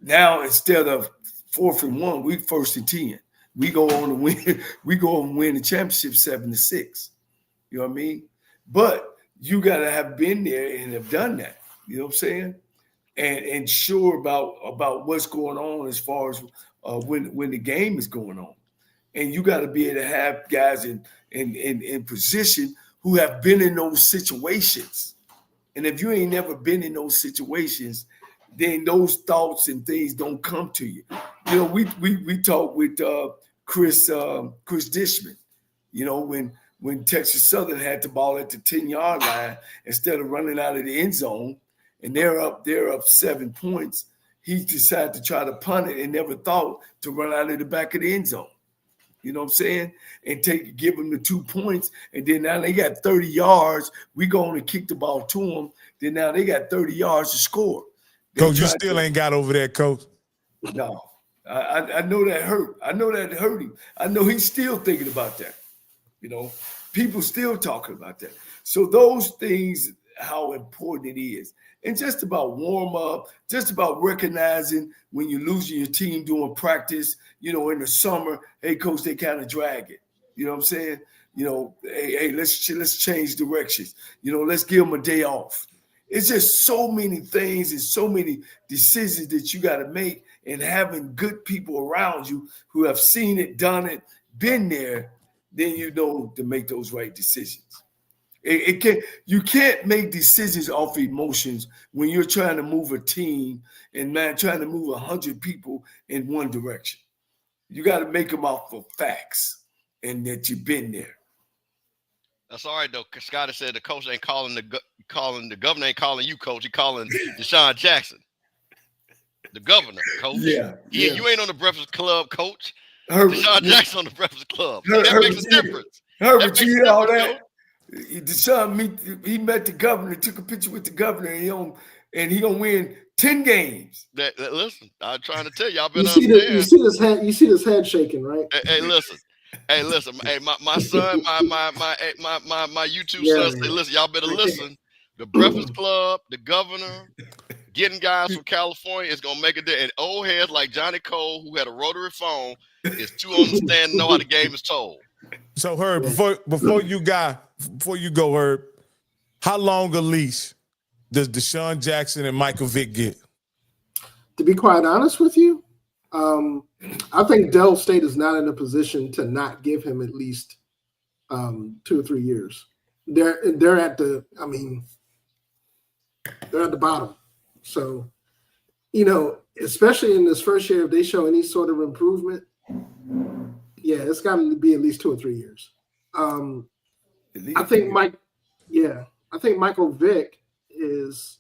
Now, instead of 4th and 1, we 1st and 10. We go on to win. We go and win the championship 7-6. You know what I mean? But you got to have been there and have done that. You know what I'm saying? And sure about what's going on as far as when the game is going on. And you got to be able to have guys in position who have been in those situations. And if you ain't never been in those situations, then those thoughts and things don't come to you. We talked with Chris Dishman, when Texas Southern had the ball at the 10-yard line, instead of running out of the end zone, and they're up 7 points, he decided to try to punt it and never thought to run out of the back of the end zone. You know what I'm saying? And give them the 2 points. And then now they got 30 yards. We go on and kick the ball to them. Then now they got 30 yards to score. Coach, you still ain't got over that, Coach. No. I know that hurt. I know that hurt him. I know he's still thinking about that. People still talking about that. So those things, how important it is. And just about warm up, just about recognizing when you're losing your team doing practice, in the summer, hey, coach, they kind of drag it. You know what I'm saying? Hey, let's change directions. Let's give them a day off. It's just so many things and so many decisions that you got to make, and having good people around you who have seen it, done it, been there, then to make those right decisions. You can't make decisions off emotions when you're trying to move a team and trying to move 100 people in one direction. You got to make them off of facts and that you've been there. That's all right though. Scotty said the coach ain't calling the governor ain't calling you, coach. He calling Deshaun Jackson, the governor, coach. Yeah. You ain't on the Breakfast Club, coach. Herbert, Deshaun Jackson on the Breakfast Club. Herbert, That makes a difference. Herbert, you hear all that? Deshaun he met the governor, took a picture with the governor, and he gonna win 10 games. Listen, I'm trying to tell you, I've been you see this head shaking, right? Hey, listen. Hey, my son, my YouTube son say, listen, y'all better listen. The Breakfast Club, the governor, getting guys from California is gonna make a difference. And old heads like Johnny Cole, who had a rotary phone, is too understand to know how the game is told. So Herb, before you go, Herb, how long a leash does Deshaun Jackson and Michael Vick get? To be quite honest with you, I think Dell State is not in a position to not give him at least 2 or 3 years. They're at the bottom. So, especially in this first year, if they show any sort of improvement, yeah, it's got to be at least 2 or 3 years. I think Michael Vick is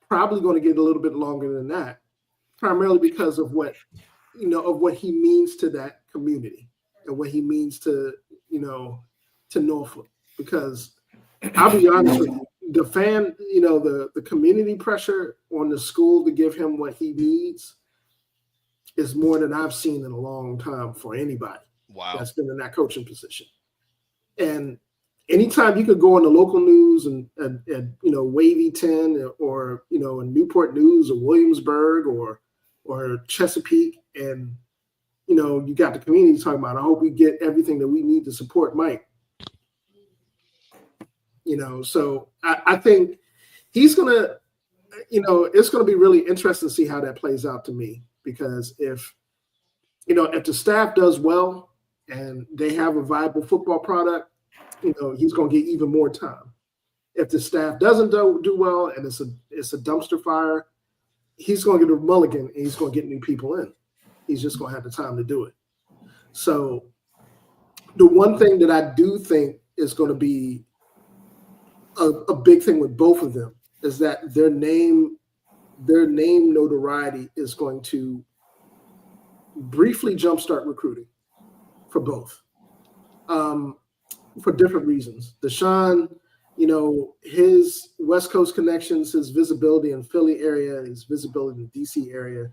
probably going to get a little bit longer than that, primarily because of what he means to that community and what he means to Norfolk. Because I'll be honest with you, the fan, the community pressure on the school to give him what he needs is more than I've seen in a long time for anybody. Wow. That's been in that coaching position. And anytime you could go on the local news and Wavy 10 or in Newport News or Williamsburg or Chesapeake, and you got the community talking about, I hope we get everything that we need to support Mike. So I think he's gonna, it's gonna be really interesting to see how that plays out to me, because if the staff does well and they have a viable football product, he's going to get even more time. If the staff doesn't do well and it's a dumpster fire, he's going to get a mulligan and he's going to get new people in. He's just going to have the time to do it. So the one thing that I do think is going to be a big thing with both of them is that their name notoriety is going to briefly jumpstart recruiting for both. for different reasons. Deshaun, his West Coast connections, his visibility in Philly area, his visibility in the DC area,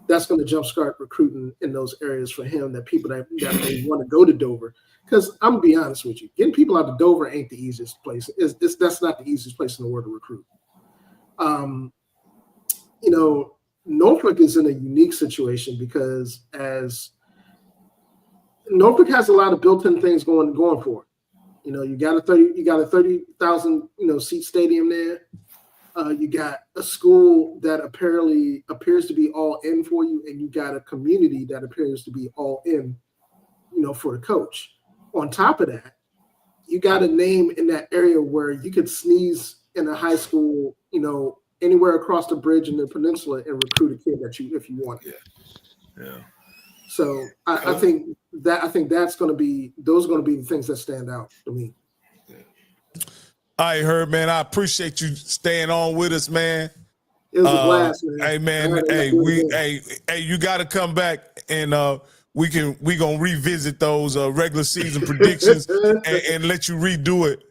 that's going to jumpstart recruiting in those areas for him, that people that may want to go to Dover. Because I'm going to be honest with you, getting people out to Dover ain't the easiest place. That's not the easiest place in the world to recruit. Norfolk is in a unique situation because as Norfolk has a lot of built-in things going for it. You got a 30,000 seat stadium there. You got a school that apparently appears to be all in for you, and you got a community that appears to be all in, for a coach. On top of that, you got a name in that area where you could sneeze in a high school, anywhere across the bridge in the peninsula and recruit a kid if you want it. Yeah. So I think those are going to be the things that stand out to me. I heard, man. I appreciate you staying on with us, man. It was a blast, man. Hey, man. You got to come back and we gonna revisit those regular season predictions and let you redo it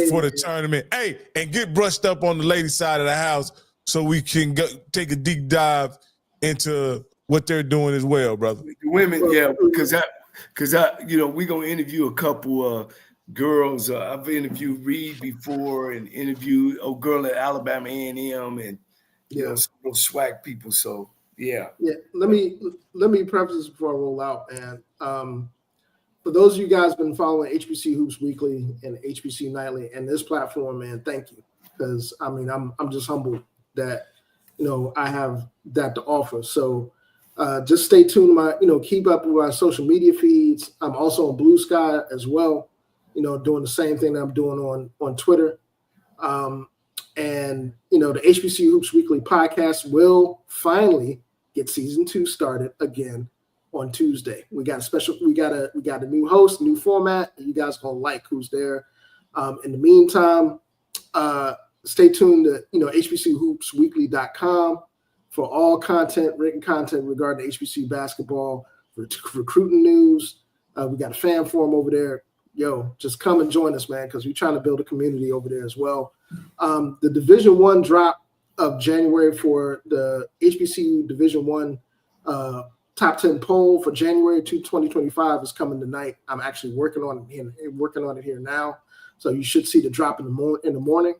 for the tournament. Hey, and get brushed up on the ladies' side of the house so we can take a deep dive into what they're doing as well, brother. The women, yeah, because we're gonna interview a couple girls. I've interviewed Reed before and interviewed a girl at Alabama A&M and those swag people. So yeah. Let me preface this before I roll out, man. For those of you guys been following HBC Hoops Weekly and HBC Nightly and this platform, man, thank you. Because I'm just humbled that I have that to offer. So just stay tuned. Keep up with our social media feeds. I'm also on Blue Sky as well. Doing the same thing that I'm doing on Twitter. And the HBC Hoops Weekly podcast will finally get season 2 started again on Tuesday. We got a new host, new format, and you guys gonna like who's there. In the meantime, stay tuned to HBCHoopsWeekly.com for all written content regarding HBCU basketball, recruiting news. We got a fan forum over there. Just come and join us, man, because we're trying to build a community over there as well. The Division I drop of January for the HBCU Division I top 10 poll for January 2025 is coming tonight. I'm actually working on it here now, so you should see the drop in the morning.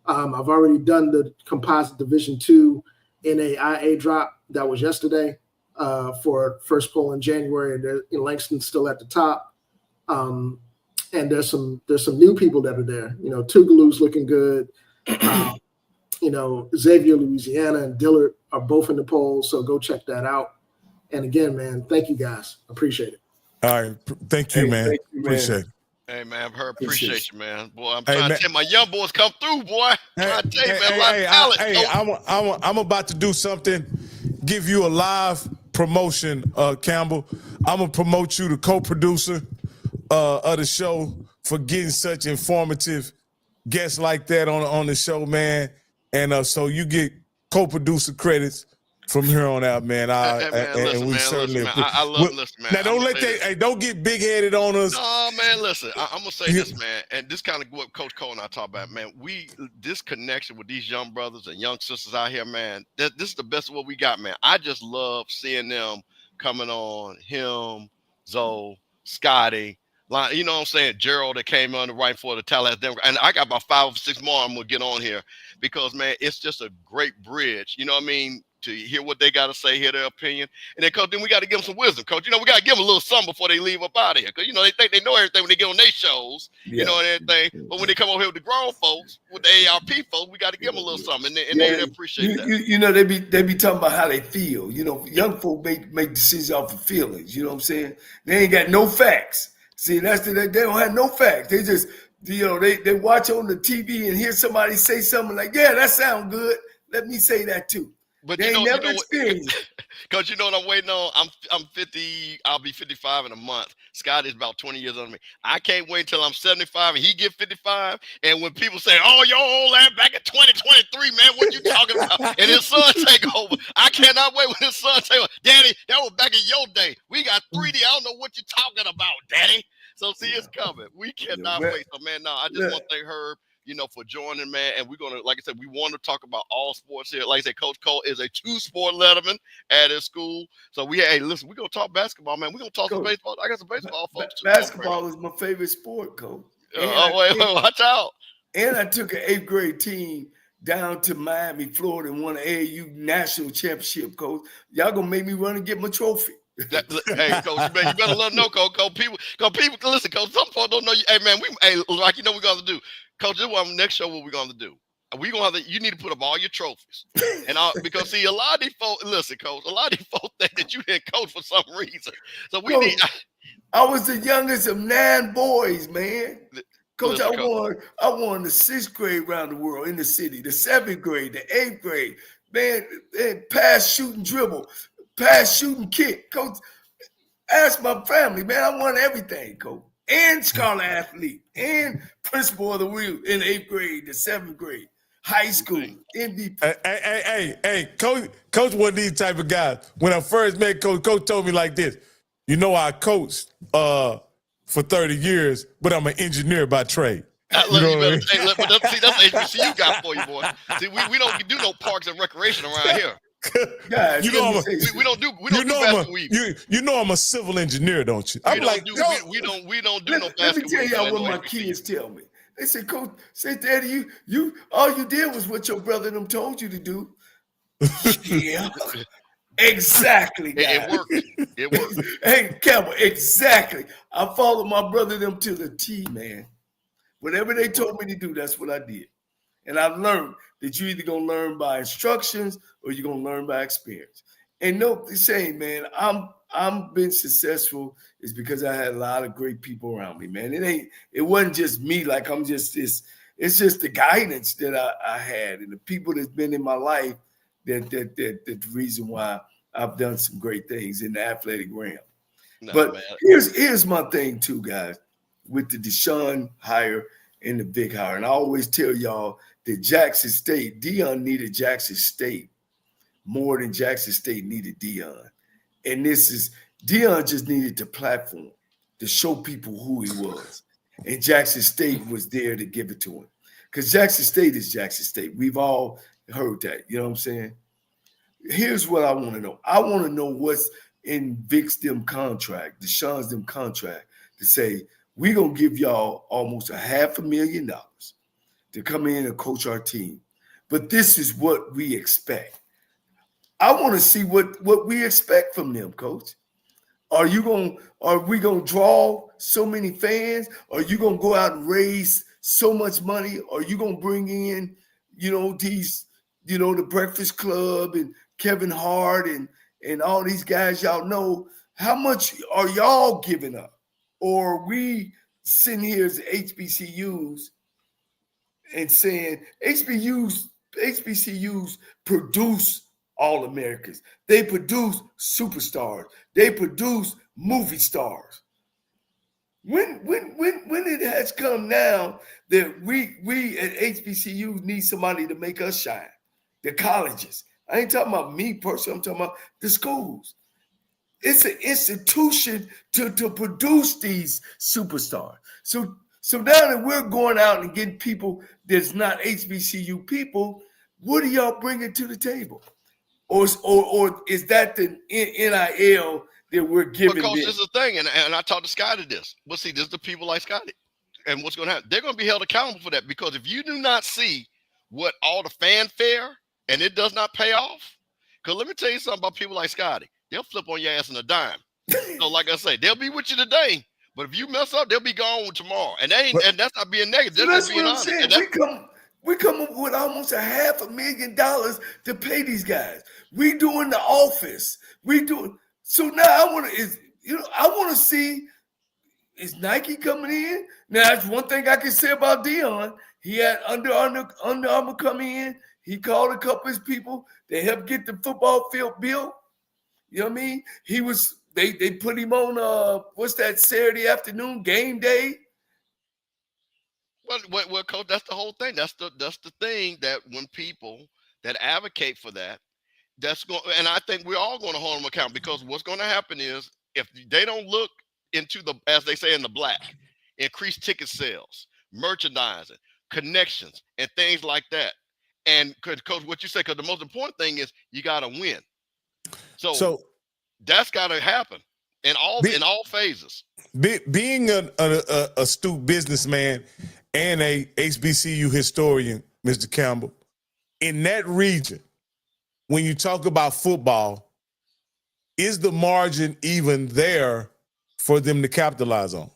I've already done the composite Division II NAIA drop that was yesterday for first poll in January. Langston's still at the top. And there's some new people that are there. Tougaloo's looking good. Xavier, Louisiana, and Dillard are both in the poll, so go check that out. And again, man, thank you guys. Appreciate it. All right, thank you, man. Appreciate it. Hey, man, I've heard appreciate you, man. Boy, I'm trying to tell my young boys come through, boy. I'm trying to tell you, man, a lot of talent. I'm about to do something. Give you a live promotion, Campbell. I'm gonna promote you to co-producer of the show for getting such informative guests like that on the show, man. And so you get co-producer credits from here on out, man. Listen, man. Now don't get big-headed on us. No, man, listen. I'm gonna say this, man, and this kind of what Coach Cole and I talk about, man. This connection with these young brothers and young sisters out here, man. This is the best of what we got, man. I just love seeing them coming on. Him, Zoe, Scotty. You know what I'm saying? Gerald that came on the right for the Tallahassee Democrat. And I got about 5 or 6 more I'm going to get on here because, man, it's just a great bridge. You know what I mean? To hear what they got to say, hear their opinion. And then, Coach, then we got to give them some wisdom, Coach. We got to give them a little something before they leave up out of here. Because, they think they know everything when they get on their shows, and everything. But when they come over here with the grown folks, with the ARP folks, we got to give them a little something. And they appreciate that. They be talking about how they feel. Young folk make decisions off of feelings. You know what I'm saying? They ain't got no facts. See, they don't have no facts. They just, they watch on the TV and hear somebody say something like, yeah, that sounds good. Let me say that too. But they ain't never experienced it. Because you know what I'm waiting on? I'm 50, I'll be 55 in a month. Scott is about 20 years older than me. I can't wait until I'm 75 and he get 55. And when people say, oh, your old ass back in 2023, man, what you talking about? And his son take over. I cannot wait when his son take over. Daddy, that was back in your day. We got 3D. I don't know what you're talking about, Daddy. So see, it's coming. We cannot man. wait. So man, no, I just want to thank Herb, for joining, man. And we're gonna, like I said, we want to talk about all sports here. Like I said, Coach Cole is a 2-sport letterman at his school. So listen, we're gonna talk basketball, man. We're gonna talk some baseball. I got some baseball folks too. Basketball is my favorite sport, Coach. Wait, watch out. And I took an 8th grade team down to Miami, Florida, and won an AAU national championship, Coach. Y'all gonna make me run and get my trophy. Hey, Coach, you better let them know, Coach. People, listen, Coach. Some folks don't know you. Hey, man, like we're gonna do, Coach. This is next show. What we're gonna do? We're gonna have to. You need to put up all your trophies, and because see, a lot of these folks. Listen, Coach. A lot of these folks think that you didn't coach for some reason. So we need. I was the youngest of 9 boys, man. Coach, listen, I won the 6th grade around the world in the city, the 7th grade, the 8th grade, man, pass, shooting, dribble, pass, shooting, kick. Coach, ask my family, man, I won everything, Coach. And scholar athlete, and principal of the wheel in the 8th grade, the 7th grade, high school, MVP. Hey, Coach one of these type of guys. When I first met Coach told me like this, I coached for 30 years, but I'm an engineer by trade. See, that's HBCU got for you, boy. See, we don't do no parks and recreation around here. Guys, we don't do basket weave. I'm a civil engineer, don't you? We don't do no basket. Let me tell y'all what my kids tell me. They said, Coach, Daddy, you all you did was what your brother and them told you to do. Yeah. Exactly, guys. It worked. Hey, Campbell, exactly. I followed my brother them to the T, man. Whatever they told me to do, that's what I did. And I've learned that you're either going to learn by instructions or you're going to learn by experience. And no, they're saying, man, I'm been successful is because I had a lot of great people around me, man. It wasn't just me, like I'm just this. It's just the guidance that I had and the people that's been in my life that the reason why I've done some great things in the athletic realm. But man, here's my thing too, guys, with the Deshaun hire and the Vic hire. And I always tell y'all that Jackson State, Deion needed Jackson State more than Jackson State needed Deion. And Deion just needed the platform to show people who he was. And Jackson State was there to give it to him. Because Jackson State is Jackson State. We've all heard that. You know what I'm saying? Here's what I want to know. I want to know what's in Vic's them contract, Deshaun's them contract, to say, we're going to give y'all almost $500,000 to come in and coach our team. But this is what we expect. I want to see what we expect from them, Coach. Are we going to draw so many fans? Are you going to go out and raise so much money? Are you going to bring in, these, the Breakfast Club and Kevin Hart and all these guys y'all know? How much are y'all giving up? Or are we sitting here as HBCUs and saying HBCUs produce All-Americans. They produce superstars. They produce movie stars. When it has come now that we at HBCU need somebody to make us shine, the colleges. I ain't talking about me personally. I'm talking about the schools. It's an institution to produce these superstars. So now that we're going out and getting people that's not HBCU people, what are y'all bringing to the table? Or is that the NIL that we're giving? Because this is the thing, and I talked to Scotty this. Well, see, this is the people like Scotty. And what's going to happen? They're going to be held accountable for that, because if you do not see what all the fanfare and it does not pay off, because let me tell you something about people like Scotty. They'll flip on your ass in a dime. So like I say, they'll be with you today, but if you mess up, they'll be gone tomorrow. And that's not being negative. So that's what I'm saying. We come up with almost $500,000 to pay these guys. We doing the office. So now I want to see, is Nike coming in? Now that's one thing I can say about Deion. He had Under Armour come in. He called a couple of his people. They helped get the football field built. You know what I mean? They put him on what's that, Saturday afternoon game day? Well, Coach, that's the whole thing. That's the thing, that when people that advocate for that, and I think we're all going to hold them accountable, because what's going to happen is, if they don't look into the, as they say, in the black, increase ticket sales, merchandising, connections, and things like that. And because what you say, because the most important thing is you got to win. So that's got to happen in all phases. Being an astute businessman and a HBCU historian, Mr. Campbell, in that region, when you talk about football, is the margin even there for them to capitalize on?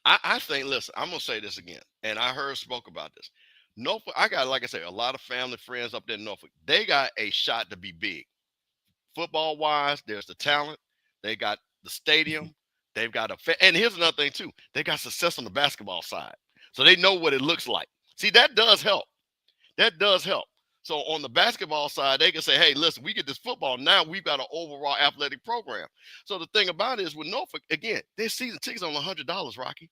I think, listen, I'm going to say this again, and I spoke about this. Norfolk, I got, like I said, a lot of family, friends up there in Norfolk. They got a shot to be big. Football-wise, there's the talent. They got the stadium. They've got and here's another thing, too. They got success on the basketball side. So they know what it looks like. See, that does help. That does help. So on the basketball side, they can say, hey, listen, we get this football. Now we've got an overall athletic program. So the thing about it is with Norfolk, again, their season tickets on $100, Rocky.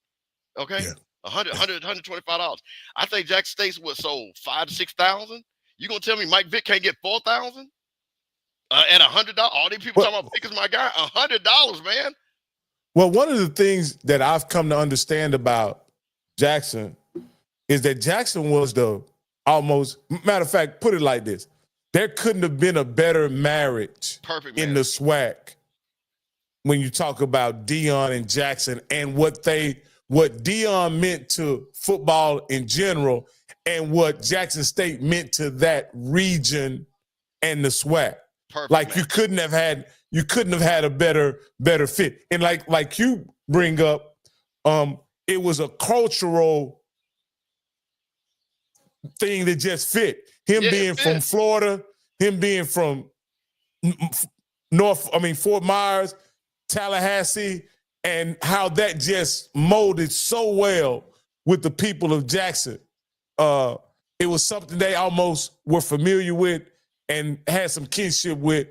Okay? Yeah. $125. I think Jackson State's sold 5,000 to 6,000. You gonna tell me Mike Vick can't get 4,000? At $100? All these people talking about Vick is my guy. $100, man. Well, one of the things that I've come to understand about Jackson is that Jackson was matter of fact, put it like this. There couldn't have been a better marriage in the SWAC when you talk about Deion and Jackson and what Deion meant to football in general and what Jackson State meant to that region and the SWAC. You couldn't have had a better fit. And like you bring up, it was a cultural thing that just fit. From Florida, him being from Fort Myers, Tallahassee, and how that just molded so well with the people of Jackson. It was something they almost were familiar with and had some kinship with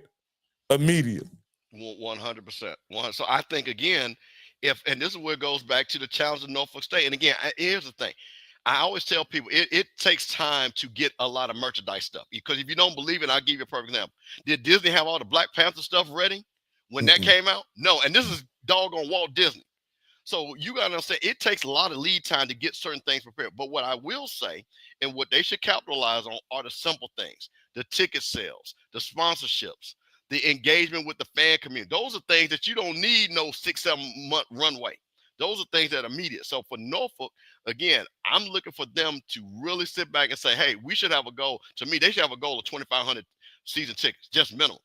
immediately. 100%. So I think, again, and this is where it goes back to the challenge of Norfolk State. And again, here's the thing. I always tell people it takes time to get a lot of merchandise stuff. Because if you don't believe it, I'll give you a perfect example. Did Disney have all the Black Panther stuff ready when that came out? No. And this is doggone Walt Disney. So you got to understand, it takes a lot of lead time to get certain things prepared. But what I will say, and what they should capitalize on, are the simple things. The ticket sales, the sponsorships, the engagement with the fan community. Those are things that you don't need no 6-7 month runway. Those are things that are immediate. So for Norfolk, again, I'm looking for them to really sit back and say, hey, we should have a goal. To me, they should have a goal of 2,500 season tickets, just minimum.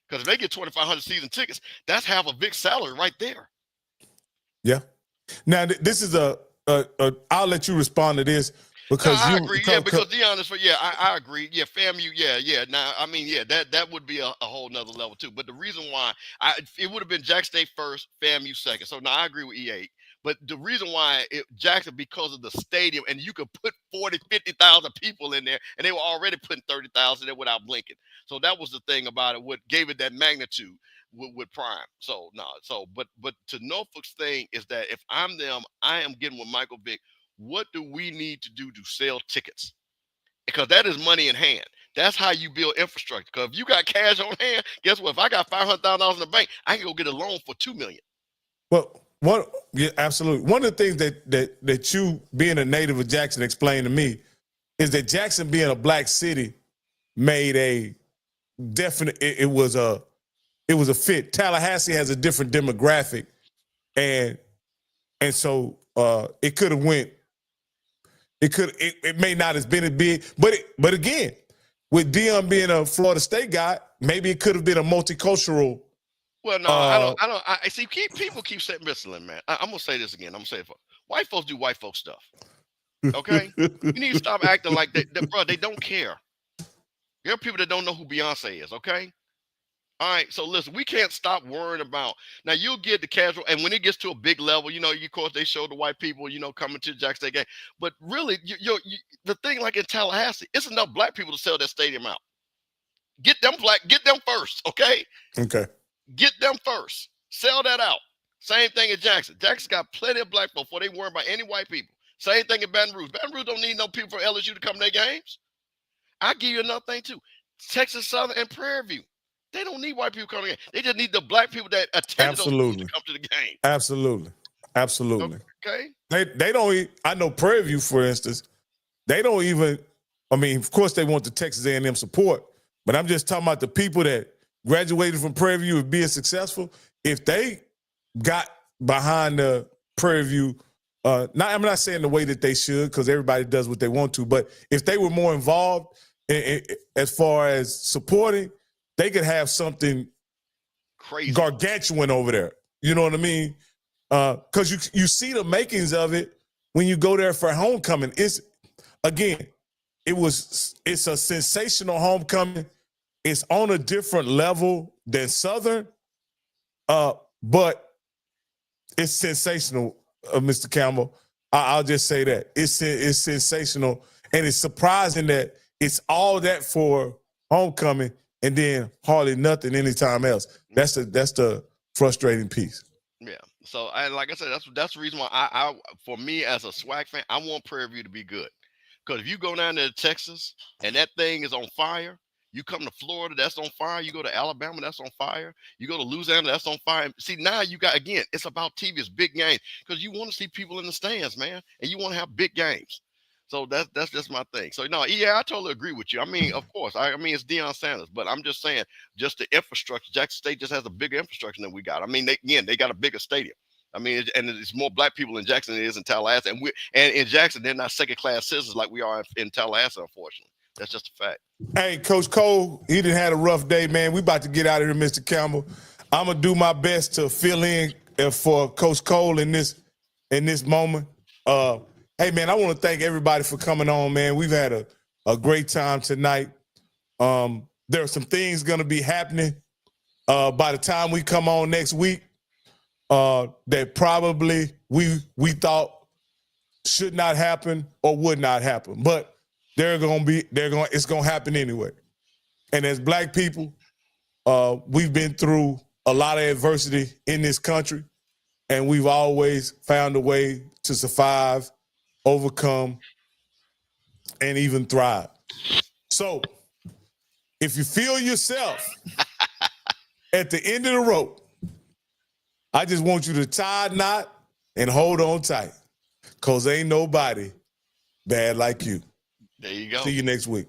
Because if they get 2,500 season tickets, that's half a big salary right there. Yeah. Now, this is I'll let you respond to this. Because I agree. Because to be honest, I agree. Yeah, FAMU. Yeah. Now, I mean, that would be a whole nother level too. But the reason why it would have been Jackson State first, FAMU second. So now I agree with E8. But the reason why Jackson, because of the stadium, and you could put 40, 50,000 people in there, and they were already putting 30,000 there without blinking. So that was the thing about it. What gave it that magnitude with Prime. So no. But to Norfolk's thing is that if I'm them, I am getting with Michael Vick. What do we need to do to sell tickets? Because that is money in hand. That's how you build infrastructure. Because if you got cash on hand, guess what? If I got $500,000 in the bank, I can go get a loan for $2 million. Well, absolutely. One of the things that you, being a native of Jackson, explained to me is that Jackson, being a black city, made a definite. It was a fit. Tallahassee has a different demographic, and so it could have went. It may not have been as big, but again, with Deion being a Florida State guy, maybe it could have been a multicultural. Well, no, I don't. I see. People keep saying, "Listen, man." I'm gonna say this again. I'm gonna say it. White folks do white folk stuff. Okay, you need to stop acting like that, bro. They don't care. There are people that don't know who Beyonce is. Okay. All right, so listen, we can't stop worrying about. Now you'll get the casual, and when it gets to a big level, of course they show the white people, coming to the Jackson State game. But really, the thing like in Tallahassee, it's enough black people to sell that stadium out. Get them first, okay? Okay. Get them first. Sell that out. Same thing in Jackson. Jackson's got plenty of black folks before they worry about any white people. Same thing in Baton Rouge. Baton Rouge don't need no people from LSU to come to their games. I'll give you another thing too. Texas Southern and Prairie View. They don't need white people coming in. They just need the black people that attend those schools to come to the game. Absolutely. Absolutely. Okay. They don't. I know Prairie View, for instance, they don't even. I mean, of course, they want the Texas A&M support, but I'm just talking about the people that graduated from Prairie View and being successful. If they got behind the Prairie View, I'm not saying the way that they should, because everybody does what they want to, but if they were more involved as far as supporting, they could have something Crazy gargantuan over there. You know what I mean? Because you see the makings of it when you go there for homecoming. It's a sensational homecoming. It's on a different level than Southern, but it's sensational, Mr. Campbell. I'll just say that it's sensational, and it's surprising that it's all that for homecoming and then hardly nothing anytime else. That's the frustrating piece. Yeah. So, and like I said, that's the reason why I for me as a SWAC fan, I want Prairie View to be good. Because if you go down to Texas and that thing is on fire, you come to Florida, that's on fire. You go to Alabama, that's on fire. You go to Louisiana, that's on fire. See, now you got, again, it's about TV. It's big games because you want to see people in the stands, man, and you want to have big games. So that's just my thing. So no, yeah, I totally agree with you. I mean, of course, I mean it's Deion Sanders, but I'm just saying, just the infrastructure. Jackson State just has a bigger infrastructure than we got. I mean, they got a bigger stadium. I mean, and it's more black people in Jackson than it is in Tallahassee, and in Jackson they're not second-class citizens like we are in Tallahassee. Unfortunately, that's just a fact. Hey, Coach Cole, he done had a rough day, man. We about to get out of here, Mr. Campbell. I'm gonna do my best to fill in for Coach Cole in this moment. Hey, man, I want to thank everybody for coming on, man. We've had a great time tonight. There are some things going to be happening by the time we come on next week that probably we thought should not happen or would not happen. But it's going to happen anyway. And as black people, we've been through a lot of adversity in this country, and we've always found a way to survive, overcome, and even thrive. So if you feel yourself at the end of the rope, I just want you to tie a knot and hold on tight, because ain't nobody bad like you. There you go. See you next week.